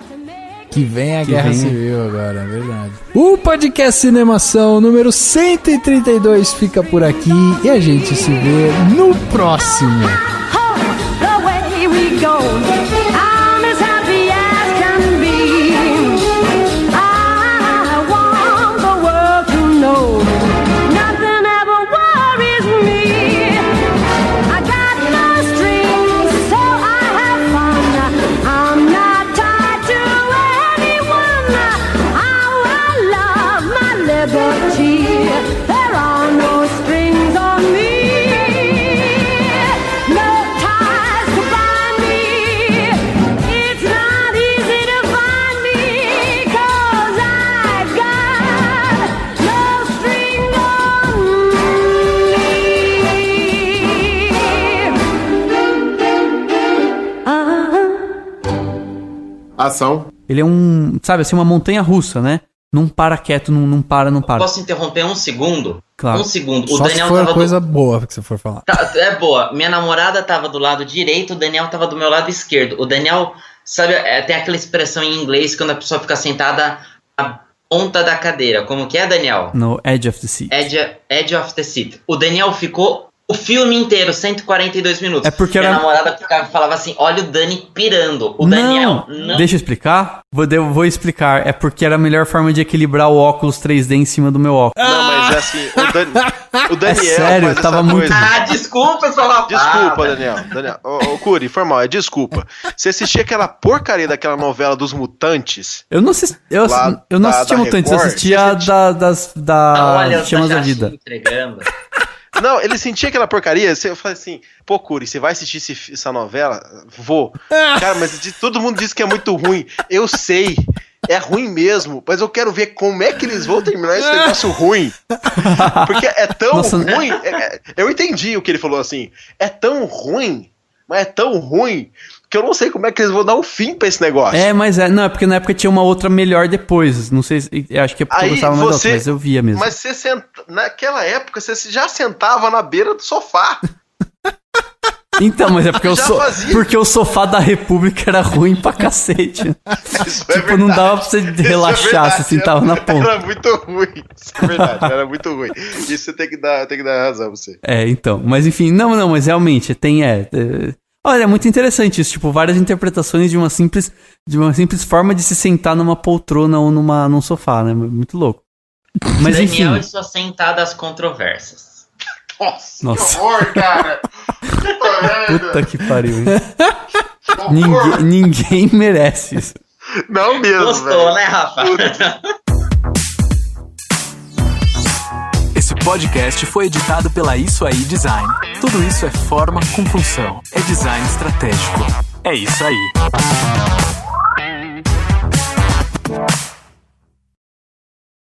Que vem a Guerra Civil agora, é verdade. O podcast Cinemação número 132 fica por aqui e a gente se vê no próximo. There are no strings on me. Ação. Ele é sabe assim, uma montanha russa, né? Não para quieto, não para. Posso interromper um segundo? Claro. Um segundo. Só se for coisa boa que você for falar. É boa. Minha namorada tava do lado direito, o Daniel tava do meu lado esquerdo. O Daniel, sabe, tem aquela expressão em inglês quando a pessoa fica sentada na ponta da cadeira. Como que é, Daniel? No edge of the seat. Edge of the seat. O Daniel ficou o filme inteiro, 142 minutos. É porque minha namorada falava assim, olha o Dani pirando. O Daniel não... Deixa eu explicar? Vou explicar. É porque era a melhor forma de equilibrar o óculos 3D em cima do meu óculos. Não, mas é assim, o Daniel... É sério, tava muito... desculpa, Desculpa, Daniel. Ô, Curi, foi mal, desculpa. Você assistia aquela porcaria daquela novela dos Mutantes? Eu não assisti Mutantes, eu assistia da Chamas da Vida. Entregando. Não, ele sentia aquela porcaria. Eu falei assim, pô, Curi, você vai assistir essa novela? Vou. Cara, mas todo mundo diz que é muito ruim. Eu sei, é ruim mesmo, mas eu quero ver como é que eles vão terminar esse negócio ruim. Porque é tão ruim. Eu entendi o que ele falou assim. É tão ruim, mas é tão ruim que eu não sei como é que eles vão dar um fim pra esse negócio. Não, é porque na época tinha uma outra melhor depois. Não sei, acho que é porque eu gostava mais da outra, mas eu via mesmo. Mas naquela época você já sentava na beira do sofá. Então, mas é porque o sofá da República era ruim pra cacete. Tipo, não dava pra você relaxar, você sentava na ponta. Era muito ruim, isso é verdade, era muito ruim. Isso você tem que dar razão pra você. Então, mas enfim, não, mas realmente olha, é muito interessante isso, tipo, várias interpretações de uma simples forma de se sentar numa poltrona ou num sofá, né? Muito louco. Mas Daniel enfim. e suas sentadas controversas. Nossa, que horror, cara! Puta que pariu, hein? Ninguém merece isso. Não mesmo, Gostou, né, Rafa? Esse podcast foi editado pela Isso Aí Design. Tudo isso é forma com função. É design estratégico. É isso aí.